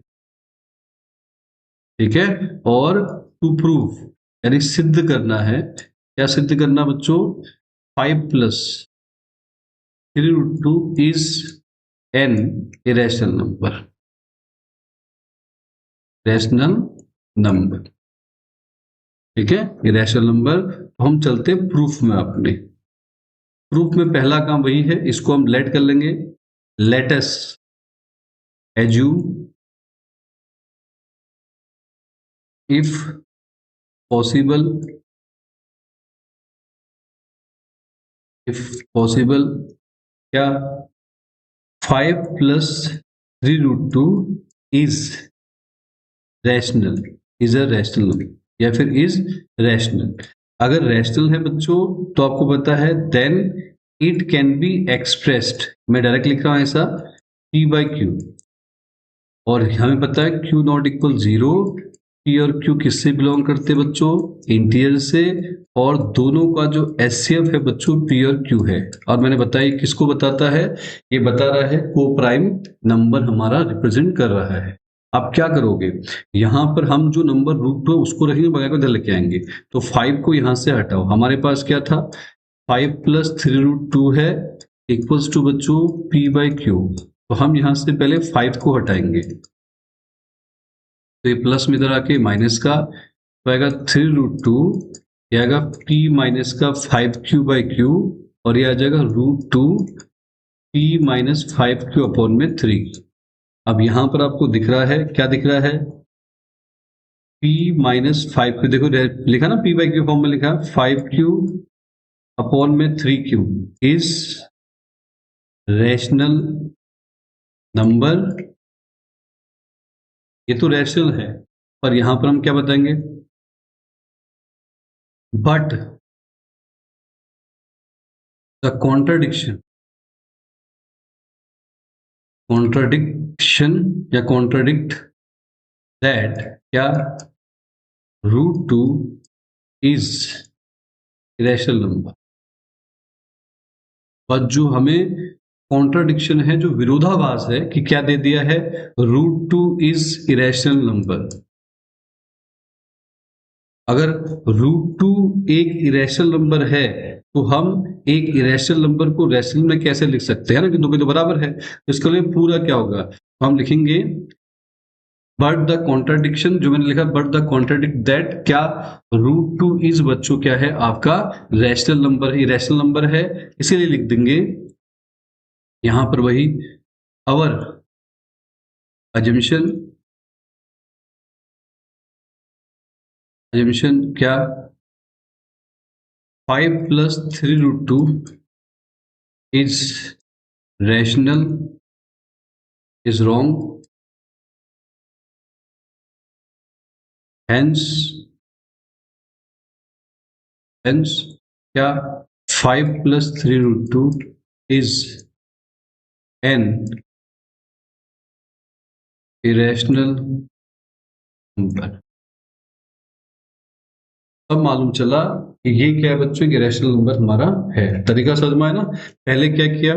ठीक है, और टू प्रूव यानी सिद्ध करना है, क्या सिद्ध करना बच्चों, 5 + 3√2 is an irrational number, rational number, ठीक है, इरेशनल नंबर। तो हम चलते हैं प्रूफ में, अपने प्रूफ में पहला काम वही है, इसको हम लेट कर लेंगे, let us assume if possible क्या 5 + 3√2 is rational, is a rational number, या फिर इज रैशनल, अगर रैशनल है बच्चों तो आपको पता है then it can be expressed, मैं डायरेक्ट लिख रहा हूं ऐसा, p/q, और हमें पता है q नॉट इक्वल 0, p और q किससे बिलोंग करते हैं बच्चों, इंटीजर से, और दोनों का जो HCF है बच्चों p और q है, और मैंने बताया किसको बताता है, ये बता रहा है को प्राइम नंबर हमारा रिप्रेजेंट कर रहा है। अब क्या करोगे, यहां पर हम जो नंबर √2 उसको रखेंगे, बगैर को इधर लेके आएंगे, तो 5 को यहां से हटाओ, हमारे पास क्या था, 5 + 3√2 है इक्वल्स टू बच्चों p/q, तो हम यहां से पहले 5 को हटाएंगे, तो ये प्लस में इधर आके माइनस का, तो आएगा 3√2, ये आएगा p माइनस का 5q/q, और ये आ जाएगा √2 p माइनस 5q अपॉन में 3। अब यहां पर आपको दिख रहा है, क्या दिख रहा है, p माइनस 5q, देखो लिखा ना p/q फॉर्म में लिखा, 5q अपॉन में 3q इज रैशनल नंबर, ये तो रैशनल है, पर यहां पर हम क्या बताएंगे, बट द कॉन्ट्राडिक्शन या कॉन्ट्राडिक्ट दैट क्या, √2 इज इरेशनल नंबर, पर जो हमें कॉन्ट्राडिक्शन है, जो विरोधाभास है, कि क्या दे दिया है, √2 इज इरेशनल नंबर, अगर √2 एक इरेशनल नंबर है तो हम एक इरेशनल नंबर को रैशनल में कैसे लिख सकते हैं ना, कि दोनों के तो बराबर है, तो इसके लिए पूरा क्या होगा, तो हम लिखेंगे बट द कॉन्ट्राडिक्शन जो मैंने लिखा बट द कॉन्ट्राडिक्ट दैट, क्या √2 इज बच्चों क्या है आपका रैशनल नंबर, इरेशनल नंबर है, इसीलिए लिख देंगे यहां पर वही अवर अजम्पशन क्या 5 + 3√2 is rational is wrong, hence क्या 5 + 3√2 इज एन इरेशनल नंबर। अब मालूम चला कि ये क्या है बच्चों, कि रैशनल नंबर हमारा है। तरीका समझ में आया ना। पहले क्या किया,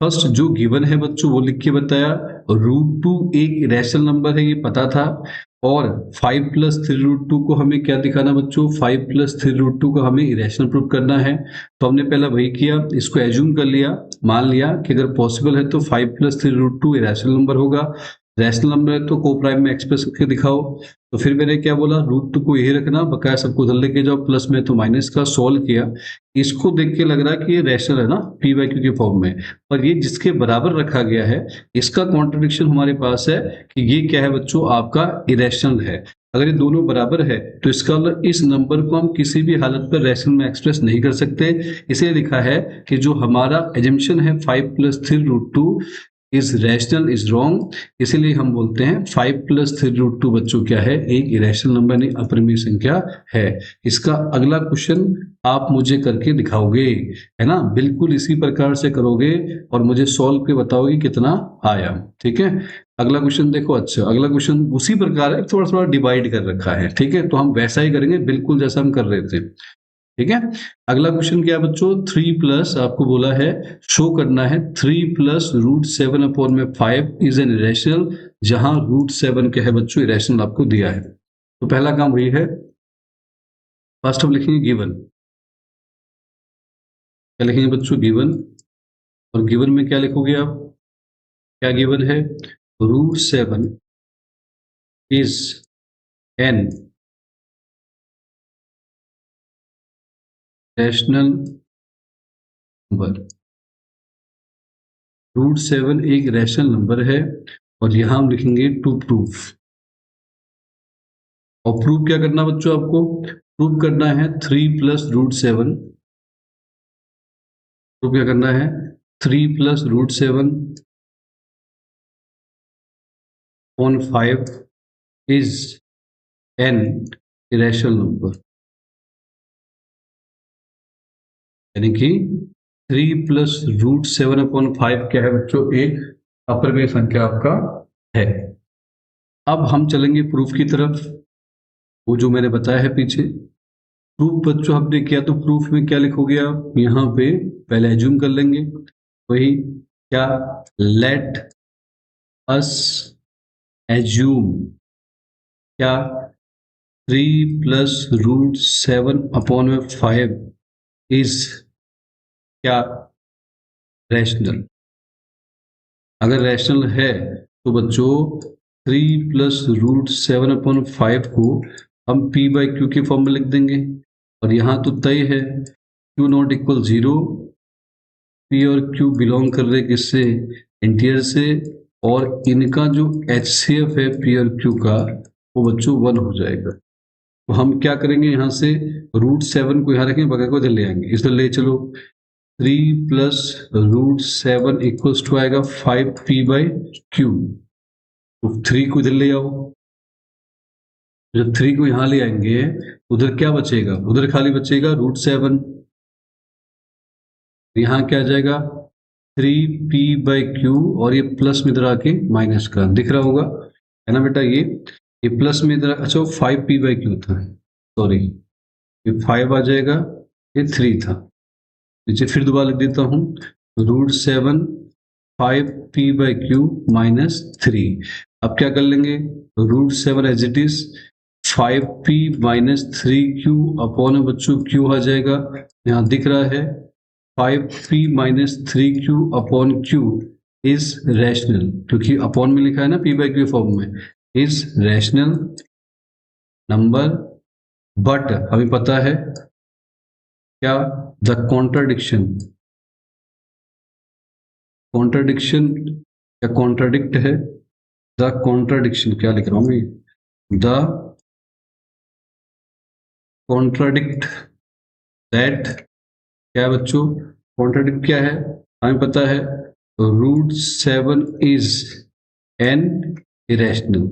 फर्स्ट जो गिवन है बच्चों वो लिख के बताया, √2 एक रैशनल नंबर है ये पता था, और 5 + 3√2 को हमें क्या दिखाना बच्चों, 5 + 3√2 को हमें इरेशनल प्रूव करना है। तो हमने पहला वही किया, इसको एज्यूम कर लिया, मान लिया कि अगर पॉसिबल है तो 5 + 3√2 इरेशनल नंबर होगा, रैशनल नंबर है तो को प्राइम में एक्सप्रेस करके दिखाओ। तो फिर मैंने क्या बोला, √2 को यही रखना, बकाया सबको उधर लेके जाओ, प्लस में तो माइनस का, सॉल्व किया। इसको देख के लग रहा है कि ये रैशनल है ना, p/q के फॉर्म में, पर ये जिसके बराबर रखा गया है इसका कॉन्ट्रडिक्शन हमारे पास है कि ये क्या है बच्चों आपका इरेशनल है। अगर ये दोनों बराबर है तो इसका मतलब इस नंबर को हम किसी भी हालत पर रैशनल में एक्सप्रेस नहीं कर सकते। इसे लिखा है कि जो हमारा एजम्पशन है 5 + 3√2 इज रैशनल इज रॉन्ग, इसीलिए हम बोलते हैं 5 + 3√2 बच्चों क्या है, एक इरेशनल नंबर नहीं अपरिमेय संख्या है। इसका अगला क्वेश्चन आप मुझे करके दिखाओगे, है ना, बिल्कुल इसी प्रकार से करोगे और मुझे सॉल्व के बताओगे कितना आया। ठीक है, अगला क्वेश्चन देखो। अच्छा, अगला क्वेश्चन उसी प्रकार है, थोड़ा थोड़ा डिवाइड कर रखा है। ठीक है, तो हम वैसा ही करेंगे बिल्कुल जैसा हम कर रहे थे। ठीक है, अगला क्वेश्चन क्या है बच्चों, 3 + आपको बोला है शो करना है 3 + √7/5 इज एन इरेशनल, जहां √7 क्या है बच्चों इरेशनल आपको दिया है। तो पहला काम वही है, फर्स्ट हम लिखेंगे गिवन, क्या लिखेंगे बच्चों, गिवन। और गिवन में क्या लिखोगे आप, क्या गिवन है, √7 इज एन रैशनल नंबर, √7 एक रैशनल नंबर है, और यहां हम लिखेंगे टू प्रूफ। और प्रूव क्या करना बच्चों, आपको प्रूव करना है 3 + √7, प्रूव क्या करना है 3 + √7/5 इज एन इरेशनल नंबर, यानी कि 3 + √7/5 क्या है बच्चों, एक अपरिमेय संख्या आपका है। अब हम चलेंगे प्रूफ की तरफ, वो जो मैंने बताया है पीछे। प्रूफ बच्चों हमने किया, तो प्रूफ में क्या लिखोगे आप, यहाँ पे पहले एज्यूम कर लेंगे वही, क्या, लेट अस एज्यूम क्या 3 + √7/5 इज क्या रैशनल। अगर रैशनल है तो बच्चों 3 + √7/5 को हम p/q के फॉर्म में लिख देंगे, और यहाँ तो तय है q ≠ 0, p और q बिलोंग कर रहे किससे, इंटीजर से, और इनका जो HCF है p और q का वो बच्चों 1 हो जाएगा। तो हम क्या करेंगे, यहाँ से √7 को यहाँ रखेंगे, बगैर को इधर ले आएंगे, इसलिए ले चलो 3 + √7 = आएगा 5p/q। तो 3 को इधर ले आओ, जब 3 को यहाँ ले आएंगे उधर क्या बचेगा, उधर खाली बचेगा √7, यहाँ क्या आ जाएगा 3p/q, और ये प्लस में इधर आके माइनस का दिख रहा होगा, है ना बेटा, ये प्लस में इधर, अच्छा 5p/q था, सॉरी, ये 5 आ जाएगा, ये 3 था, नीचे फिर दोबारा लिख देता हूँ √7 5p/q - 3। अब क्या कर लेंगे, √7 as it is 5p - 3q upon बच्चों q आ जाएगा, यहाँ दिख रहा है 5p - 3q अपॉन q इज रैशनल, क्योंकि अपॉन में लिखा है ना p/q फॉर्म में, इज रैशनल नंबर, बट हमें पता है क्या, द कॉन्ट्राडिक्शन, कॉन्ट्राडिक्शन या कॉन्ट्राडिक्ट है, द कॉन्ट्राडिक्शन, क्या लिख रहा हूं मैं, द कॉन्ट्राडिक्ट दैट, क्या है बच्चों, कॉन्ट्राडिक्ट क्या है, हमें पता है √7 इज एन इरेशनल,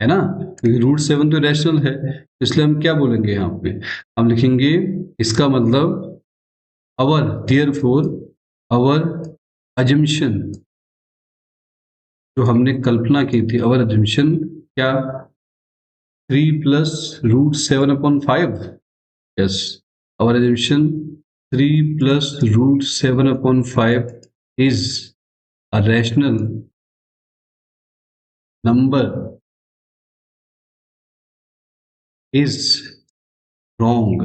है ना, क्योंकि √7 तो इरेशनल है, इसलिए हम क्या बोलेंगे यहाँ पे, हम लिखेंगे इसका मतलब अवर, देयरफॉर अवर अजम्पशन, जो हमने कल्पना की थी, अवर अजम्पशन क्या, 3 plus √7/5, yes, our assumption 3 plus √7/5 is a rational number is wrong,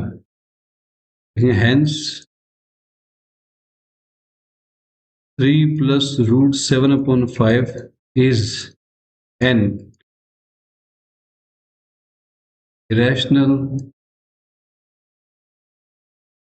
hence 3 plus √7/5 is an irrational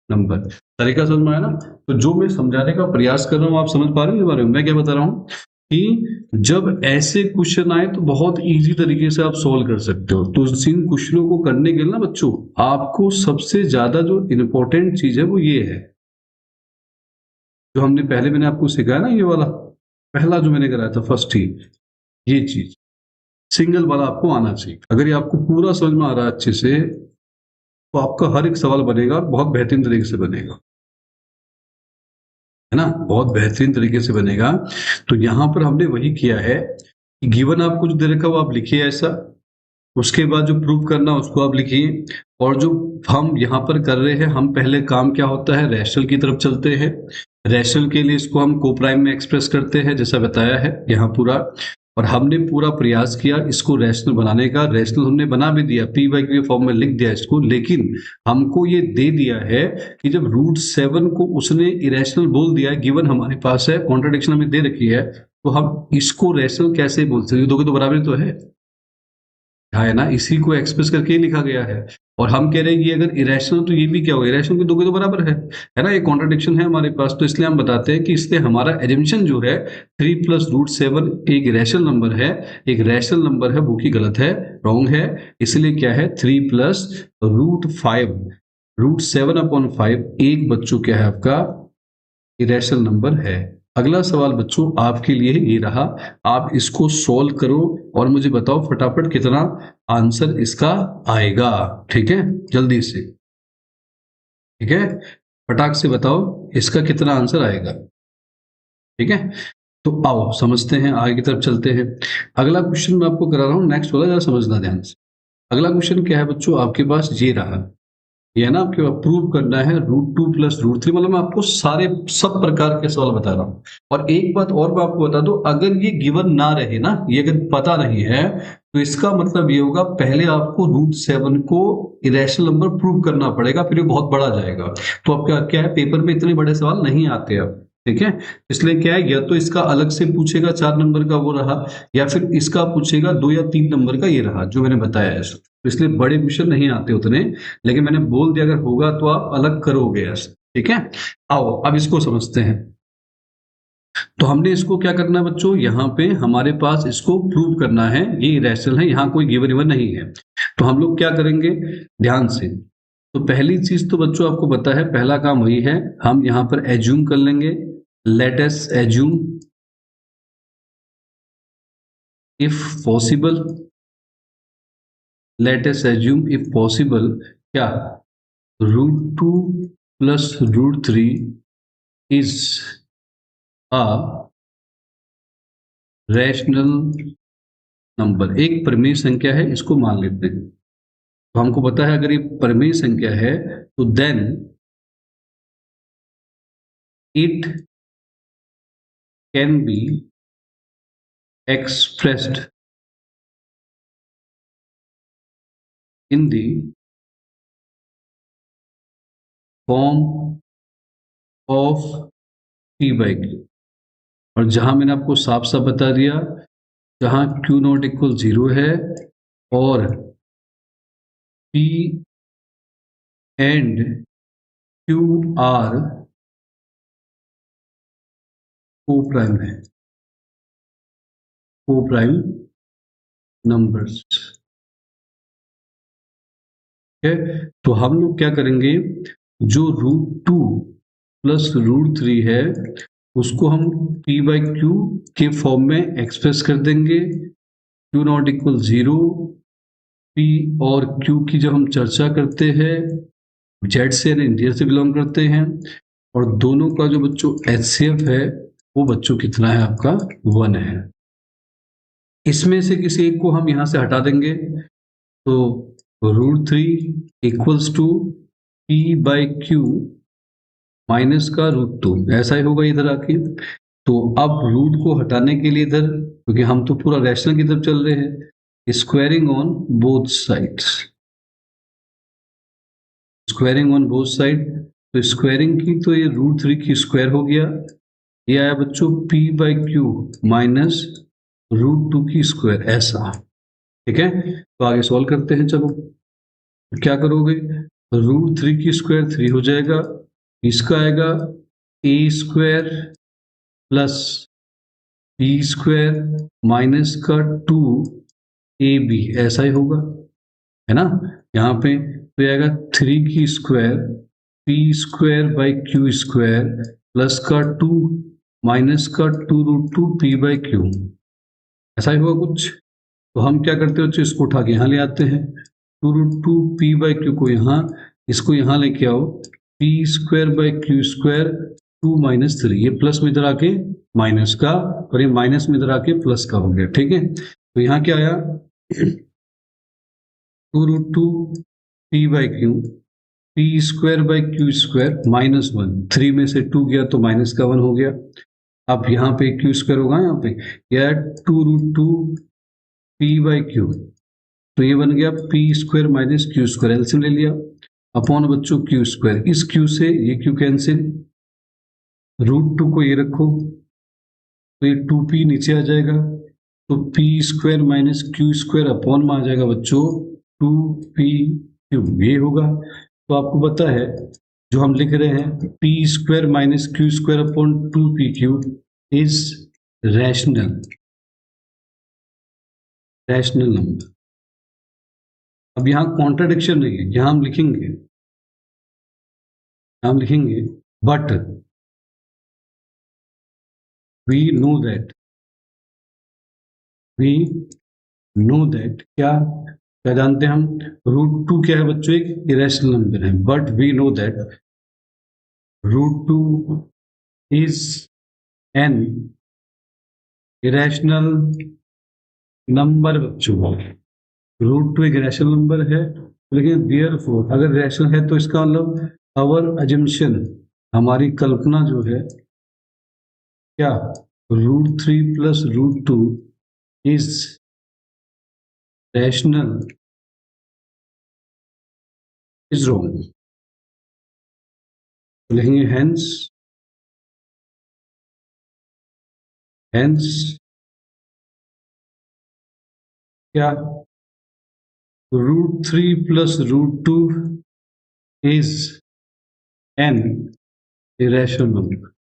number. तरीका समझ में आया ना, तो जो मैं समझाने का प्रयास कर रहा हूं आप समझ पा रहे हो इस बारे में, मैं क्या बता रहा हूं कि जब ऐसे क्वेश्चन आए तो बहुत इजी तरीके से आप सोल्व कर सकते हो, तो इन क्वेश्चनों को करने के लिए ना बच्चों आपको सबसे ज्यादा जो इंपॉर्टेंट चीज है वो ये है, जो हमने पहले मैंने आपको सिखाया ना, ये वाला पहला जो मैंने कराया था फर्स्ट ही, ये चीज सिंगल वाला आपको आना चाहिए। अगर ये आपको पूरा समझ में आ रहा है अच्छे से, तो आपका हर एक सवाल बनेगा बहुत बेहतरीन तरीके से बनेगा, है ना, बहुत बेहतरीन तरीके से बनेगा। तो यहां पर हमने वही किया है कि गिवन आपको जो दे रखा है वो आप लिखिए ऐसा, उसके बाद जो प्रूव करना उसको आप लिखिए, और जो हम यहाँ पर कर रहे हैं, हम पहले काम क्या होता है, रैशनल की तरफ चलते हैं, रैशनल के लिए इसको हम कोप्राइम में एक्सप्रेस करते हैं जैसा बताया है यहाँ पूरा, और हमने पूरा प्रयास किया इसको रैशनल बनाने का, रैशनल हमने बना भी दिया, पी बाई क्यू फॉर्म में लिख दिया इसको, लेकिन हमको ये दे दिया है कि जब √7 को उसने इरेशनल बोल दिया है, गिवन हमारे पास है, कॉन्ट्राडिक्शन हमें दे रखी है, तो हम इसको रैशनल कैसे बोल सकते, दो के तो बराबर तो है, हाँ है ना, इसी को एक्सप्रेस करके ही लिखा गया है, और हम कह रहे हैं ये अगर इरेशनल तो ये भी क्या होगा, इरेशनल के दो के दो बराबर है ना, ये कॉन्ट्रडिक्शन है हमारे पास, तो इसलिए हम बताते हैं कि इसलिए हमारा एजम्पशन जो है 3 प्लस √7 एक रैशनल नंबर है, एक रैशनल नंबर है, वो की गलत है, रॉन्ग है, इसलिए क्या है 3 प्लस √7/5 एक बच्चों क्या है आपका इरेशनल नंबर है। अगला सवाल बच्चों आपके लिए ये रहा, आप इसको सॉल्व करो और मुझे बताओ फटाफट कितना आंसर इसका आएगा, ठीक है, जल्दी से, ठीक है, फटाक से बताओ इसका कितना आंसर आएगा, ठीक है, तो आओ समझते हैं, आगे की तरफ चलते हैं। अगला क्वेश्चन मैं आपको करा रहा हूं, नेक्स्ट वाला जरा समझना ध्यान से। अगला क्वेश्चन क्या है बच्चों, आपके पास ये रहा, ये है ना, आपके प्रूव करना है √2 प्लस √3, मतलब मैं आपको सारे सब प्रकार के सवाल बता रहा हूँ। और एक बात और मैं आपको बता दूं, अगर ये गिवन ना रहे ना, ये अगर पता नहीं है, तो इसका मतलब ये होगा पहले आपको √7 को इरेशनल नंबर प्रूव करना पड़ेगा, फिर ये बहुत बड़ा जाएगा, तो अब क्या क्या है, पेपर में इतने बड़े सवाल नहीं आते अब, ठीक है, इसलिए क्या है, या तो इसका अलग से पूछेगा 4 नंबर का वो रहा, या फिर इसका पूछेगा 2 या 3 नंबर का ये रहा जो मैंने बताया है, तो इसलिए बड़े क्वेश्चन नहीं आते उतने, लेकिन मैंने बोल दिया अगर होगा तो आप अलग करोगे ऐसे, ठीक है। आओ अब इसको समझते हैं। तो हमने इसको क्या करना है बच्चों, यहाँ पे हमारे पास इसको प्रूव करना है, ये इरेशनल है, यहाँ कोई गिवन इवन नहीं है, तो हम लोग क्या करेंगे ध्यान से। तो पहली चीज तो बच्चों आपको पता है, पहला काम वही है, हम यहाँ पर एज्यूम कर लेंगे, late us assume if possible, let us assume if possible क्या, √2 plus √3 is a rational number, एक परिमेय संख्या है, इसको मान लेते हैं, तो हमको पता है अगर ये परिमेय संख्या है तो then it can be expressed in the form of p/q, और जहां मैंने आपको साफ साफ बता दिया जहां Q नॉट इक्वल 0 है और P एंड Q आर को प्राइम है, को प्राइम नंबर्स। है तो हम लोग क्या करेंगे, जो √2 प्लस √3 है उसको हम P बाई क्यू के फॉर्म में एक्सप्रेस कर देंगे। Q नॉट इक्वल 0, P और Q की जब हम चर्चा करते हैं जेड से यानी इंडिया से बिलोंग करते हैं, और दोनों का जो बच्चों HCF है वो बच्चों कितना है आपका 1 है। इसमें से किसी एक को हम यहां से हटा देंगे तो √3 equals to P by Q minus का √2, ऐसा ही होगा इधर आके। तो अब रूट को हटाने के लिए इधर, क्योंकि हम तो पूरा रैशनल की तरफ चल रहे हैं, squaring on both sides, squaring on both side. तो स्क्वायरिंग की तो ये √3 की स्क्वायर हो गया, ये आया बच्चों P बाई क्यू माइनस √2 की स्क्वायर, ऐसा। ठीक है, तो आगे सॉल्व करते हैं। चलो क्या करोगे, √3 की स्क्वायर 3 हो जाएगा, इसका आएगा a square plus b square minus का 2ab, ऐसा ही होगा, है ना। यहाँ पे तो आएगा 3 की square p square by Q square plus का 2 माइनस का 2√2 p बाई क्यू, ऐसा ही होगा कुछ। तो हम क्या करते हैं, इसको उठा के यहाँ ले आते हैं, 2√2 p बाई क्यू को यहाँ, इसको यहाँ लेके आओ, p square by Q square 2 minus 3, ये प्लस में इधर आके माइनस का, और ये माइनस में इधर आके प्लस का हो गया। ठीक है, तो यहाँ क्या आया 2√2 p by Q, p square by Q square minus 1, 3 में से 2 गया तो माइनस का 1 हो गया। अब यहाँ पे क्यू स्क्वायर होगा, यहाँ पे यह 2√2 p बाई क्यू, तो ये बन गया p square minus Q square, LCM ले लिया, अपॉन बच्चों क्यू स्क्वायर, इस क्यू से ये क्यू कैंसिल, √2 को ये रखो तो ये 2p नीचे आ जाएगा, तो p square minus Q square upon में आ जाएगा बच्चों 2p क्यू, ये होगा। तो आपको पता है जो हम लिख रहे हैं p square minus Q square upon 2p Q is rational, rational number. अब यहाँ कॉन्ट्राडिक्शन नहीं है, यहाँ हम लिखेंगे बट वी नो दैट क्या जानते हैं हम, √2 क्या है बच्चों, एक इरेशनल नंबर है, but we know that √2 is an irrational number. बच्चों √2 एक रैशनल नंबर है, लेकिन देयरफॉर अगर रैशनल है तो इसका मतलब आवर अजम्पशन, हमारी कल्पना जो है क्या, √3 plus √2 is rational is wrong. लिखेंगे हेंस क्या, √3 plus √2 is an irrational number,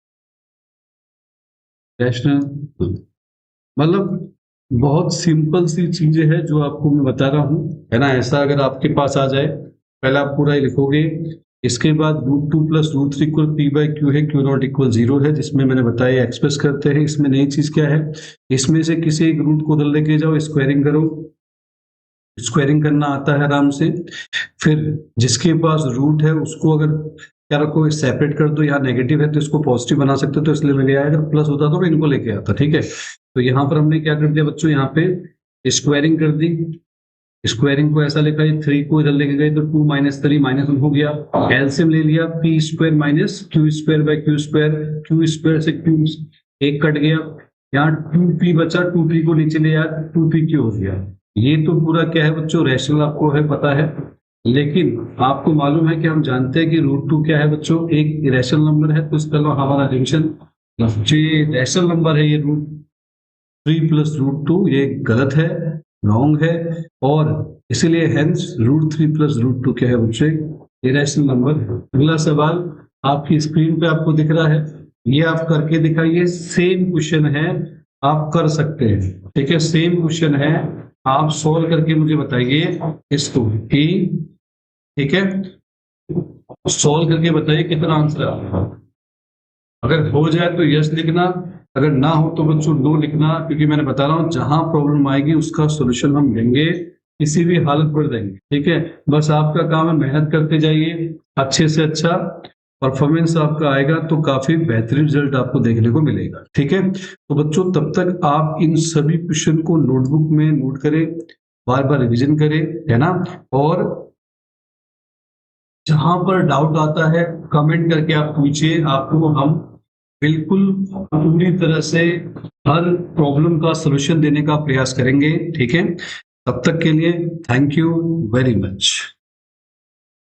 rational. मतलब बहुत सिंपल सी चीजें हैं जो आपको मैं बता रहा हूँ, है ना। ऐसा अगर आपके पास आ जाए, पहले आप पूरा ही लिखोगे, इसके बाद √2 plus √3 equal p by Q है, Q नॉट इक्वल 0 है, जिसमें मैंने बताया एक्सप्रेस करते हैं। इसमें नई चीज क्या है, इसमें से किसी एक रूट को उधर लेके जाओ, स्क्वायरिंग करो, स्क्वायरिंग करना आता है आराम से। फिर जिसके पास रूट है उसको अगर क्या रखो, सेपरेट कर दो, यहाँ नेगेटिव है तो इसको पॉजिटिव बना सकते हो, तो इसलिए मैं ले आया, अगर प्लस होता तो मैं इनको लेके आता। ठीक है, तो यहाँ पर हमने क्या कर दिया बच्चों, यहाँ पे स्क्वायरिंग कर दी, स्क्वायरिंग को ऐसा लिखा है, 3 को इधर लेके गए तो 2 माइनस 3 माइनस 1 हो गया, एलसीएम ले लिया, p square minus Q square by Q square, Q square से क्यू एक कट गया, यहाँ 2p बचा, 2p को नीचे ले आया, 2p क्यू हो गया। ये तो पूरा क्या है बच्चों, रैशनल, आपको है पता है, लेकिन आपको मालूम है कि हम जानते हैं कि √2 क्या है बच्चों, एक इरेशनल नंबर है, तो इसका हमारा जंक्शन जो ये रैशनल नंबर है, ये 3+√2 ये गलत है, रॉन्ग है, और इसीलिए हेंस √3+√2 क्या है बच्चे, इरेशनल नंबर। अगला सवाल आपकी स्क्रीन पे आपको दिख रहा है, ये आप करके दिखाइए। सेम क्वेश्चन है, आप कर सकते हैं, ठीक है, सेम क्वेश्चन है, आप सोल्व करके मुझे बताइए इसको कि, ठीक है, सोल्व करके बताइए कितना आंसर है। अगर हो जाए तो यस लिखना, अगर ना हो तो बच्चों नो लिखना, क्योंकि मैंने बता रहा हूं जहां प्रॉब्लम आएगी उसका सॉल्यूशन हम देंगे, किसी भी हालत पर देंगे, ठीक है। बस आपका काम है मेहनत करते जाइए, अच्छे से अच्छा परफॉर्मेंस आपका आएगा तो काफी बेहतरीन रिजल्ट आपको देखने को मिलेगा, ठीक है। तो बच्चों तब तक आप इन सभी क्वेश्चन को नोटबुक में नोट करें, बार बार रिविजन करें, है ना, और जहां पर डाउट आता है कमेंट करके आप पूछिए, आपको हम बिल्कुल पूरी तरह से हर प्रॉब्लम का सलूशन देने का प्रयास करेंगे, ठीक है। तब तक के लिए थैंक यू वेरी मच।